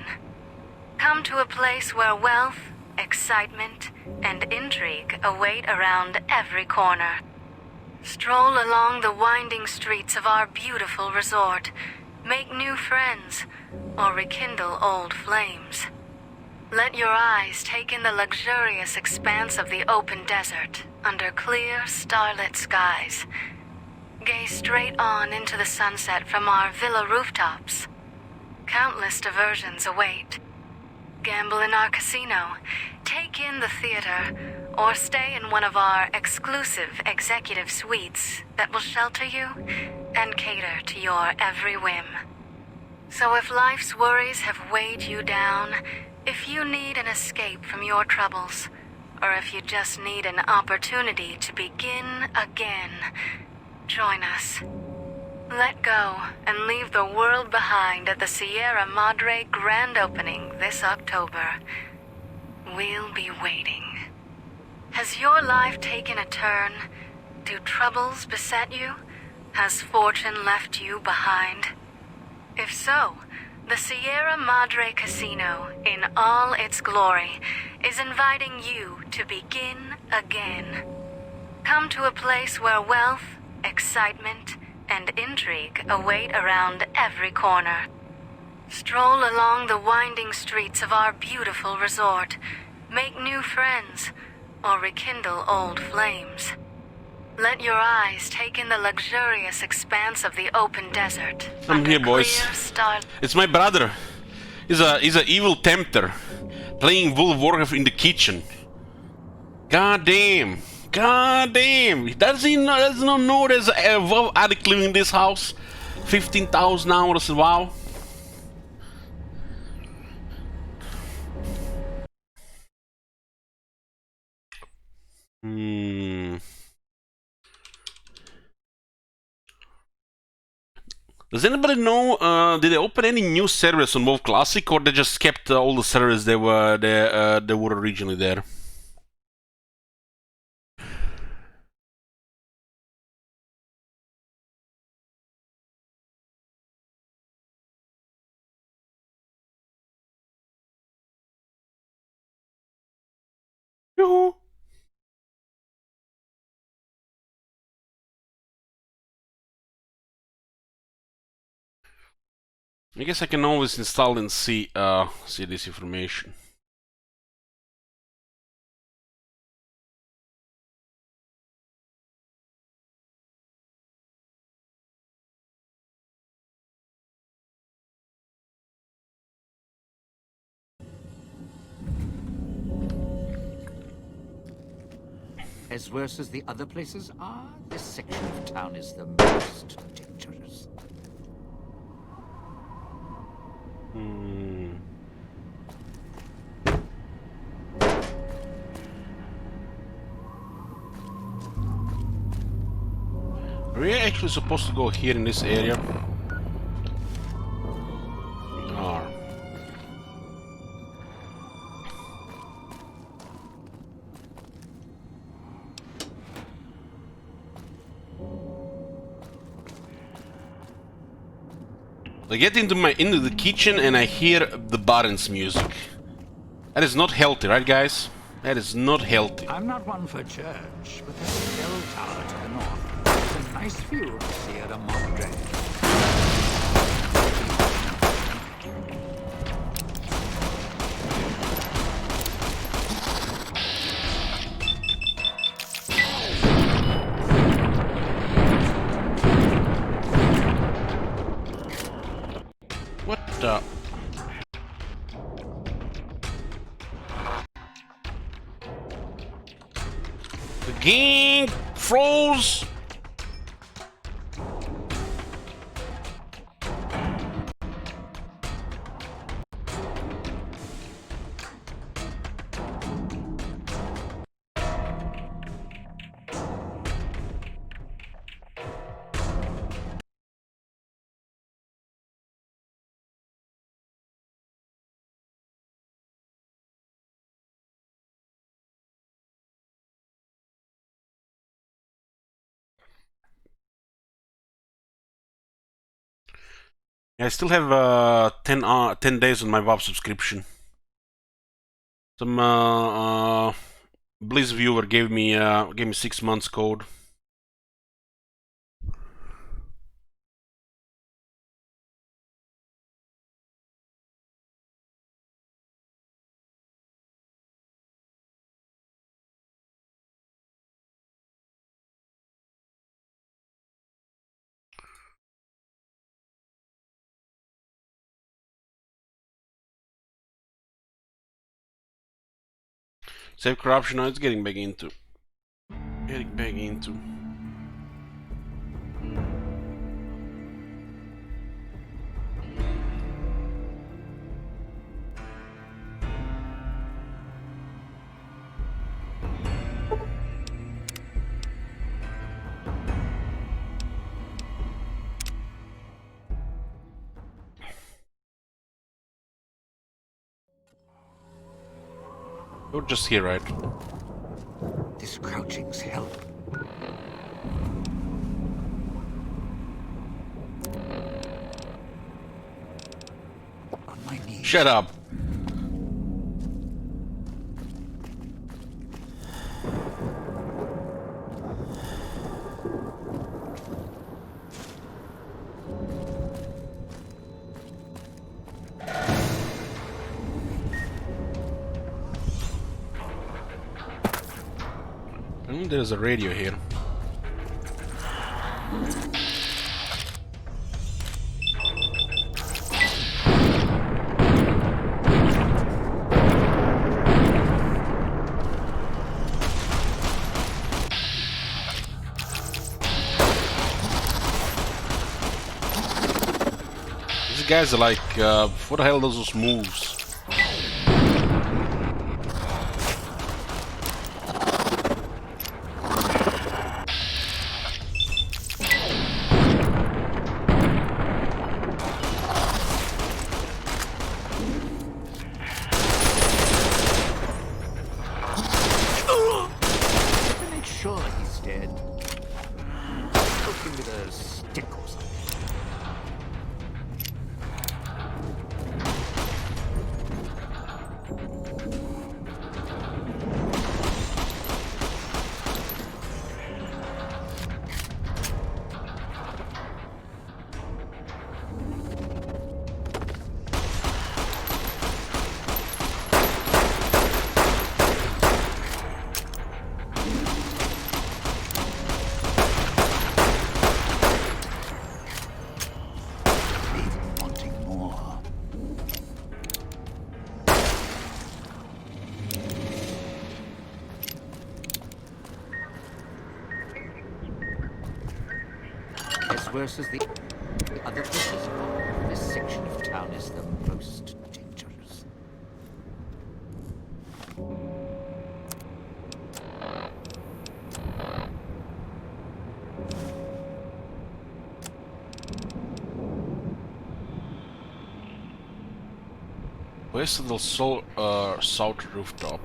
Come to a place where wealth, excitement, and intrigue await around every corner. Stroll along the winding streets of our beautiful resort, make new friends, or rekindle old flames. Let your eyes take in the luxurious expanse of the open desert under clear, starlit skies. Gaze straight on into the sunset from our villa rooftops. Countless diversions await. Gamble in our casino, take in the theater, or stay in one of our exclusive executive suites that will shelter you and cater to your every whim. So if life's worries have weighed you down, if you need an escape from your troubles, or if you just need an opportunity to begin again, join us. Let go and leave the world behind at the Sierra Madre grand opening this October. We'll be waiting. Has your life taken a turn? Do troubles beset you? Has fortune left you behind? If so, the Sierra Madre Casino, in all its glory, is inviting you to begin again. Come to a place where wealth, excitement, and intrigue await around every corner. Stroll along the winding streets of our beautiful resort, make new friends, or rekindle old flames. Let your eyes take in the luxurious expanse of the open desert. I'm here, boys. It's my brother. He's a evil tempter, playing World of Warcraft in the kitchen. God damn! God damn! Does he not know there's a WoW addict living in this house? 15,000 hours of WoW. Does anybody know? Did they open any new servers on WoW Classic, or they just kept all the servers they were originally there? Yoo-hoo. I guess I can always install and see this information. As worse as the other places are, this section of town is the most dangerous. Are we actually supposed to go here in this area? We are. I get into the kitchen and I hear the Baron's music. That is not healthy, right, guys? That is not healthy. I'm not one for church, but there's a bell tower to the north. It's a nice view of the Sierra Madre. What the? King froze. I still have 10 days on my WoW subscription. Some Blizz viewer gave me 6 months code. Save corruption. Now it's getting back into. You're just here, right? This crouching's hell. On my knees. Shut up. There's a radio here. These guys are like, what the hell are those moves? Sure he's dead. Poke him with a stick or something. As worse as the other places, this section of town is the most dangerous. Where's the south rooftop?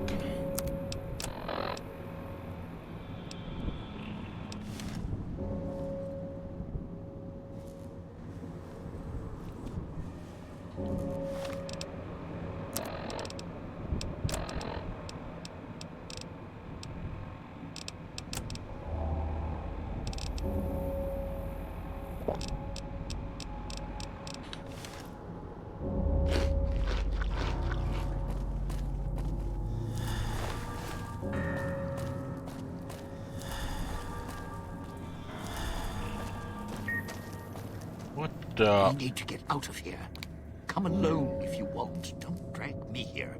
I need to get out of here. Come alone if you want. Don't drag me here.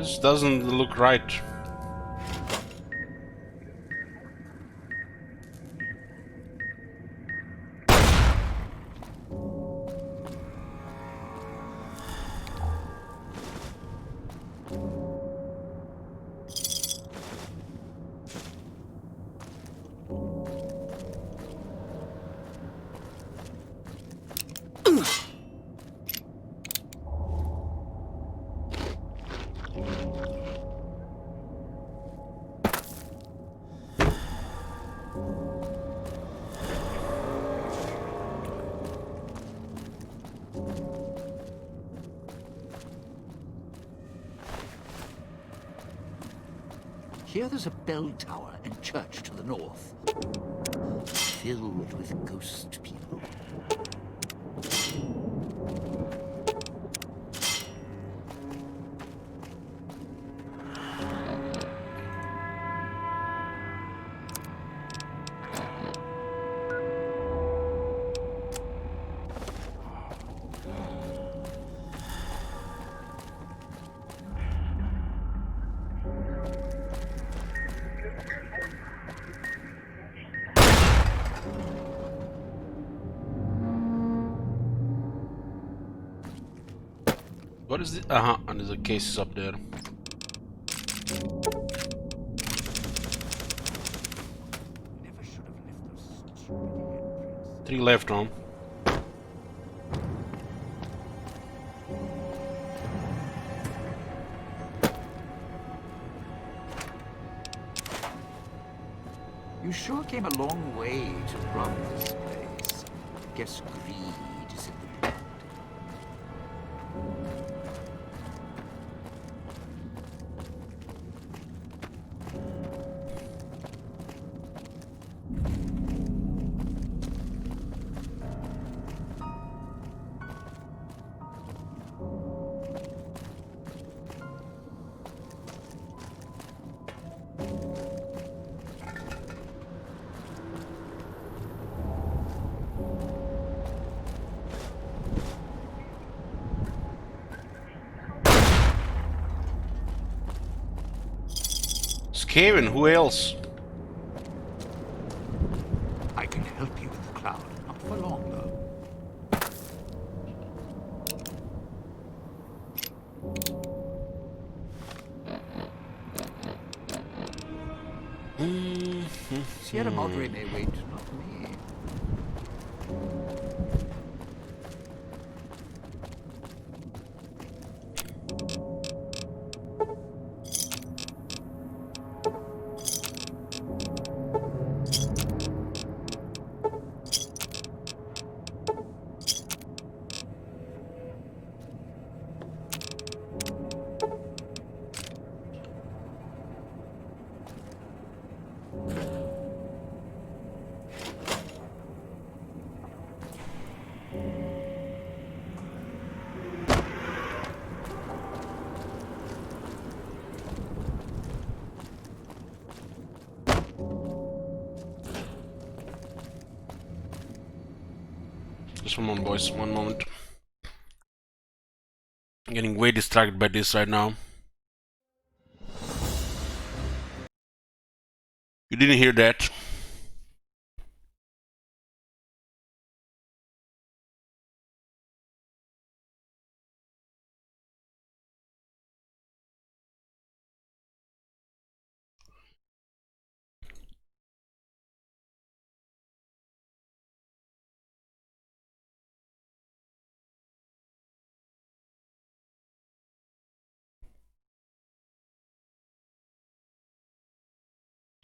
This doesn't look right. Here there's a bell tower and church to the north, filled with ghost people. What is it? And there's a cases up there. Never should have left those stupid handprints. 3 left, Ron. You sure came a long way to rob this place. Guess greed is in the blood. Kevin, who else? I can help you with the cloud. Not for long, though. Sierra Madre may wait, not me. Just one moment, boys. One moment. I'm getting way distracted by this right now. You didn't hear that.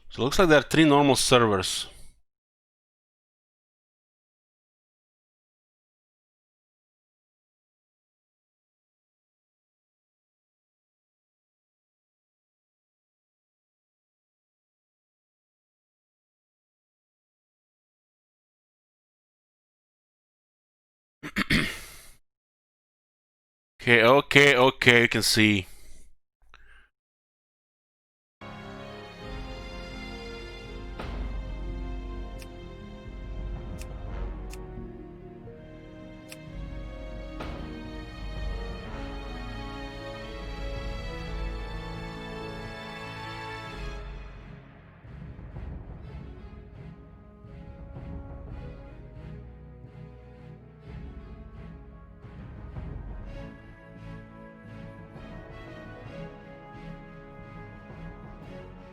So it looks like there are 3 normal servers. Okay, you can see.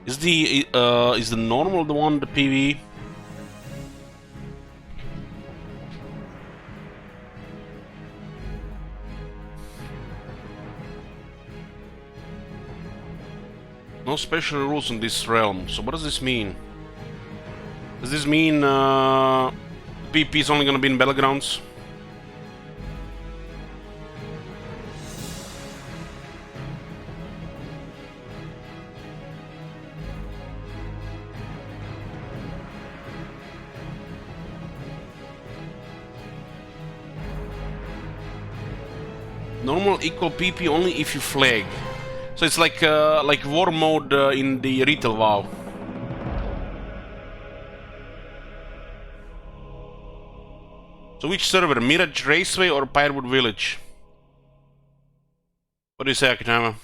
Is the normal the one the PV? No special rules in this realm. So what does this mean? Does this mean PP is only gonna be in battlegrounds? Normal equal PP only if you flag. So it's like war mode in the retail WoW. So which server? Mirage Raceway or Pirewood Village? What do you say, Akitama?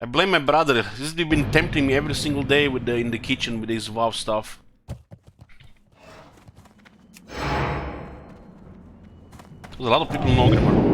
I blame my brother. He's been tempting me every single day with in the kitchen with his WoW stuff. There's a lot of people in Ogrimmar.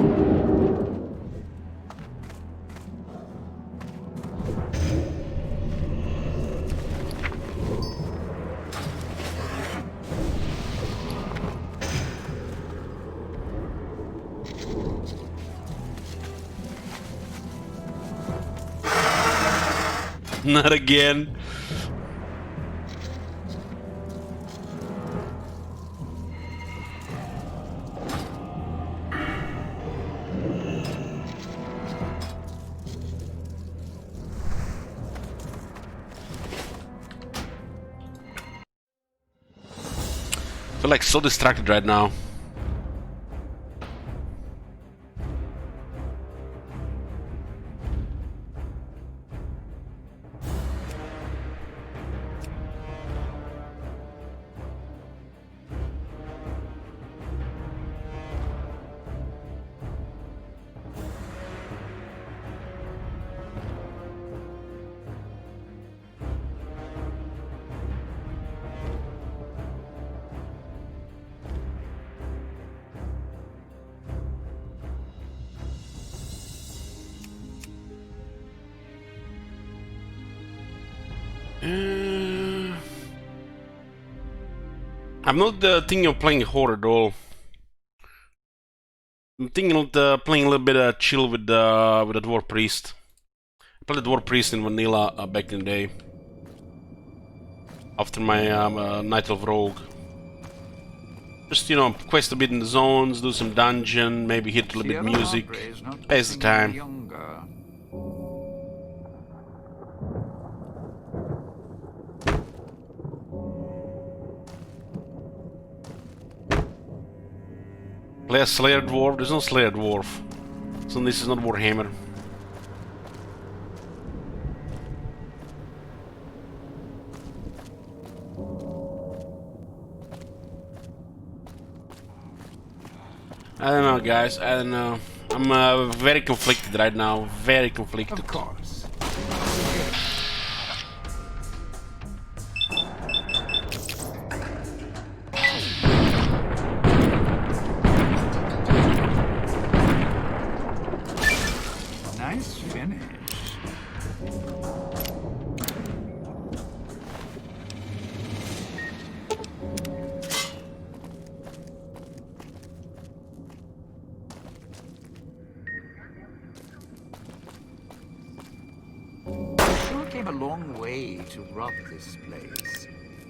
Not again. I feel like so distracted right now. I'm not thinking of playing horror at all. I'm thinking of playing a little bit chill with the Dwarf Priest. I played the Dwarf Priest in Vanilla back in the day. After my Night of Rogue. Just, you know, quest a bit in the zones, do some dungeon, maybe hit a little bit music. Pass the time. Play a Slayer Dwarf? There's no Slayer Dwarf. So this is not Warhammer. I don't know, guys. I don't know. I'm very conflicted right now. Very conflicted. Of course. Nice finish. Sure came a long way to rob this place.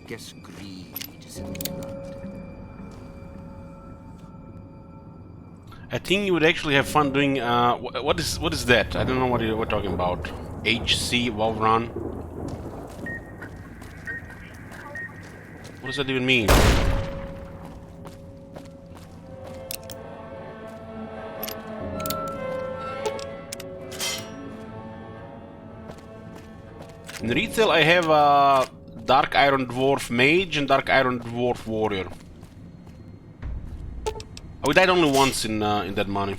Guess greed is in the blood. I think you would actually have fun doing. What is that? I don't know what you're talking about. HC WoW Run. What does that even mean? In retail, I have a Dark Iron Dwarf Mage and Dark Iron Dwarf Warrior. We died only once in that money.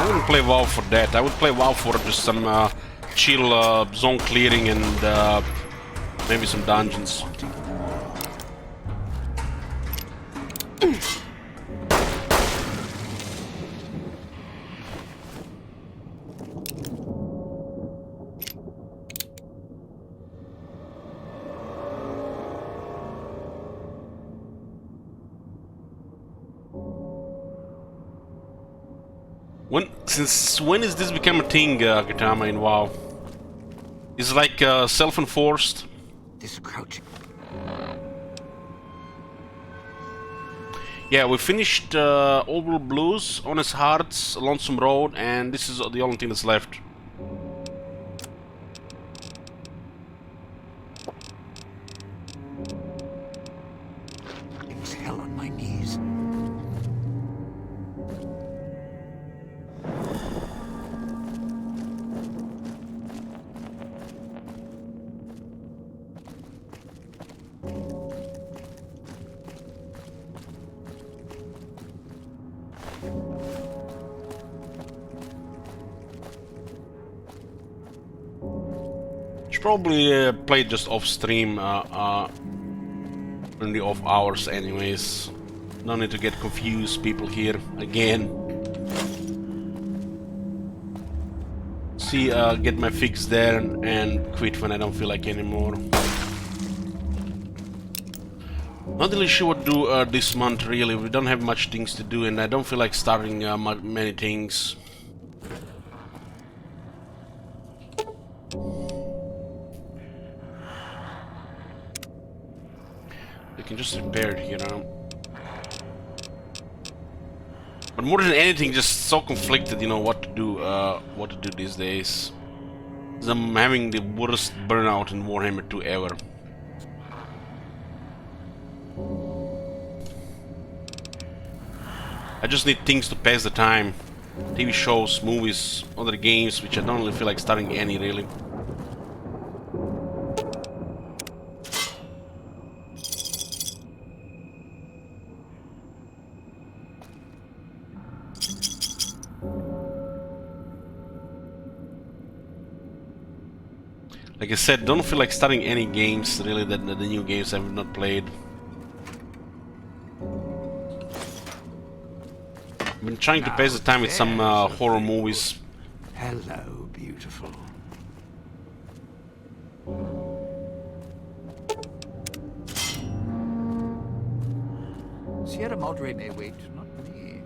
I wouldn't play WoW for that. I would play WoW for just some chill zone clearing and maybe some dungeons. Since when is this become a thing, Gitama, in WoW? Is it like self-enforced? This crouching. Yeah, we finished Old World Blues, Honest Hearts, Lonesome Road, and this is the only thing that's left. It's hell on my knees. Should probably play just off stream in the off hours anyways. No need to get confused people here again. See, get my fix there and quit when I don't feel like anymore. Not really sure what to do this month really. We don't have much things to do and I don't feel like starting many things. We can just repair it, you know. But more than anything, just so conflicted, you know, what to do these days. 'Cause I'm having the worst burnout in Warhammer 2 ever. I just need things to pass the time. TV shows, movies, other games, which I don't really feel like starting any, really. Like I said, don't feel like starting any games, really, that the new games I've not played. I've been trying to pass the time with some horror movies. Hello, beautiful. Sierra Madre may wait, not me.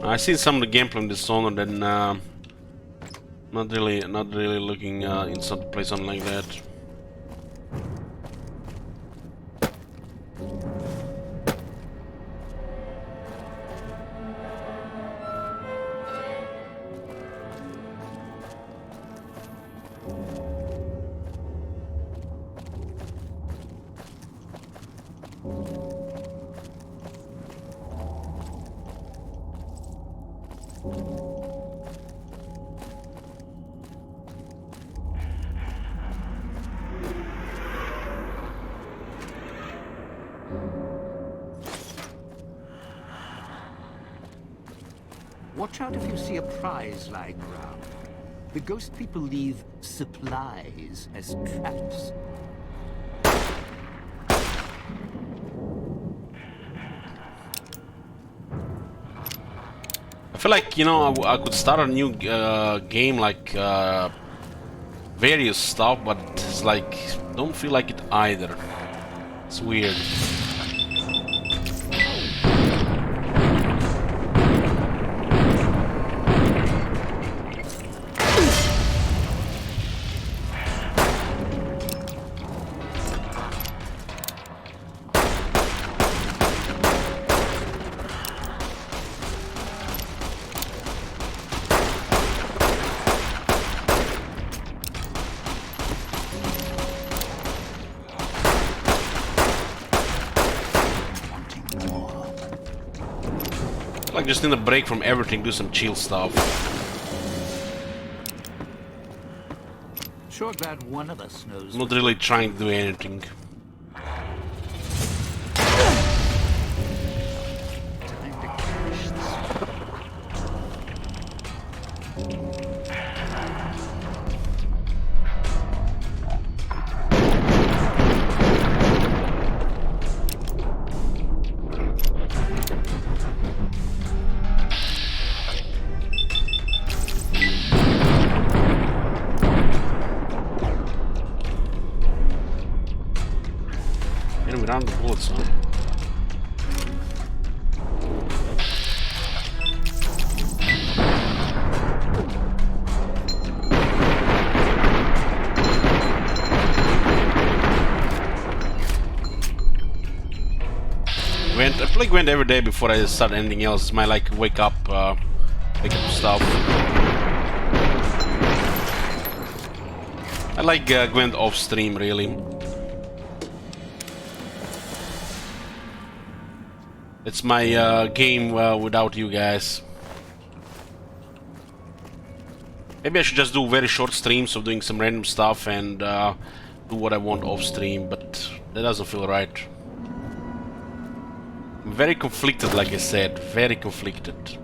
I've seen some of the gameplay in this zone, and then not really looking inside to play something like that. Watch out if you see a prize lying around. The ghost people leave supplies as traps. I feel like, you know, I could start a new game like various stuff, but it's like, don't feel like it either. It's weird. Like just need a break from everything, do some chill stuff. Sure glad one of us knows. I'm not really trying to do anything. Time to cash this. And we run the bullets on. I play Gwent every day before I start anything else. It's my like wake up stuff. I like Gwent off stream really. It's my game without you guys. Maybe I should just do very short streams of doing some random stuff and do what I want off stream, but that doesn't feel right. I'm very conflicted, like I said, very conflicted.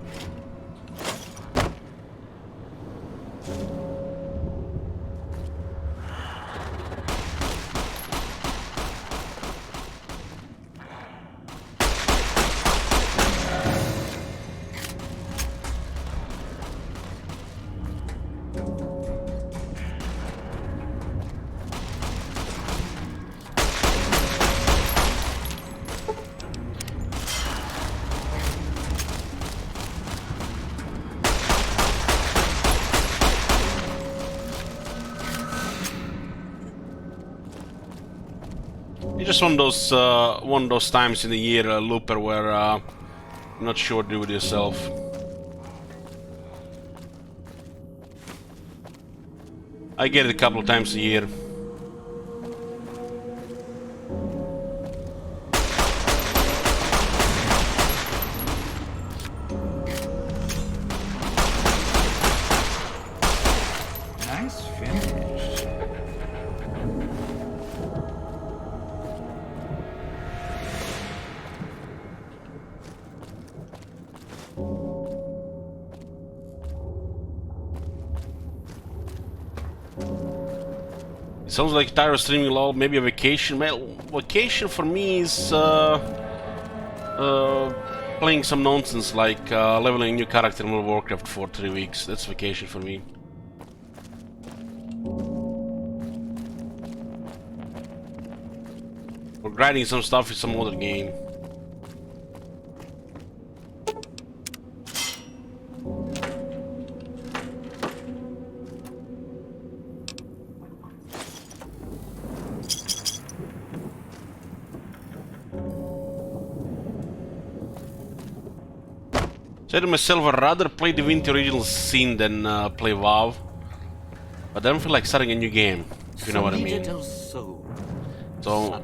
It's just one of those times in the year, Looper, where you're not sure what to do with yourself. I get it a couple of times a year. Nice finish. It sounds like tired of streaming lol, maybe a vacation. Well, vacation for me is playing some nonsense like leveling a new character in World of Warcraft for 3 weeks. That's vacation for me. Or grinding some stuff in some other game. Said to myself, I'd rather play the Divinity Original Sin than play WoW. But I don't feel like starting a new game, if you know what I mean. So,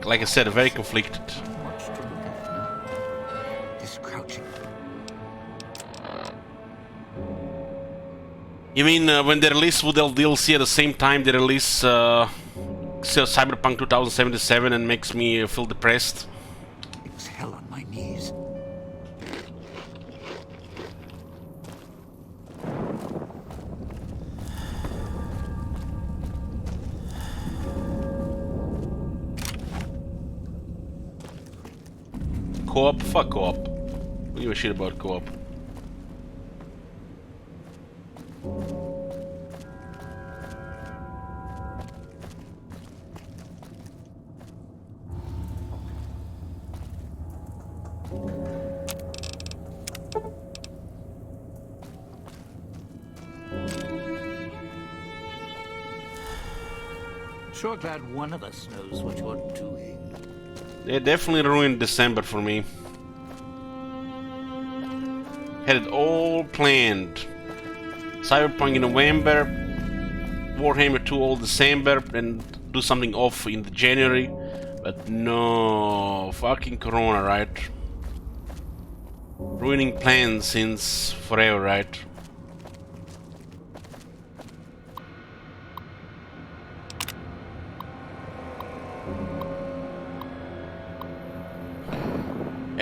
like I said, very conflicted. Much to look at now. This crouching. You mean when they release Woodell DLC at the same time they release Cyberpunk 2077 and makes me feel depressed? It's hell on my knees. Co-op? Fuck co-op. Who give a shit about co-op? Sure glad one of us knows what you're doing. They definitely ruined December for me. Had it all planned. Cyberpunk in November, Warhammer 2 all December, and do something off in January. But no, fucking Corona, right? Ruining plans since forever, right?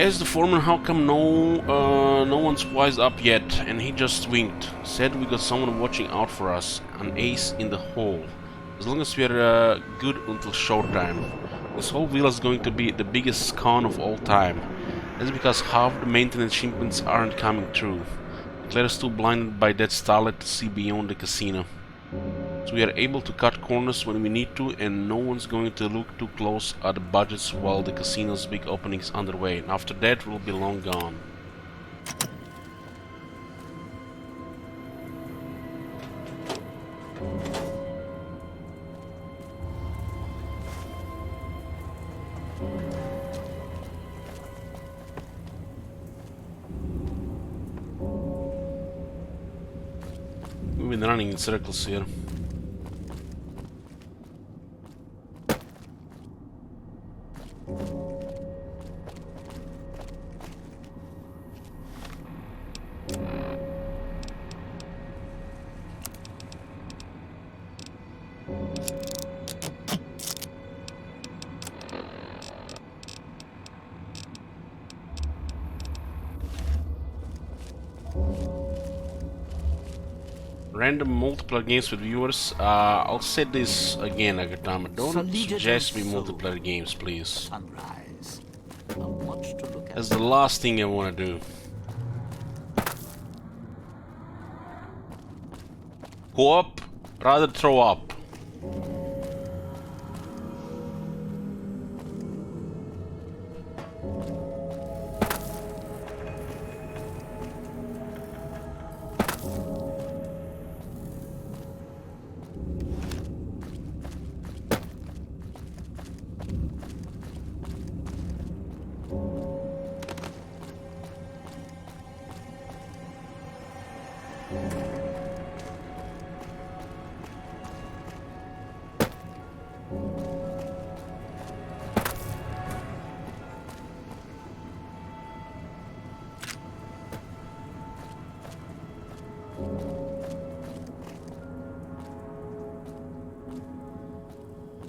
Asked the foreman how come no one's wised up yet, and he just winked. Said we got someone watching out for us, an ace in the hole. As long as we are good until showtime. This whole villa is going to be the biggest con of all time. That's because half the maintenance shipments aren't coming through. Claire's too blinded by that starlight to see beyond the casino. So we are able to cut corners when we need to, and no one's going to look too close at the budgets while the casino's big opening is underway. And after that, we'll be long gone. We've been running in circles here. Random multiplayer games with viewers. I'll say this again, Agatama. Don't suggest me multiplayer games, please. Sunrise. How much to look at. That's the last thing I want to do. Co-op, rather throw up.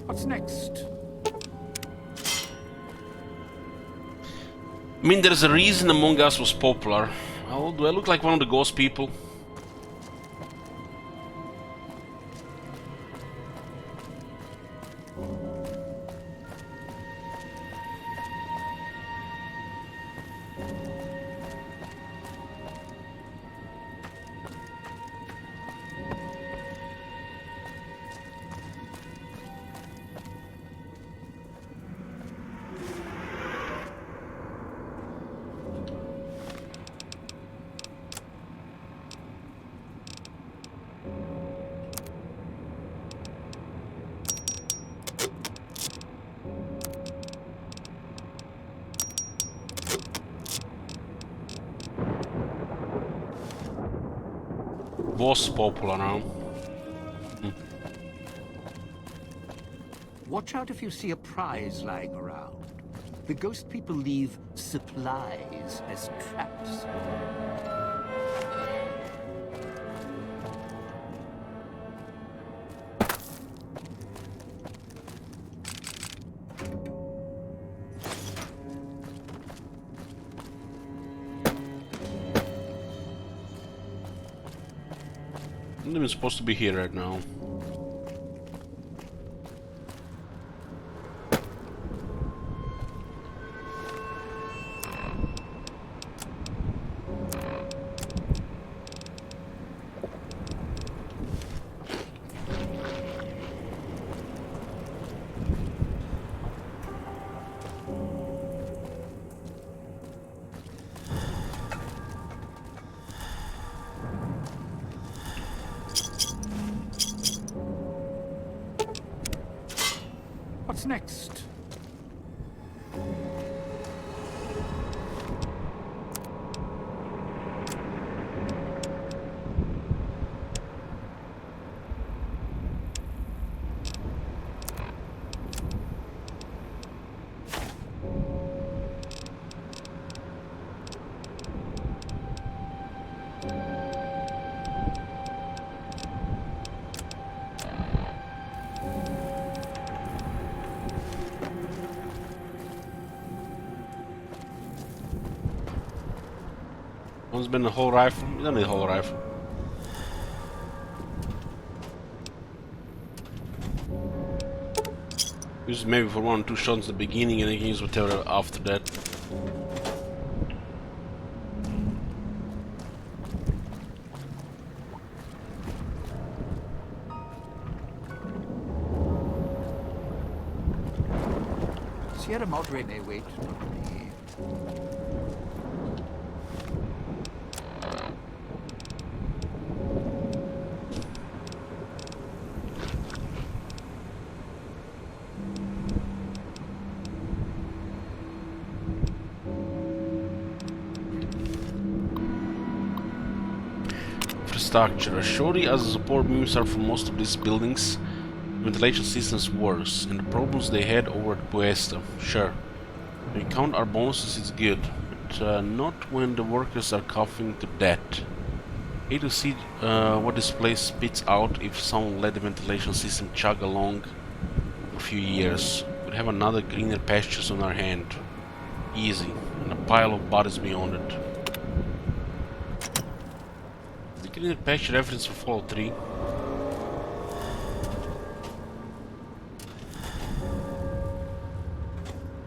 What's next? I mean, there's a reason Among Us was popular. Oh, do I look like one of the ghost people? Was popular now. Watch out if you see a prize lying around. The ghost people leave supplies as traps. I'm not even supposed to be here right now. What's next? Someone's been a whole rifle. We don't need a whole rifle. Use it maybe for 1 or 2 shots at the beginning and then you can use whatever after that. Sierra Madre may wait for me. Infrastructure. Shoddy as the support beams are for most of these buildings. Ventilation systems worse, and the problems they had over at Puesta. Sure. When we count our bonuses, it's good, but not when the workers are coughing to death. Hate to see what this place spits out if someone let the ventilation system chug along for a few years. We'd have another greener pastures on our hand. Easy, and a pile of bodies beyond it. The greener pasture reference for Fallout 3.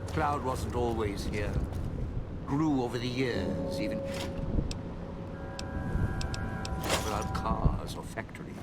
Cloud wasn't always here. Grew over the years, even without cars or factories.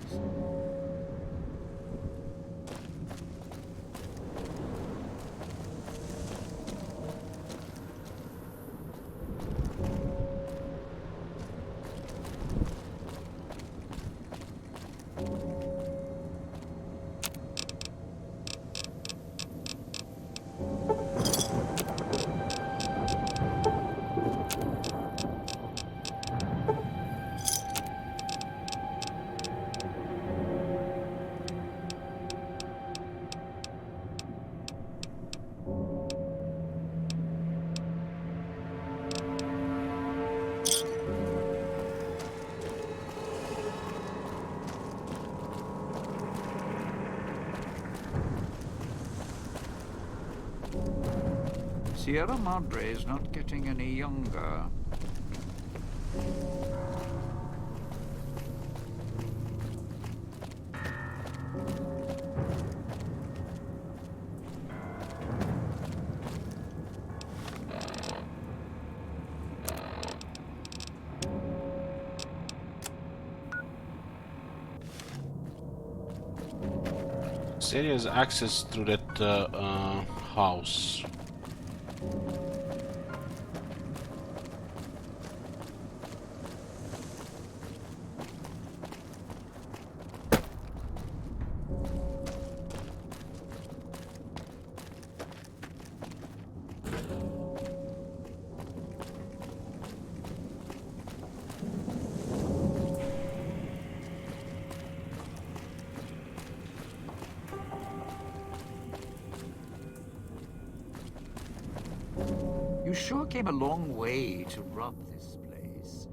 Sierra Madre is not getting any younger. This area has access through that house. You sure came a long way to rob this place.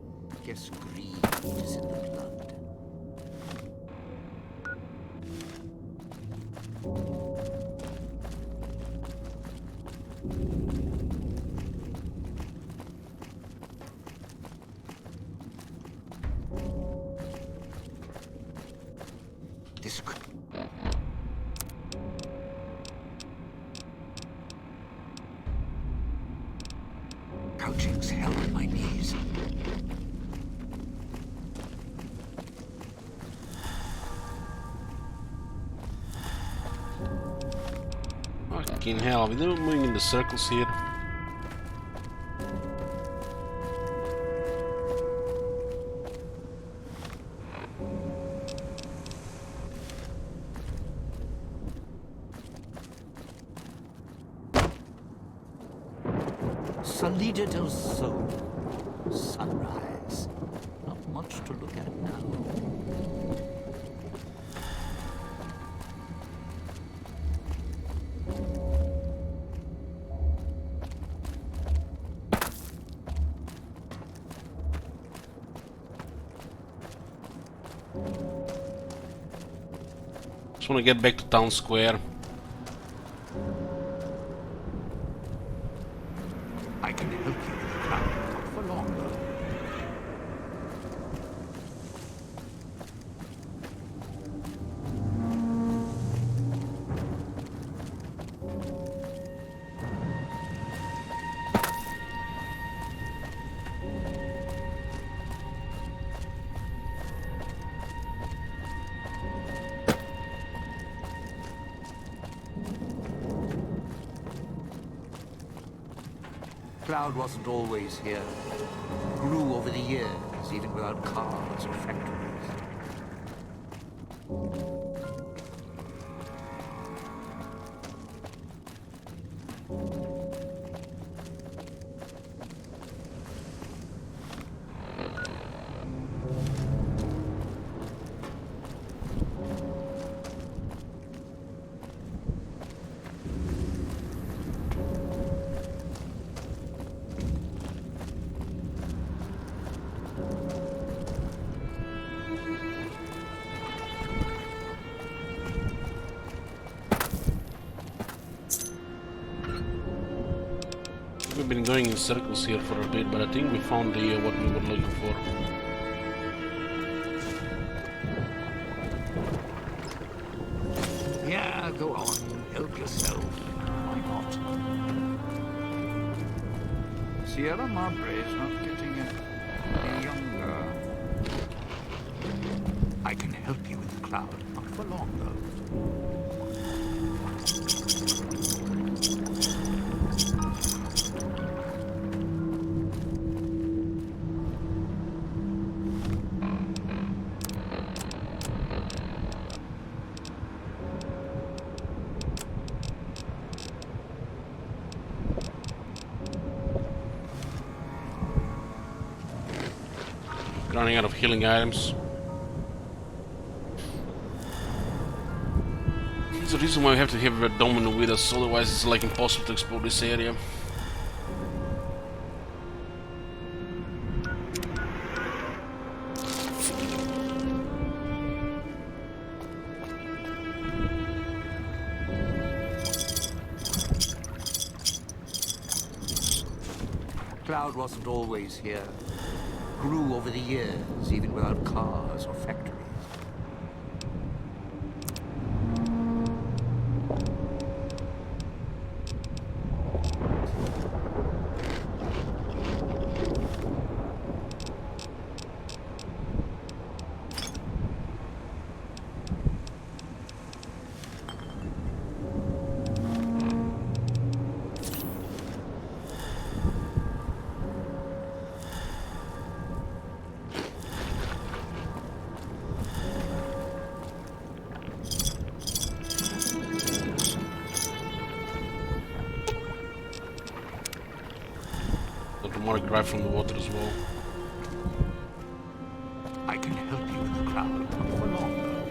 Guess greed is in the blood. This could... Couching's hell on my knees. Fucking hell, we're moving in the circles here. Salida del Sol. Sunrise. Not much to look at now. Just want to get back to town square. I can help you with the crowd, not for long though. Cloud wasn't always here. Grew over the years, even without cars or factories. We've been going in circles here for a bit, but I think we found the what we were looking for. Yeah, go on. Help yourself. Why not? Sierra Madre is not getting any younger. I can help you with the Cloud. Not for long, though. Running out of healing items. That's the reason why we have to have a domino with us, otherwise it's like impossible to explore this area. Cloud wasn't always here. Grew over the years, even without cars or factories. Mark right from the water as well. I can help you with the Cloud. Not for long, though.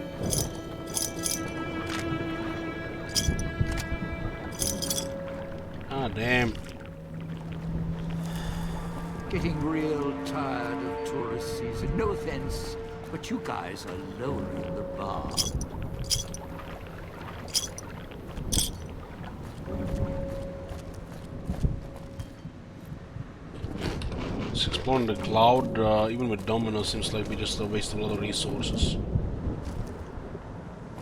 Ah, damn. Getting real tired of tourist season. No offense, but you guys are lowering the bar. Exploring the Cloud, even with Domino, seems like we just waste a lot of resources.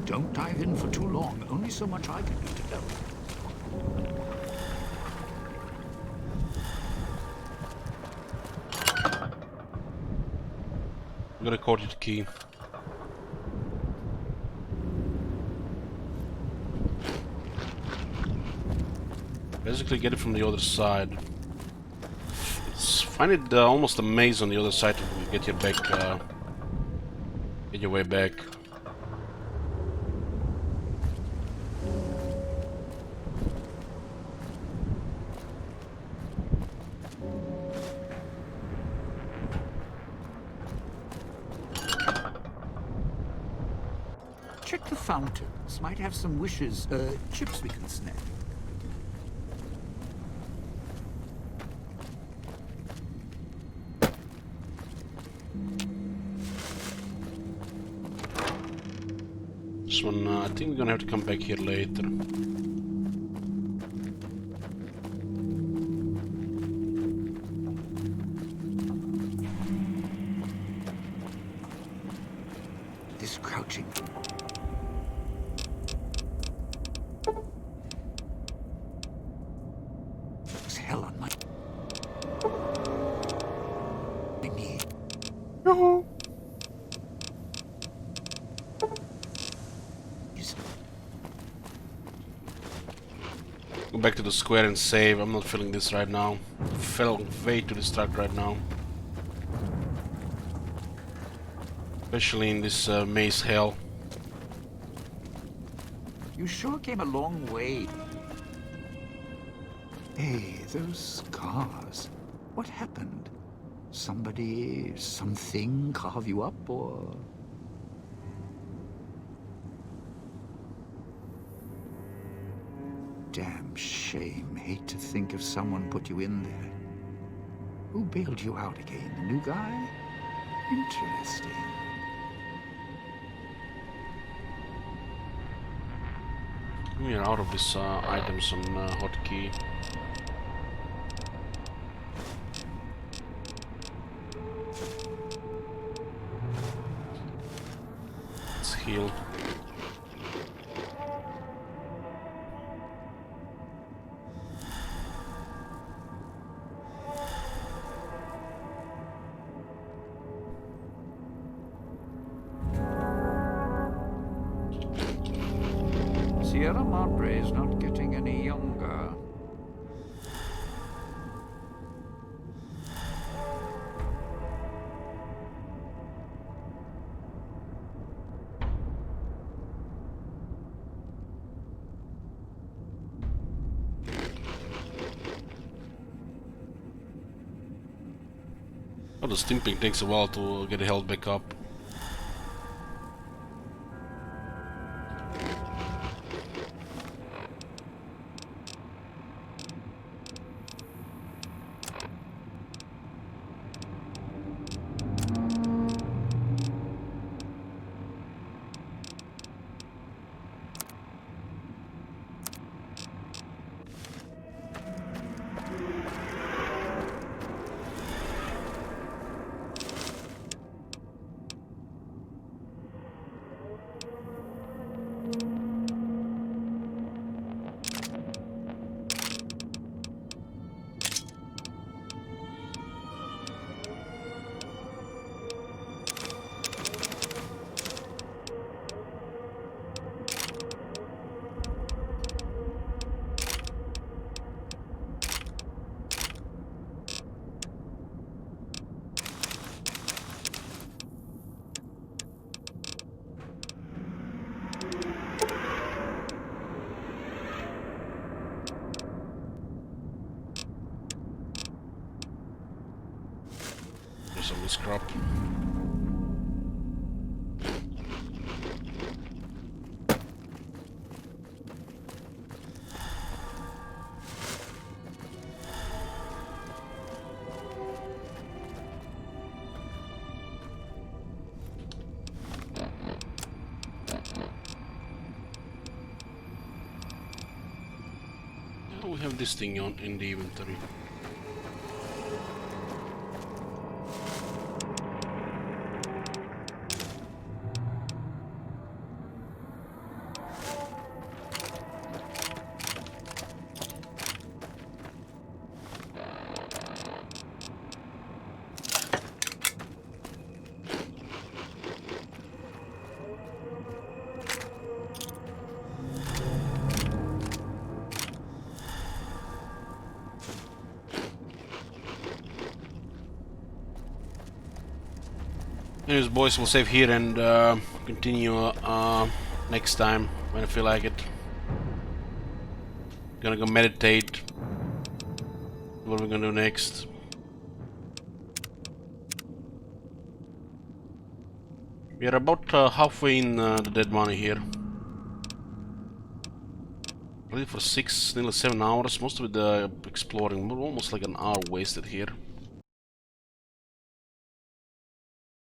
Don't dive in for too long. Only so much I can do to help. I'm gonna code you the key. Basically get it from the other side. Find it almost a maze on the other side to get your back, get your way back. Check the fountains. Might have some wishes, chips we can snag. This one, I think we're gonna have to come back here later. This crouching. It's hell on my knee. No. Go back to the square and save. I'm not feeling this right now. Feeling way too distracted right now. Especially in this maze hell. You sure came a long way. Hey, those cars. What happened? Somebody, something carve you up, or...? Damn shame. Hate to think if someone put you in there. Who bailed you out again? The new guy? Interesting. We are out of this items on hotkey. Let's heal. Sierra Madre is not getting any younger. Oh, the stimping takes a while to get health back up. There's some scrap. We have this thing on in the inventory. Anyways, boys, we'll save here and continue next time when I feel like it. Gonna go meditate. What are we gonna do next? We are about halfway in the dead money here. Ready for 6, nearly 7 hours. Most of it exploring, almost like an hour wasted here.